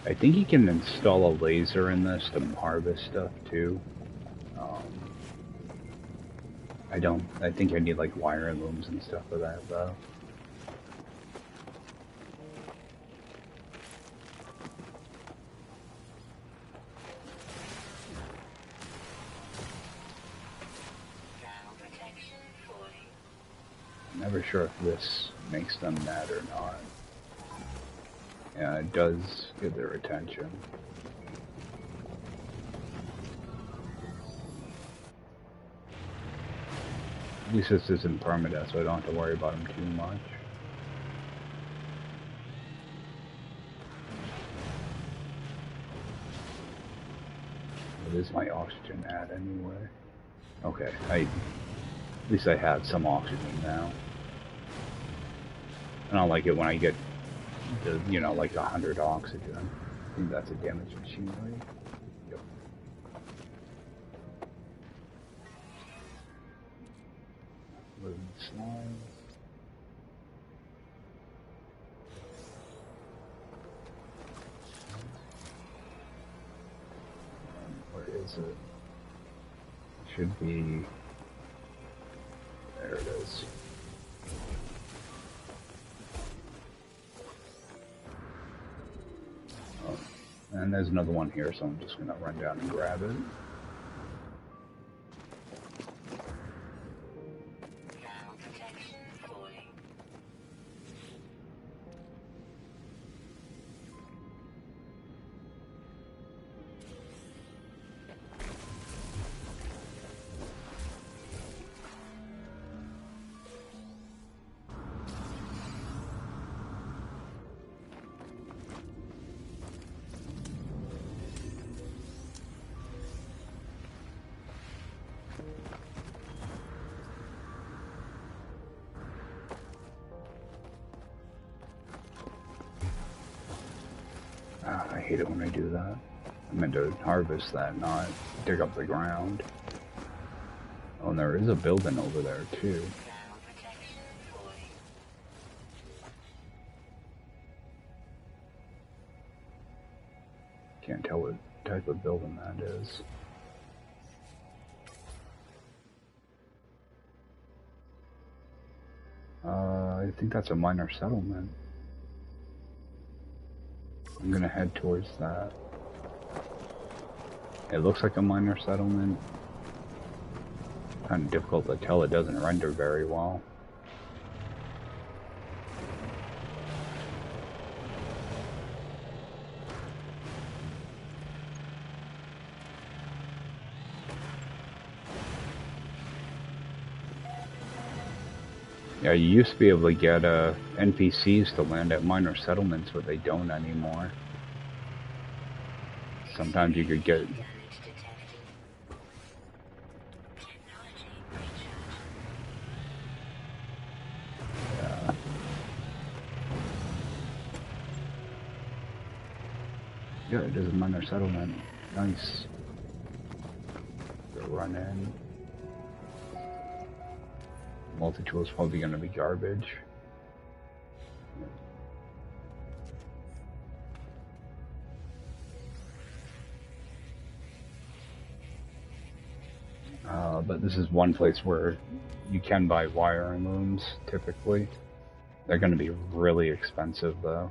[SPEAKER 1] I think you can install a laser in this to harvest stuff too. I think I need like wire looms and stuff for that though. I'm never sure if this makes them mad or not. Yeah, it does get their attention. At least this isn't permanent, so I don't have to worry about them too much. What is my oxygen at anyway? Okay, at least I have some oxygen now. I don't like it when I get the, you know, like 100 oxygen. I think that's a damaged machinery. Yep. Living slime. Where is it? Should be. There it is. Oh, and there's another one here, so I'm just gonna run down and grab it. I hate it when I do that. I meant to harvest that, not dig up the ground. Oh, and there is a building over there, too. Can't tell what type of building that is. I think that's a minor settlement. I'm gonna head towards that. It looks like a minor settlement. Kind of difficult to tell, it doesn't render very well. Yeah, you used to be able to get NPCs to land at minor settlements, but they don't anymore. Sometimes you could get... Yeah. Yeah, it is a minor settlement. Nice. Run in. Multitool is probably going to be garbage. But this is one place where you can buy wiring looms, typically. They're going to be really expensive, though.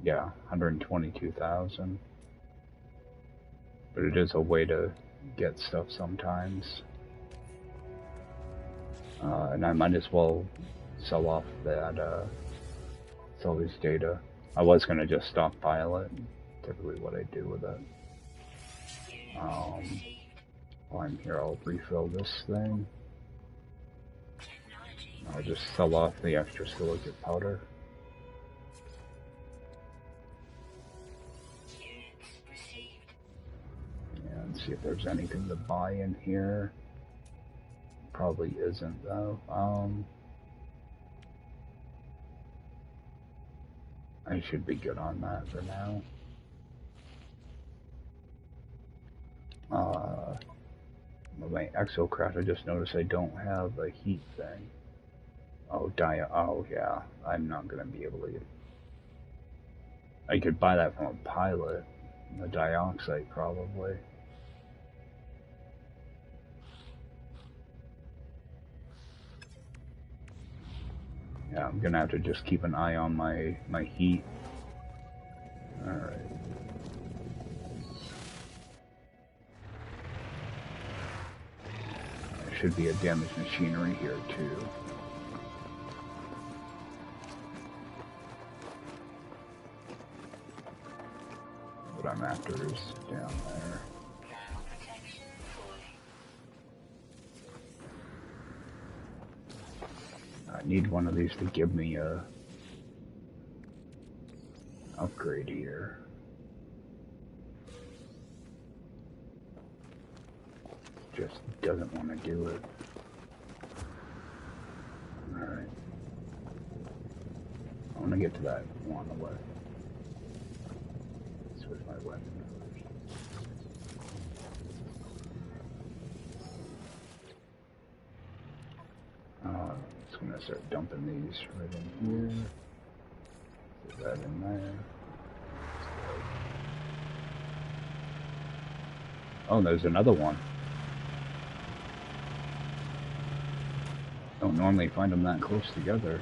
[SPEAKER 1] Yeah, 122,000. But it is a way to get stuff sometimes. And I might as well sell off that, sell these data. I was going to just stockpile it, typically what I do with it. While I'm here, I'll refill this thing. I'll just sell off the extra silicate powder. And see if there's anything to buy in here. Probably isn't, though. I should be good on that for now. My exocraft, I just noticed I don't have a heat thing. Oh, oh yeah, I'm not gonna be able to. I could buy that from a pilot, the dioxide probably. Yeah, I'm gonna have to just keep an eye on my heat. Alright. There should be a damaged machinery here too. What I'm after is down there. I need one of these to give me a upgrade here. Just doesn't want to do it. Alright. I want to get to that one away. Switch my weapon first. Just gonna start dumping these right in here. Put that in there. Oh, there's another one. Don't normally find them that close together.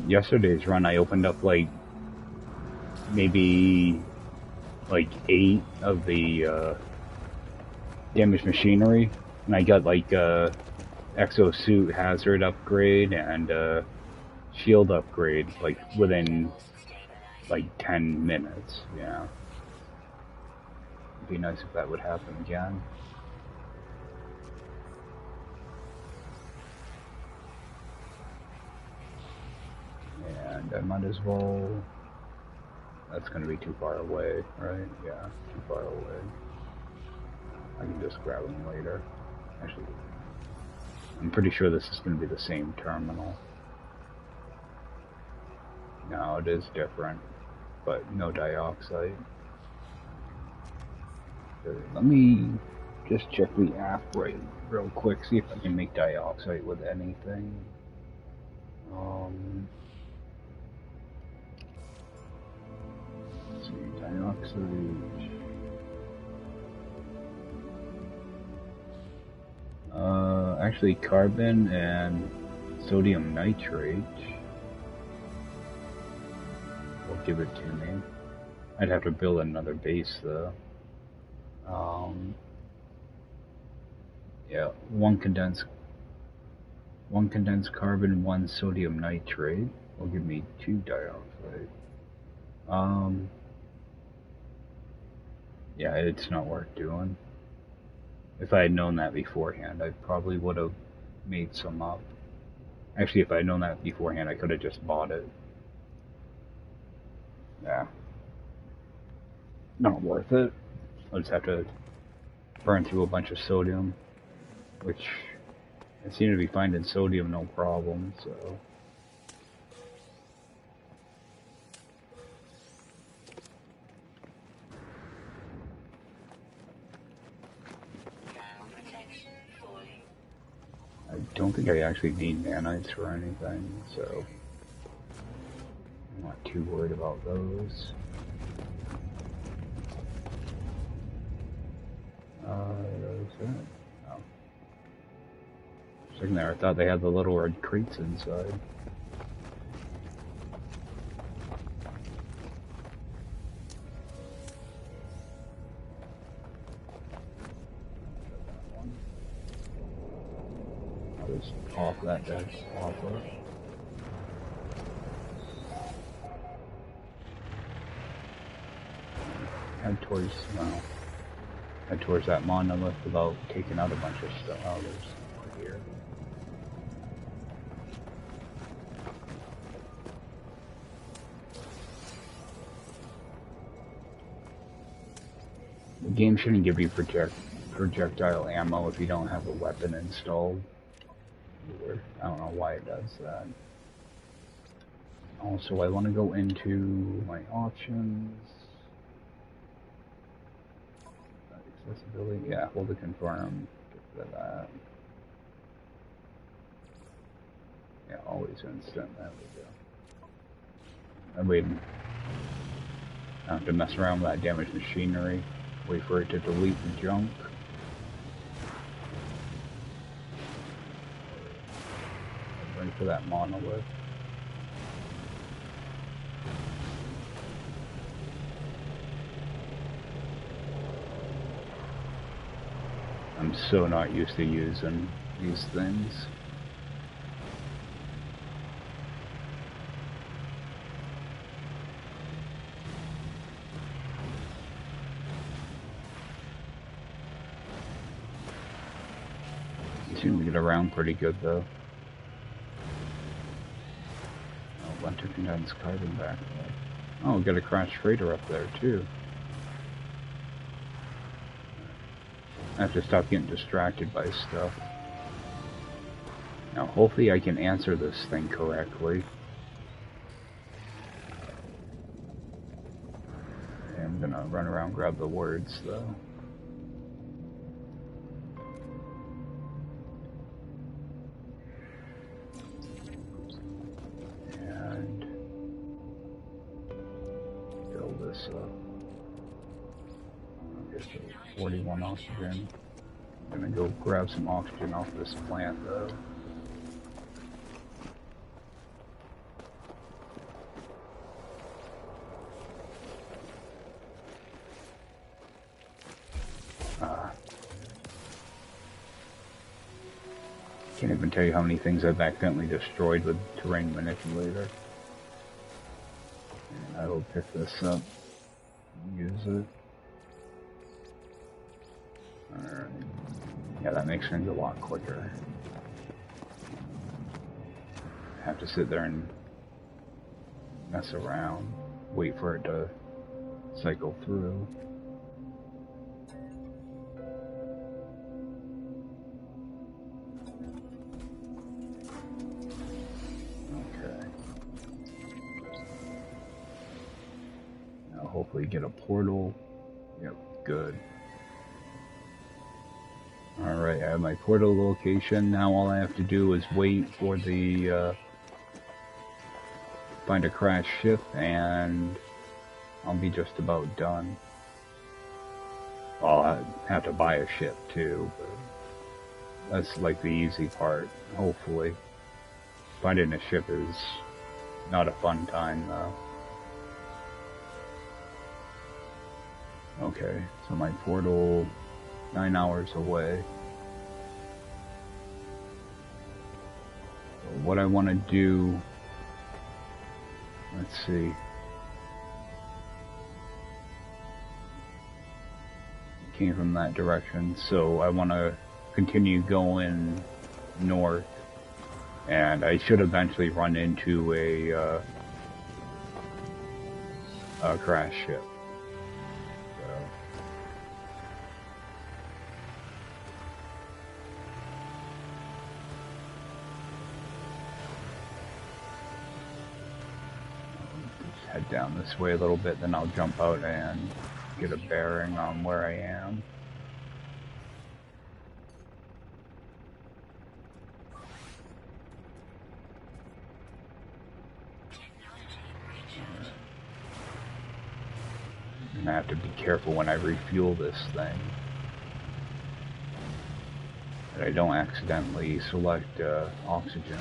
[SPEAKER 1] Yesterday's run, I opened up like maybe like 8 of the damaged machinery, and I got like exosuit hazard upgrade and shield upgrade like within like 10 minutes. Yeah, it'd be nice if that would happen again. And I might as well. That's going to be too far away, right? Yeah, too far away. I can just grab them later. Actually, I'm pretty sure this is going to be the same terminal. No, it is different, but no dioxide. Let me just check the app real quick, see if I can make dioxide with anything. Let's see, dioxide. Actually, carbon and sodium nitrate will give it to me. I'd have to build another base though. Yeah, one condensed carbon, 1 sodium nitrate will give me 2 dioxide. Yeah, it's not worth doing. If I had known that beforehand, I probably would have made some up. Actually, if I had known that beforehand, I could have just bought it. Yeah. Not worth it. I'll just have to burn through a bunch of sodium, which I seem to be finding sodium no problem, so. I don't think I actually need nanites for anything, so I'm not too worried about those. That's it. Oh. For a second there, I thought they had the little red crates inside. I'll just off that dead offer. Head towards, well, head towards that monolith without taking out a bunch of stuff. Oh, there's more here. The game shouldn't give you projectile ammo if you don't have a weapon installed. I don't know why it does that. Also, I want to go into my options. Accessibility, yeah, hold to confirm. Get rid of that. Yeah, always instant. There we go. And wait. I don't have to mess around with that damaged machinery. Wait for it to delete the junk. Wait for that monolith. I'm so not used to using these things. You seem to get around pretty good though. Oh, Winter Condensed Carbon back there. Oh, we got a crashed freighter up there too. I have to stop getting distracted by stuff. Now, hopefully I can answer this thing correctly. I'm gonna run around and grab the words, though. And fill this up. Okay, so 41 oxygen. I'm gonna go grab some oxygen off this plant, though. Can't even tell you how many things I've accidentally destroyed with terrain manipulator. And I will pick this up and use it. Alright. Yeah, that makes things a lot quicker. I have to sit there and mess around, wait for it to cycle through. Hopefully get a portal. Yep, good. Alright, I have my portal location. Now all I have to do is wait for the, find a crashed ship, and I'll be just about done. Well, I have to buy a ship too, but that's like the easy part, hopefully. Finding a ship is not a fun time though. Okay, so my portal, 9 hours away. So what I want to do, let's see. Came from that direction, so I want to continue going north, and I should eventually run into a crash ship. Head down this way a little bit, then I'll jump out and get a bearing on where I am. I have to be careful when I refuel this thing, that I don't accidentally select oxygen.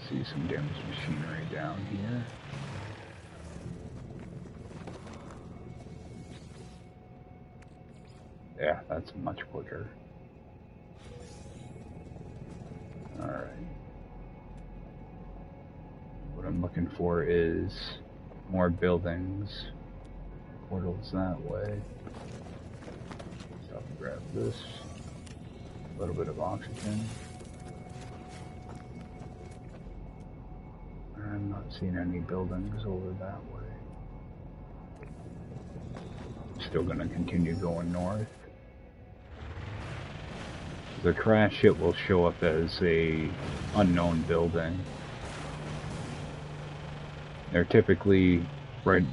[SPEAKER 1] See some damaged machinery down here. Yeah, that's much quicker. Alright. What I'm looking for is more buildings. Portals that way. So I'll grab this. A little bit of oxygen. I'm not seeing any buildings over that way. Still gonna continue going north. The crash hit will show up as a unknown building. They're typically right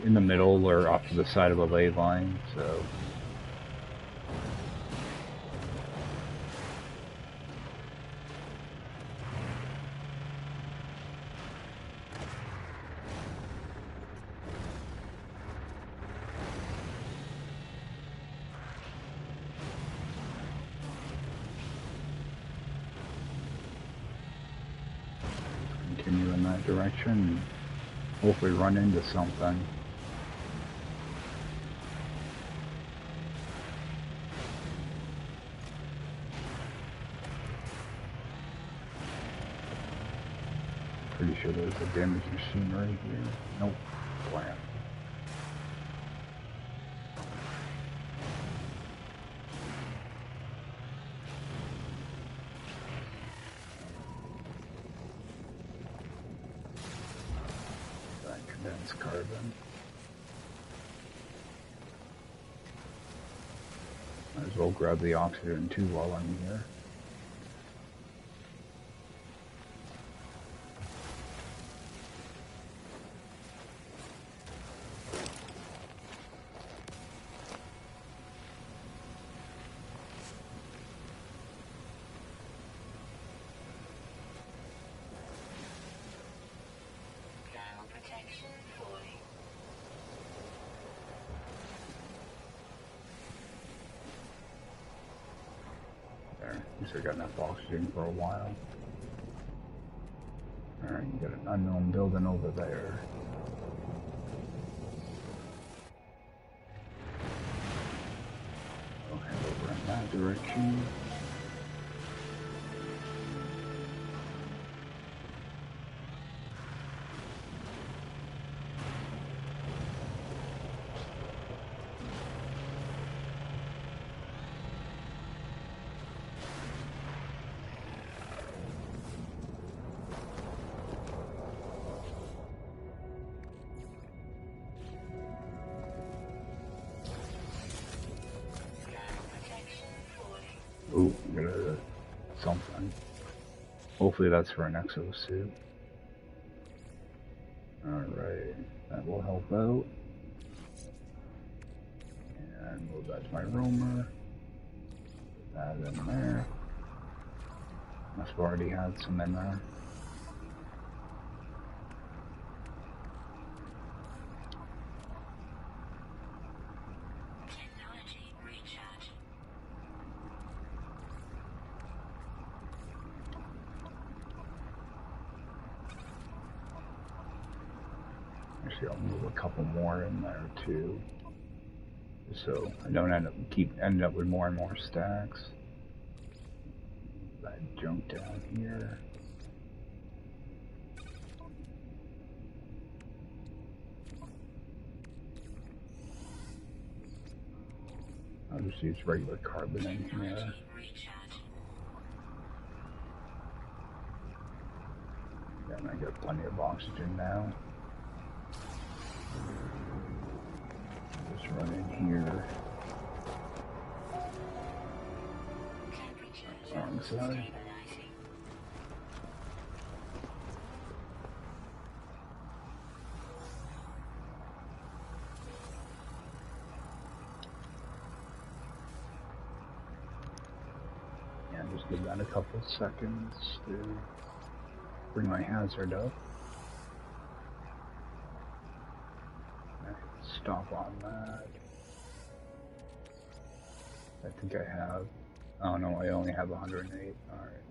[SPEAKER 1] in the middle or off to the side of a ley line, so continue in that direction and hopefully run into something. Pretty sure there's a damaged machinery here. Nope. Plant. Condensed carbon. Might as well grab the oxygen too while I'm here. At least I got enough oxygen for a while. Alright, you got an unknown building over there. I'll head over in that direction. Ooh, got something. Hopefully that's for an exosuit. Alright, that will help out. And move that to my roamer. Put that in there. Must have already had some in there. Actually, I'll move a couple more in there too, so I don't end up with more and more stacks. That junk down here. I'll just use regular carbon in here. And I got plenty of oxygen now. Just run in here. Wrong side. Yeah, just give that a couple seconds to bring my hazard up. Stop on that. I think I have. Oh no, I only have 108. Alright.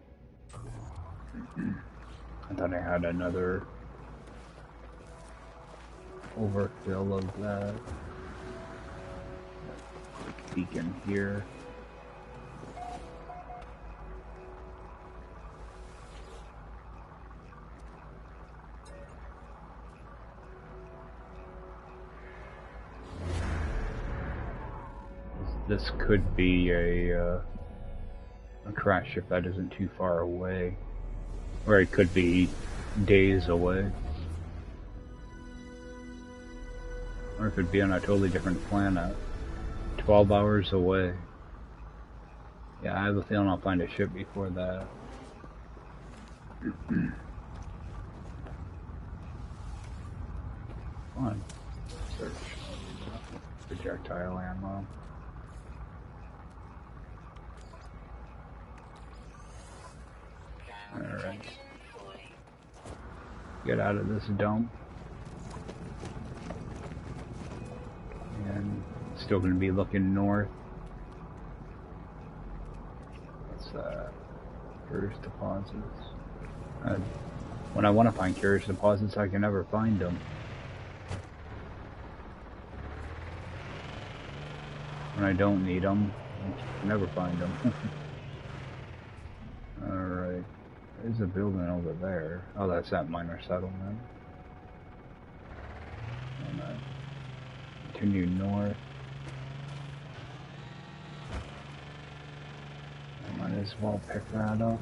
[SPEAKER 1] I thought I had another overfill of that. Quick beacon here. This could be a crash if that isn't too far away. Or it could be days away. Or it could be on a totally different planet. 12 hours away. Yeah, I have a feeling I'll find a ship before that. Come on. Search. Projectile ammo. Alright. Get out of this dump. And still going to be looking north. What's that? Curious deposits. When I want to find curious deposits, I can never find them. When I don't need them, I can never find them. Alright. There's a building over there. Oh, that's that minor settlement. And continue north. I might as well pick that up.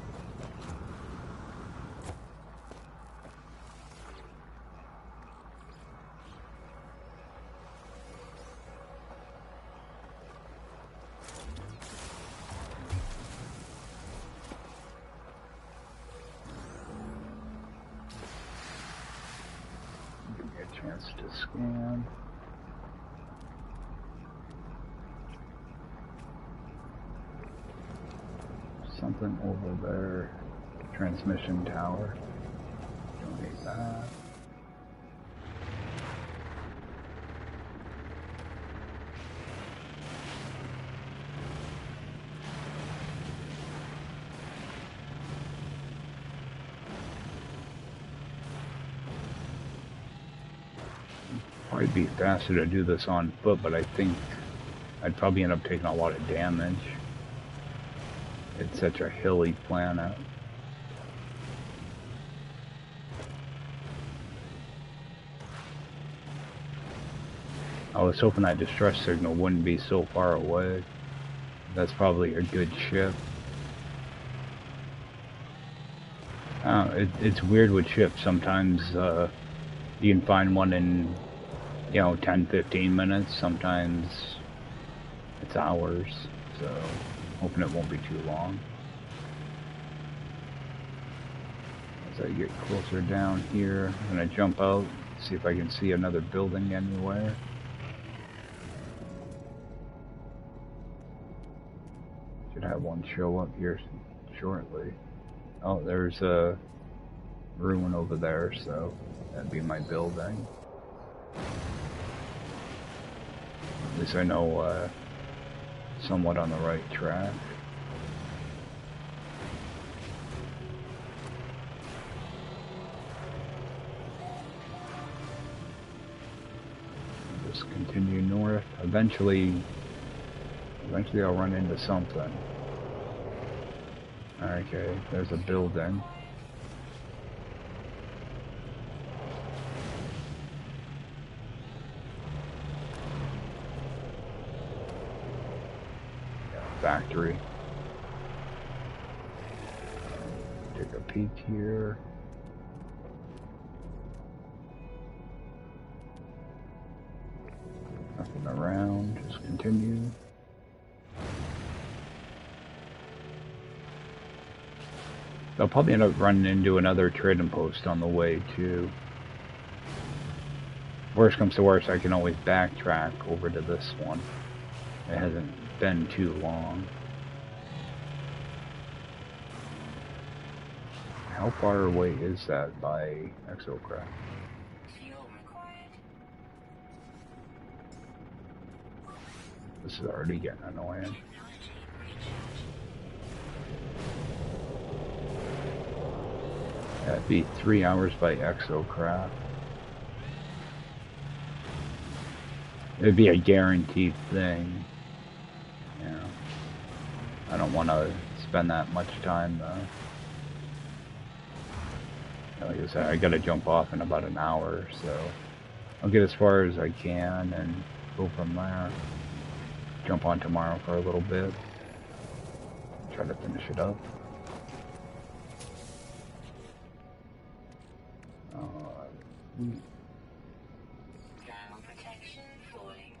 [SPEAKER 1] Chance to scan. Something over there. Transmission tower. Don't need that. Probably be faster to do this on foot, but I think I'd probably end up taking a lot of damage. It's such a hilly planet. I was hoping that distress signal wouldn't be so far away. That's probably a good ship. It's weird with ships. Sometimes you can find one in 10-15 minutes. Sometimes it's hours, so hoping it won't be too long. As I get closer down here, I'm gonna jump out, see if I can see another building anywhere. Should have one show up here shortly. Oh, there's a ruin over there, so that'd be my building. At least I know somewhat on the right track. Just continue north. Eventually I'll run into something. Okay, there's a building. Factory. Take a peek here. Nothing around, just continue. I'll probably end up running into another trading post on the way too. Worst comes to worst, I can always backtrack over to this one. It hasn't been too long. How far away is that by exocraft?
[SPEAKER 2] Fuel required.
[SPEAKER 1] This is already getting annoying.
[SPEAKER 2] Technology recharge.
[SPEAKER 1] That'd be 3 hours by exocraft. It'd be a guaranteed thing. You know, I don't want to spend that much time though. Like I said, I gotta jump off in about an hour, so I'll get as far as I can and go from there. Jump on tomorrow for a little bit. Try to finish it up.
[SPEAKER 2] Thermal protection falling.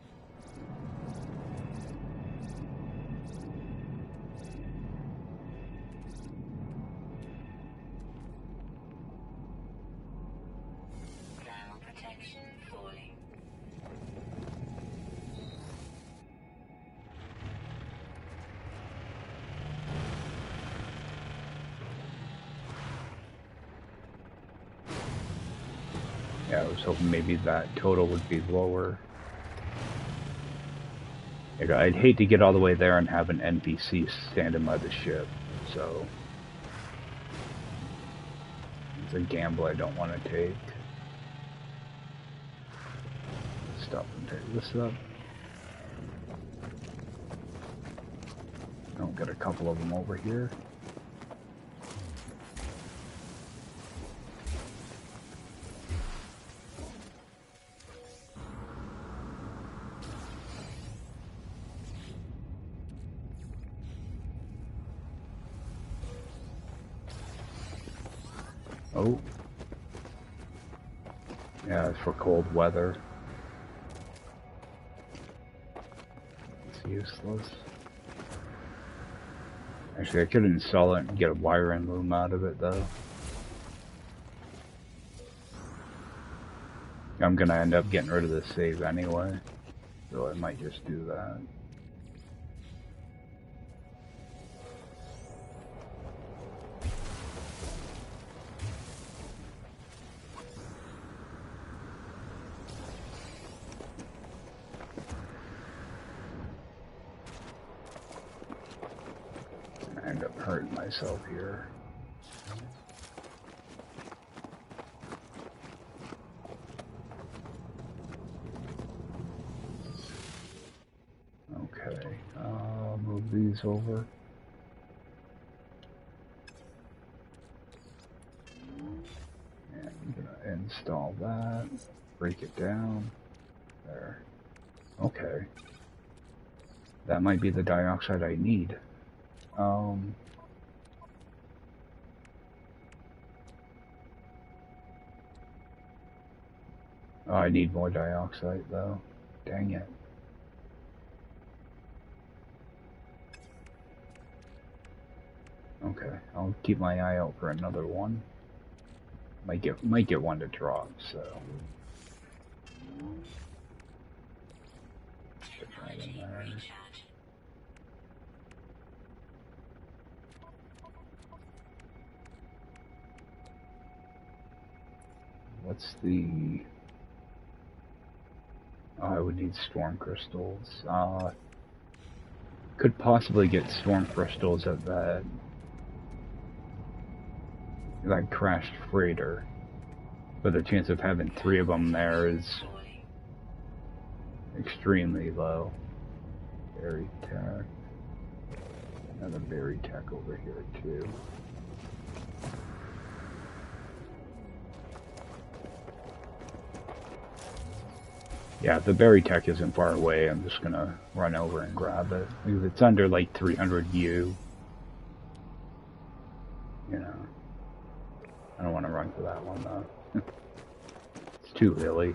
[SPEAKER 2] Thermal protection falling.
[SPEAKER 1] Yeah, I was hoping maybe that total would be lower. Like, I'd hate to get all the way there and have an NPC standing by the ship, so it's a gamble I don't want to take. Stop and pick this up. I'll get a couple of them over here. Oh. Yeah, it's for cold weather. It's useless. Actually, I could install it and get a wiring loom out of it, though. I'm gonna end up getting rid of this save anyway, so I might just do that. I end up hurting myself here. Okay, I'll move these over. And I'm gonna install that, break it down. There. Okay. That might be the dioxide I need. Oh, I need more dioxide though. Dang it. Okay, I'll keep my eye out for another one. Might get one to drop, so. Stick that in there. What's the... Oh, I would need storm crystals. Could possibly get storm crystals at that crashed freighter, but the chance of having 3 of them there is extremely low. Berry tech. Another berry tech over here too. Yeah, the berry tech isn't far away. I'm just gonna run over and grab it. If it's under like 300 U, you know, I don't want to run for that one though. It's too hilly.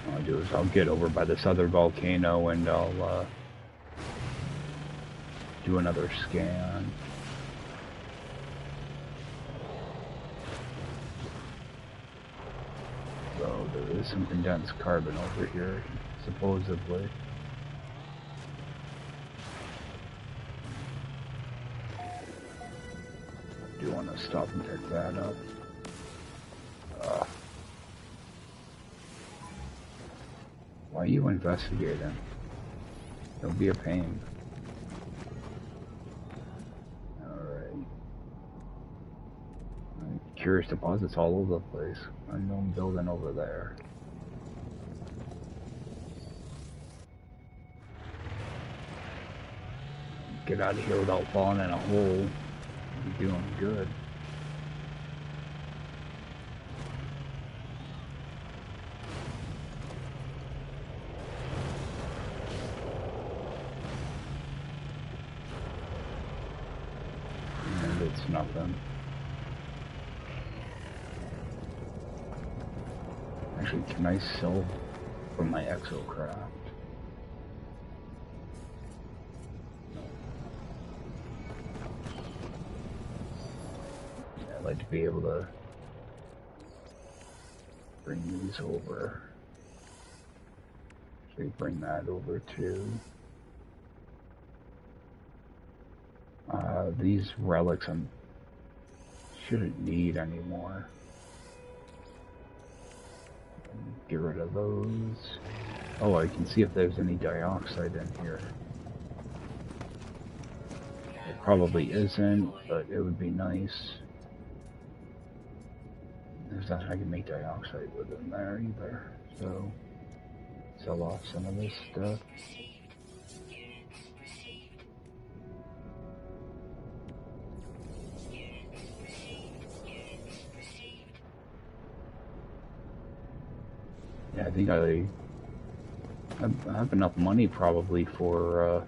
[SPEAKER 1] What I'll do is I'll get over by this other volcano and I'll do another scan. So there is some condensed carbon over here, supposedly. Do want to stop and pick that up. Why are you investigating? Don't be a pain. Alright. Curious deposits all over the place. Unknown building over there. Get out of here without falling in a hole. You're doing good. And it's nothing. Actually, can I sell from my exocraft? I'd like to be able to bring these over. Actually, bring that over too. These relics I shouldn't need anymore. Get rid of those. Oh, I can see if there's any dioxide in here. It probably isn't, but it would be nice. There's nothing I can make dioxide with in there either, so sell off some of this stuff. Yeah, I think I have enough money probably for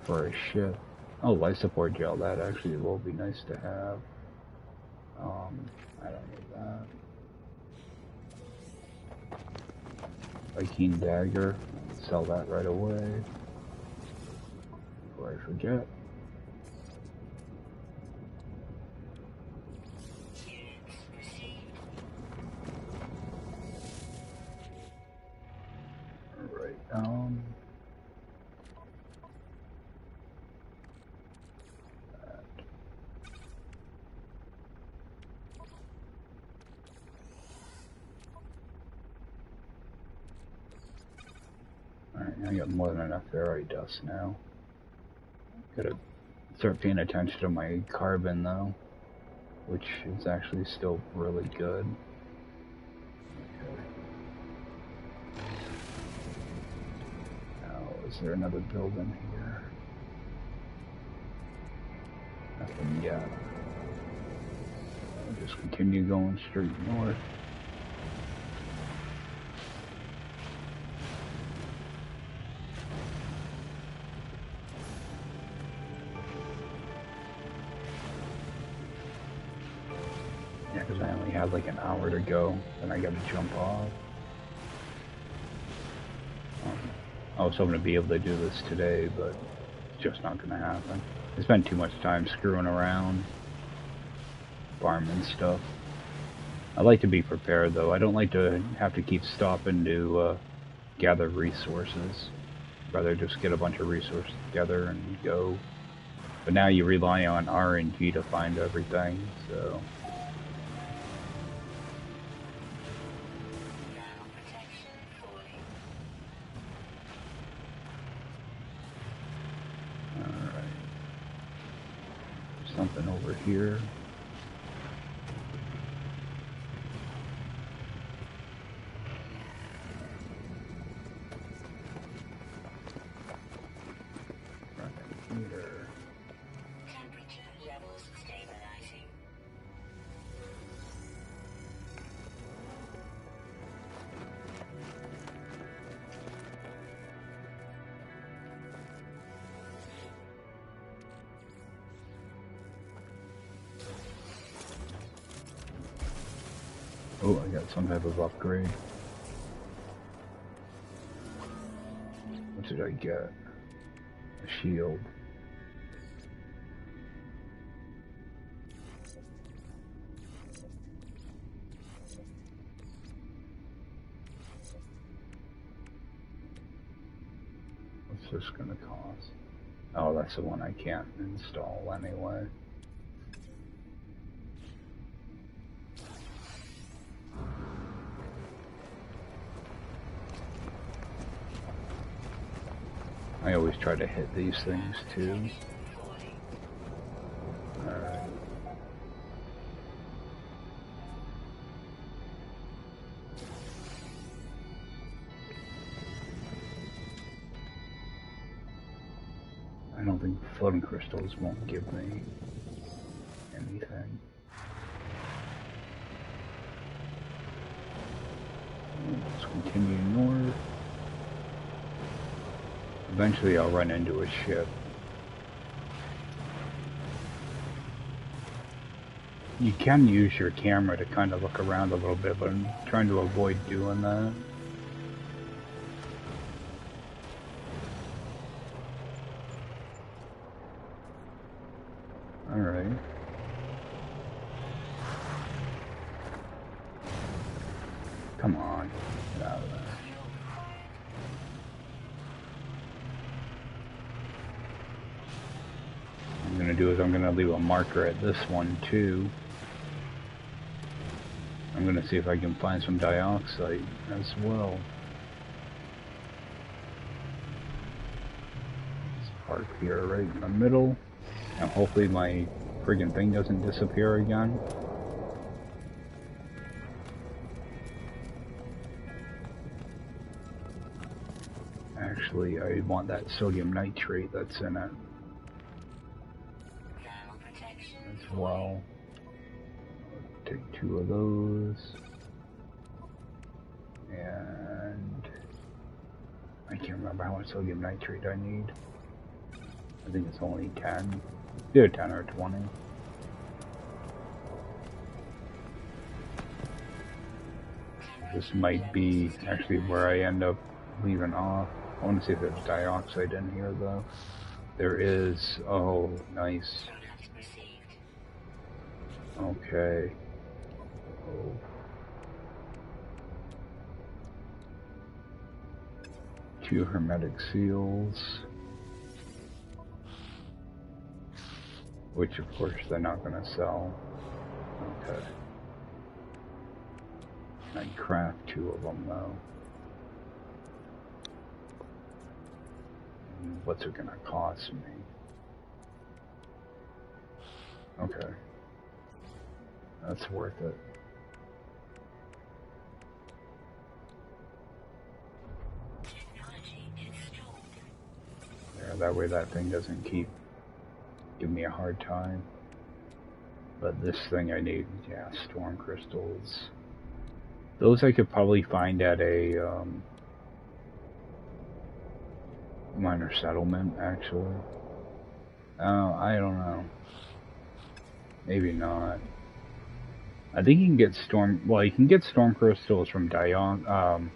[SPEAKER 1] a ship. Oh, life support gel, that actually will be nice to have. I don't need that. Viking dagger, sell that right away before I forget. Alright, Alright, I got more than enough ferrite dust now. Gotta start paying attention to my carbon though, which is actually still really good. Okay. Now, is there another building here? Nothing yet. I'll just continue going straight north. Yeah, because I only have like an hour to go, then I gotta jump off. I was hoping to be able to do this today, but it's just not gonna happen. I spent too much time screwing around, farming stuff. I like to be prepared though. I don't like to have to keep stopping to gather resources. Rather just get a bunch of resources together and go. But now you rely on RNG to find everything, so. Alright. Something over here. Oh, I got some type of upgrade. What did I get? A shield. this gonna cost? Oh, that's the one I can't install anyway. I always try to hit these things too. Alright. I don't think floating crystals won't give me anything. Let's continue north. Eventually I'll run into a ship. You can use your camera to kind of look around a little bit, but I'm trying to avoid doing that. Alright. Come on. Get out of there. What I'm gonna do is I'm gonna leave a marker at this one too. I'm gonna see if I can find some dioxide as well. Let's park here right in the middle. And hopefully my friggin' thing doesn't disappear again. Actually, I want that sodium nitrate that's in it as well. I'll take 2 of those. And I can't remember how much sodium nitrate I need. I think it's only 10. Either 10 or 20. This might be actually where I end up leaving off. I want to see if there's dioxide in here though. There is. Oh, nice. Okay. Oh. Two hermetic seals. Which of course they're not going to sell. Okay. I craft 2 of them though. What's it gonna cost me? Okay. That's worth it. Yeah, that way that thing doesn't give me a hard time. But this thing I need, yeah, storm crystals. Those I could probably find at a minor settlement, actually. I don't know. Maybe not. I think you can get you can get storm crystals from dihydrogen,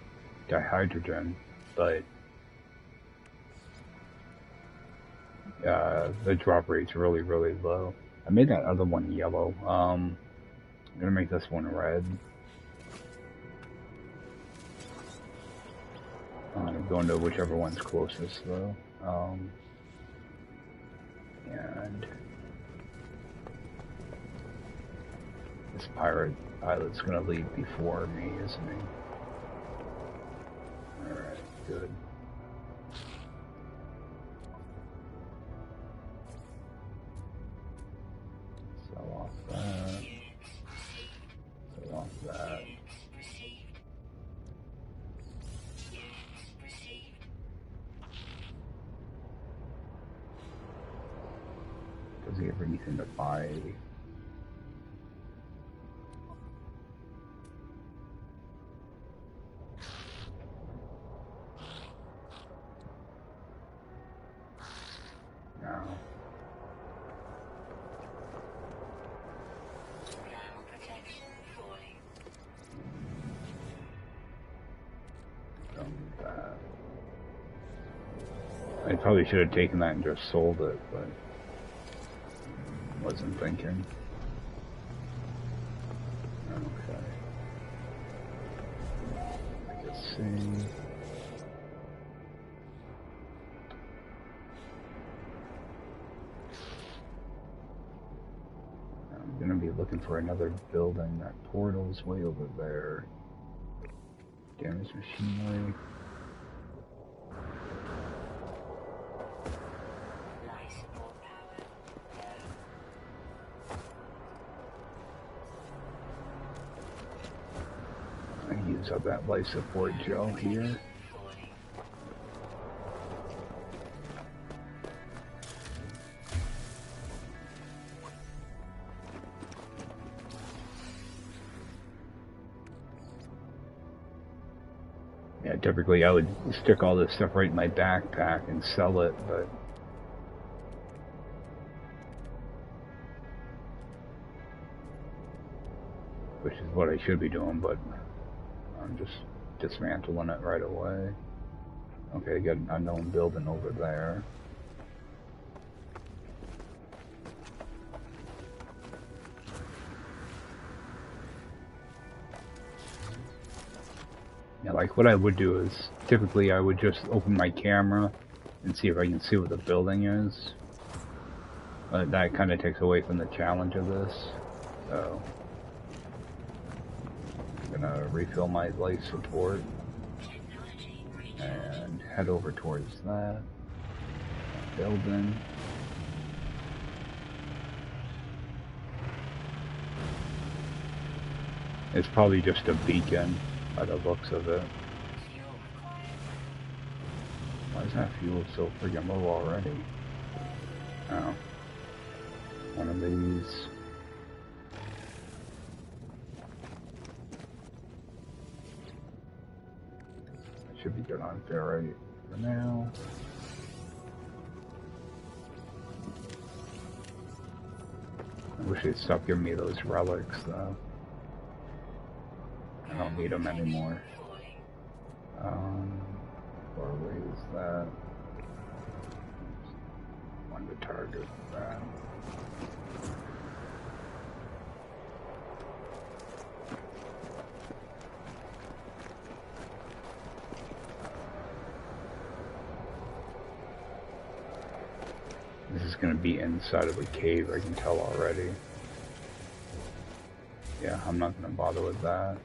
[SPEAKER 1] but the drop rate's really, really low. I made that other one yellow. I'm gonna make this one red. I'm going to whichever one's closest though. And this pilot's gonna leave before me, isn't he? Alright, good. Sell off that. Sell off that. Does he have anything to buy? No. Done with that. I probably should have taken that and just sold it, but wasn't thinking. Okay. Let's see. looking for another building. That portal's way over there. Damaged machinery.
[SPEAKER 2] Life support power.
[SPEAKER 1] I use up that life support gel here.
[SPEAKER 2] Falling.
[SPEAKER 1] Yeah, typically I would stick all this stuff right in my backpack and sell it, but which is what I should be doing, but I'm just dismantling it right away. Okay, got an unknown building over there. Yeah, like what I would do is, typically I would just open my camera and see if I can see what the building is. But that kind of takes away from the challenge of this. So, I'm gonna refill my life support
[SPEAKER 2] Technology recharge.
[SPEAKER 1] and head over towards that building. It's probably just a beacon by the looks of it.
[SPEAKER 2] Fuel required.
[SPEAKER 1] Why is that fuel so freaking low already? Oh. One of these. Should be good on ferrite for now. I wish they'd stop giving me those relics though. I don't need them anymore.
[SPEAKER 2] Falling.
[SPEAKER 1] Far away is that? One to target that. This is going to be inside of a cave, I can tell already. Yeah, I'm not going to bother with that.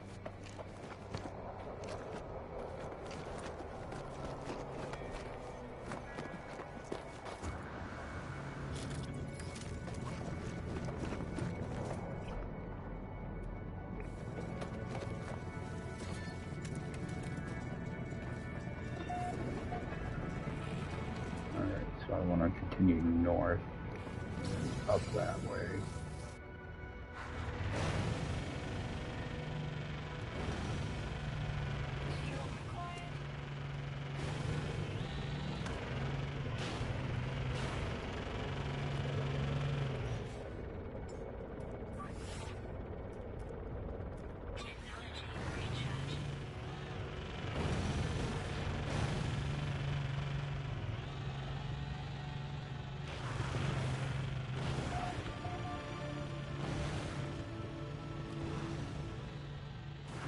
[SPEAKER 1] So I want to continue north, up that way.
[SPEAKER 2] Fuel required. Technology recharge.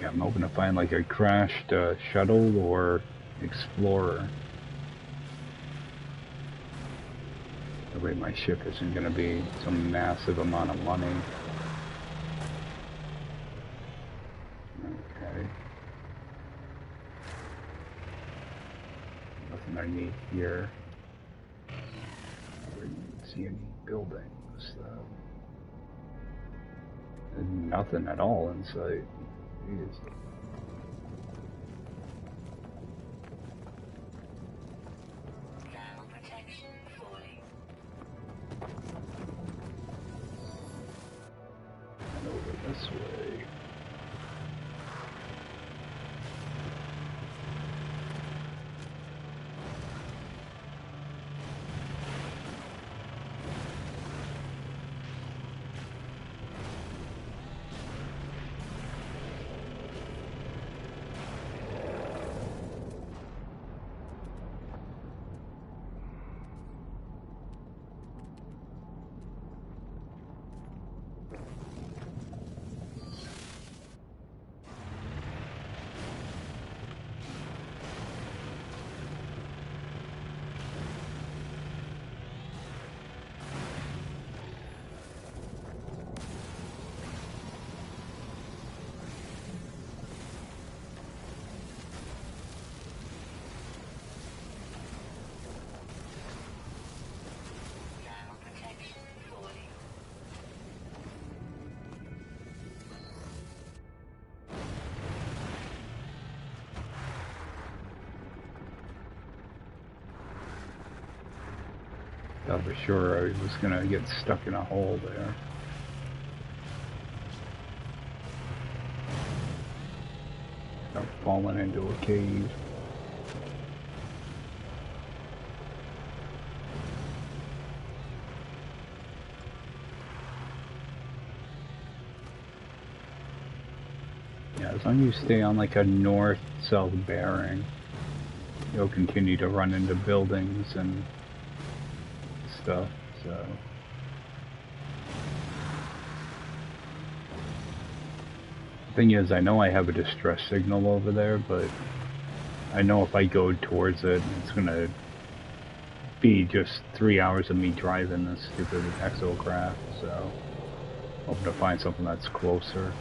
[SPEAKER 1] Yeah, I'm hoping to find like a crashed shuttle or explorer. That way my ship isn't going to be some massive amount of money. Okay. Nothing I need here. I didn't see any buildings though. There's nothing at all in sight. Jeez.
[SPEAKER 2] Thermal protection falling.
[SPEAKER 1] And over this way. thought for sure I was gonna get stuck in a hole there. Start falling into a cave. Yeah, as long as you stay on like a north-south bearing, you'll continue to run into buildings and stuff, so. The thing is, I know I have a distress signal over there, but I know if I go towards it, it's gonna be just 3 hours of me driving this stupid exocraft, so hoping to find something that's closer.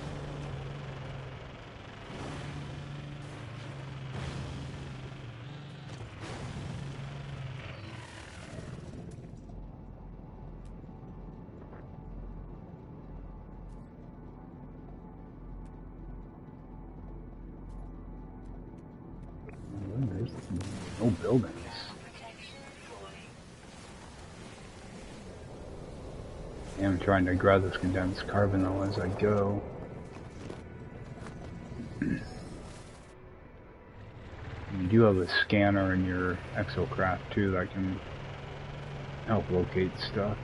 [SPEAKER 1] There's no buildings. I'm trying to grab this condensed carbon though as I go. You do have a scanner in your exocraft too that can help locate stuff.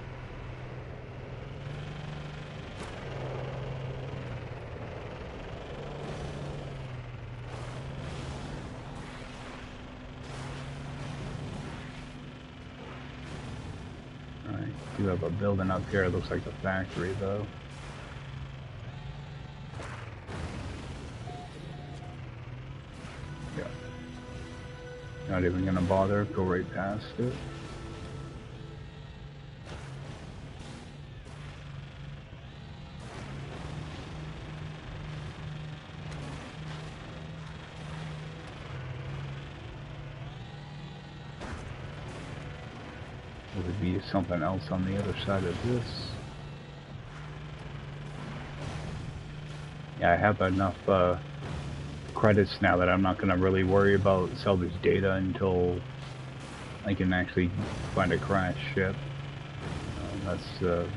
[SPEAKER 1] Do have a building up here. It looks like a factory though. Yeah. Not even gonna bother. Go right past it. Would be something else on the other side of this. Yeah, I have enough credits now that I'm not going to really worry about salvage data until I can actually find a crashed ship. That's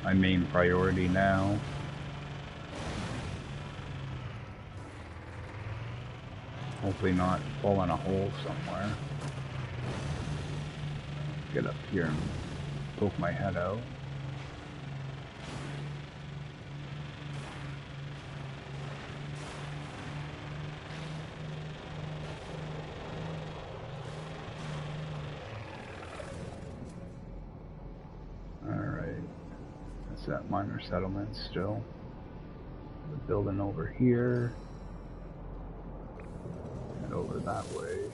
[SPEAKER 1] my main priority now. Hopefully not fall in a hole somewhere. Get up here and poke my head out. Alright, that's that minor settlement still. The building over here, and over that way.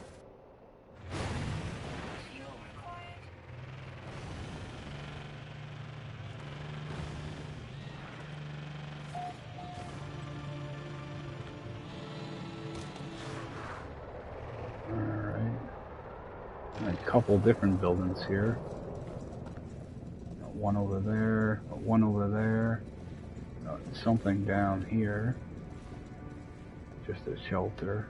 [SPEAKER 1] A couple different buildings here. One over there, one over there, something down here. Just a shelter.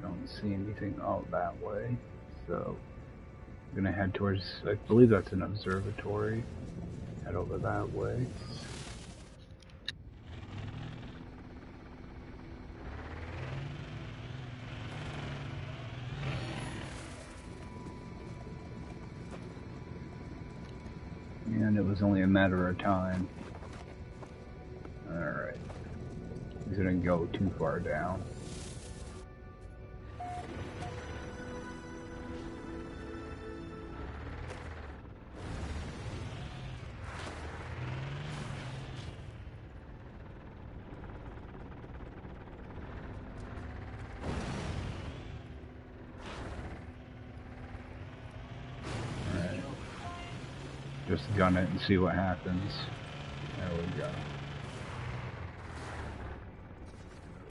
[SPEAKER 1] Don't see anything out that way, so I'm gonna head towards, I believe that's an observatory. Head over that way. And it was only a matter of time. Alright. He's gonna go too far down. Just gun it and see what happens. There we go.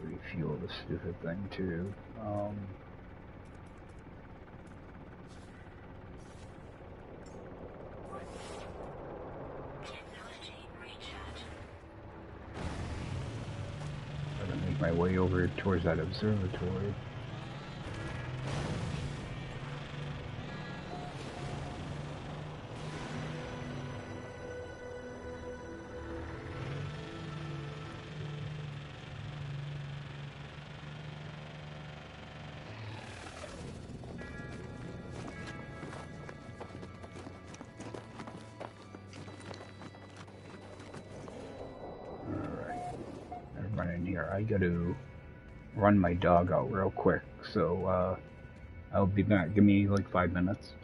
[SPEAKER 1] Refuel the stupid thing too. I'm gonna make my way over towards that observatory. I gotta run my dog out real quick, so I'll be back. Give me like 5 minutes.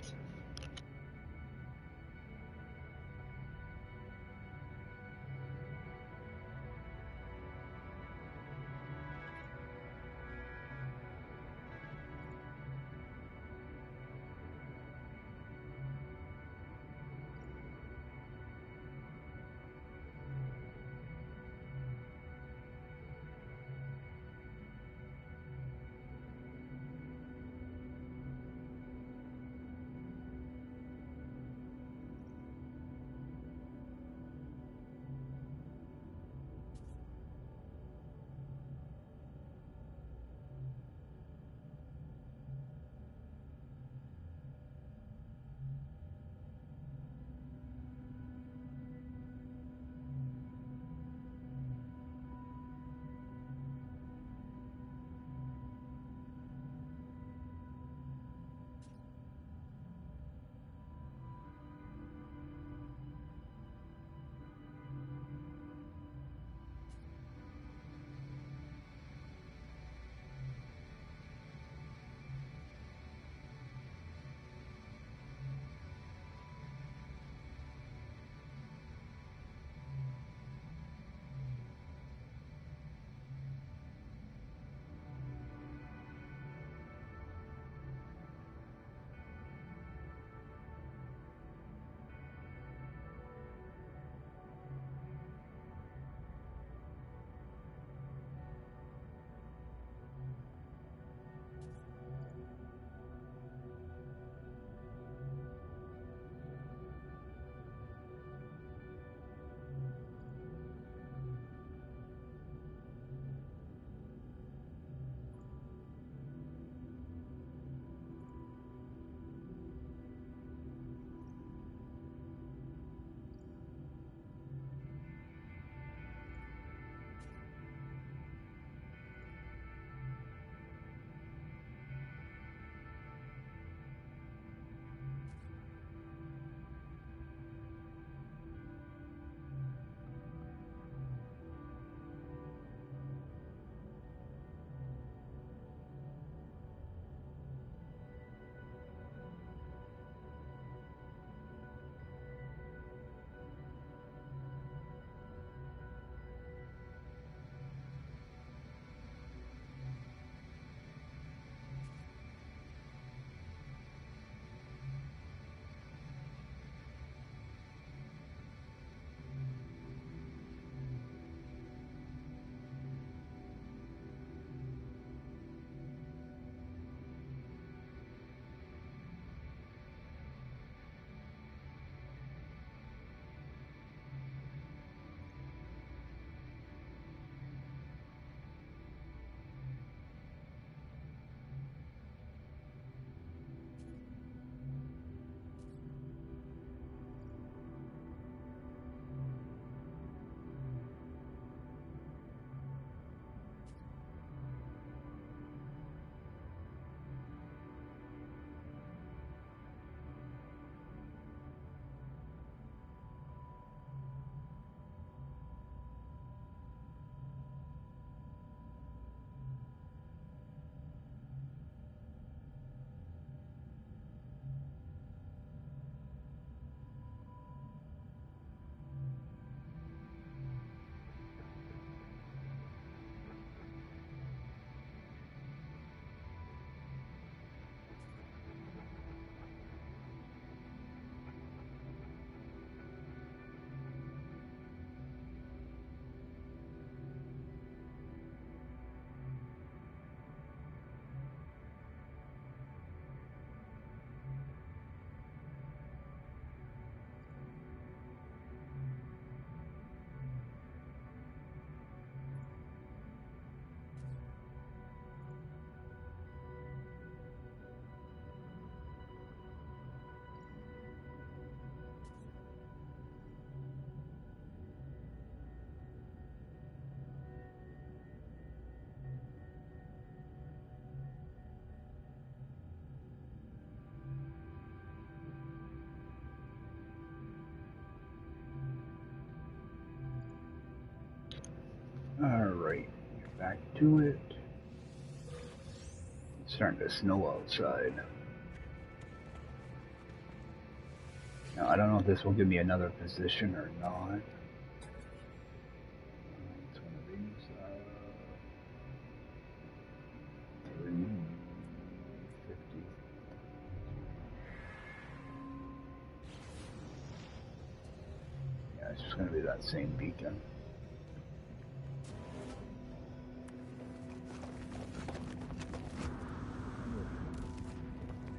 [SPEAKER 1] Alright, back to it. It's starting to snow outside. Now, I don't know if this will give me another position or not. It's one of these. 350. Yeah, it's just going to be that same beacon.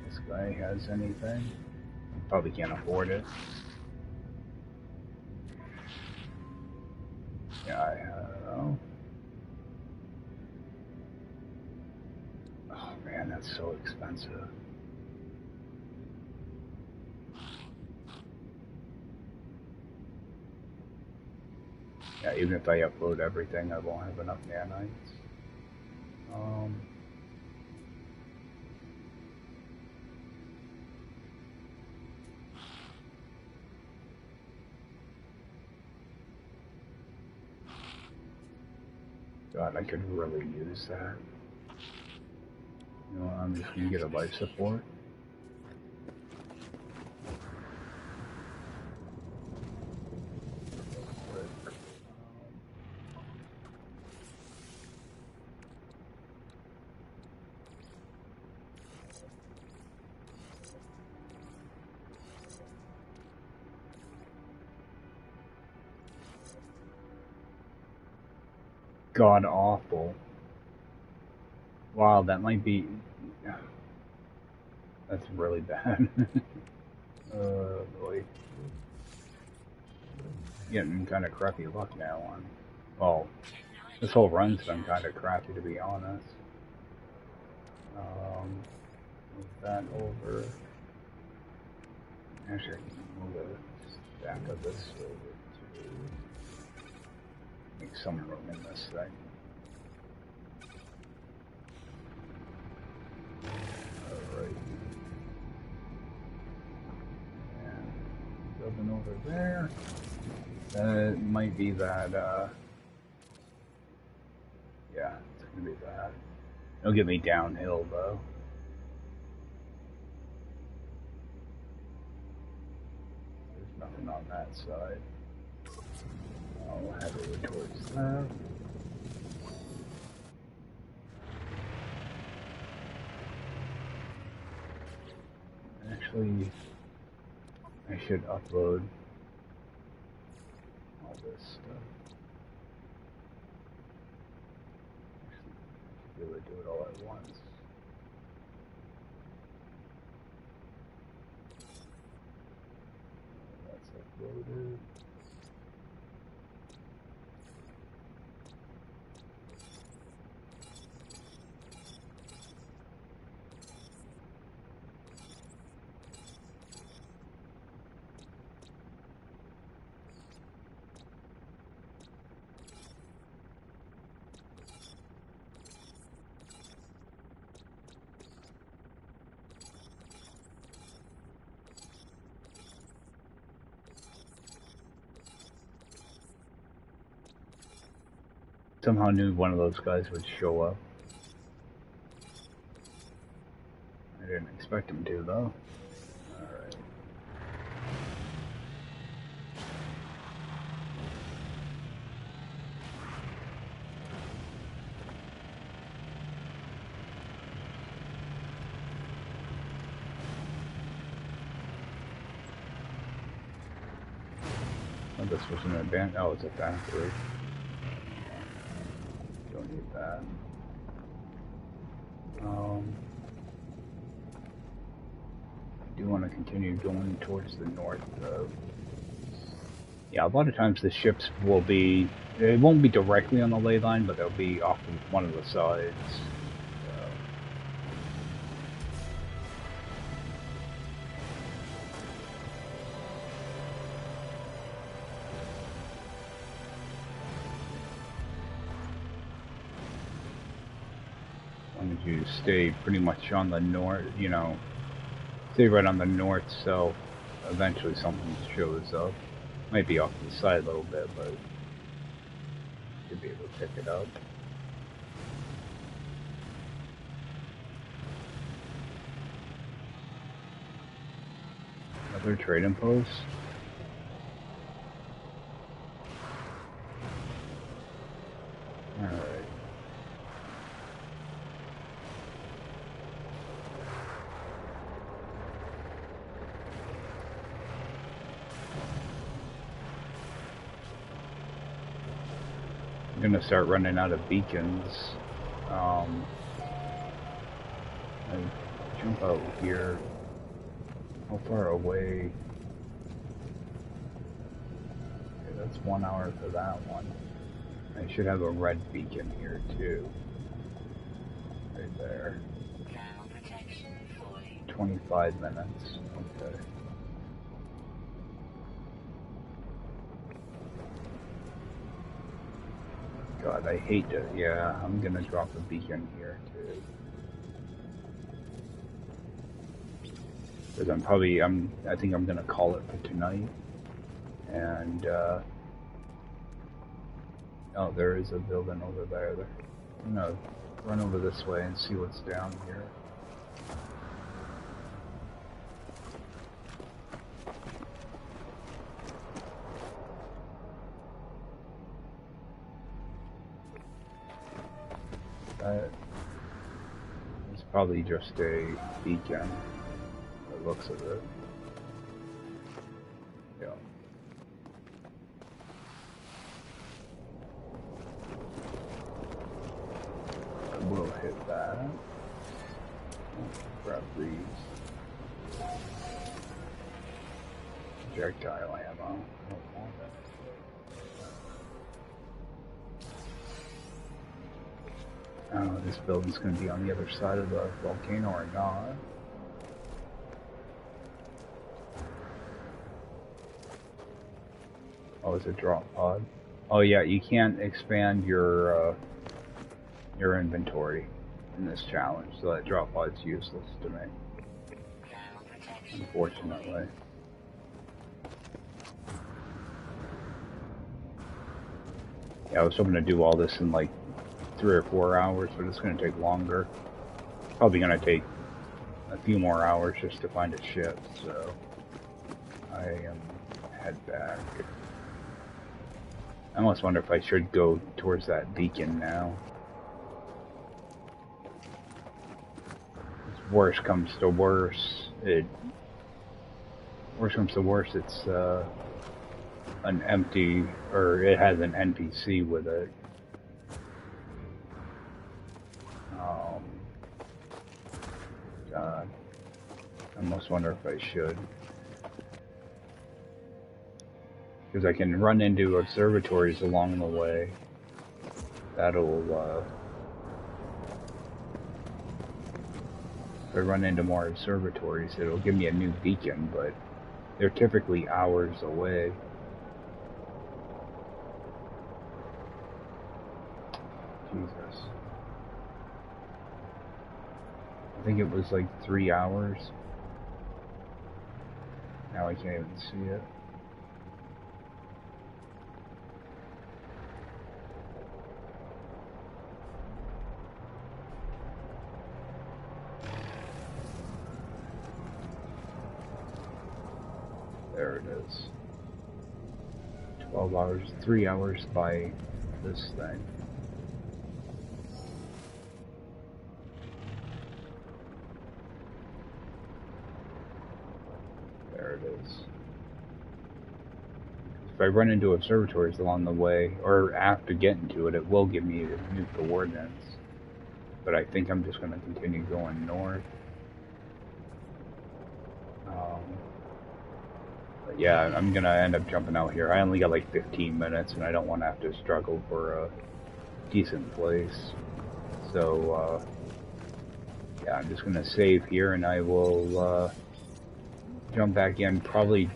[SPEAKER 1] This guy has anything? Probably can't afford it. Yeah, I don't know. Oh man, that's so expensive. Yeah, even if I upload everything, I won't have enough nanites. God, I could really use that. You know, I'm just gonna get a life support. God awful. Wow, that might be. That's really bad. Boy. Getting kind of crappy luck now on. Well, this whole run's been kind of crappy to be honest. Move that over. Actually, I can move a stack of this over to make some room in this thing. Alright. And building over there. That might be that, yeah, it's gonna be that. It'll get me downhill though. There's nothing on that side. I'll head over towards that. Actually, I should upload all this stuff. Actually, I should be able to do it all at once. That's uploaded. Somehow knew one of those guys would show up. I didn't expect him to, though. Alright. Oh, this was an advance. Oh, it's a factory. Don't need that. I do want to continue going towards the north, though. Yeah, a lot of times the ships will be, it won't be directly on the ley line, but they'll be off of one of the sides. You stay pretty much on the north, you know, stay right on the north, so eventually something shows up. Might be off to the side a little bit, but you'll be able to pick it up. Their trading posts. Alright. I'm gonna start running out of beacons. I jump out here. How far away? Okay, that's 1 hour for that one. I should have a red beacon here too. Right there. 25 minutes. Okay. God, I hate to. Yeah, I'm gonna drop a beacon here too. Because I think I'm gonna call it for tonight. And oh, there is a building over there. I'm gonna run over this way and see what's down here. It's probably just a beacon. The looks of it. Yeah. I will hit that. Grab these. Projectile ammo. I don't know if this building's going to be on the other side of the volcano or not. Oh, it's a drop pod. Oh yeah, you can't expand your inventory in this challenge, so that drop pod's useless to me. Unfortunately. Yeah, I was hoping to do all this in like 3 or 4 hours, but it's going to take longer. Probably going to take a few more hours just to find a ship, so I am head back. I almost wonder if I should go towards that beacon now. Worst comes to worst, it's an empty, or it has an NPC with it. God, I almost wonder if I should. Because I can run into observatories along the way. That'll, if I run into more observatories, it'll give me a new beacon, but they're typically hours away. Jesus. I think it was like 3 hours. Now I can't even see it. There it is. 12 hours, 3 hours by this thing. There it is. If I run into observatories along the way, or after getting to it, it will give me the new coordinates. But I think I'm just going to continue going north. But yeah, I'm going to end up jumping out here. I only got like 15 minutes, and I don't want to have to struggle for a decent place. So, yeah, I'm just going to save here, and I will jump back in. Probably,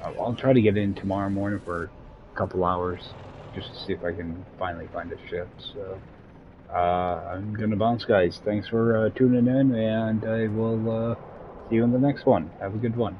[SPEAKER 1] I'll try to get in tomorrow morning for a couple hours, just to see if I can finally find a ship. So, I'm going to bounce, guys. Thanks for tuning in, and I will see you in the next one. Have a good one.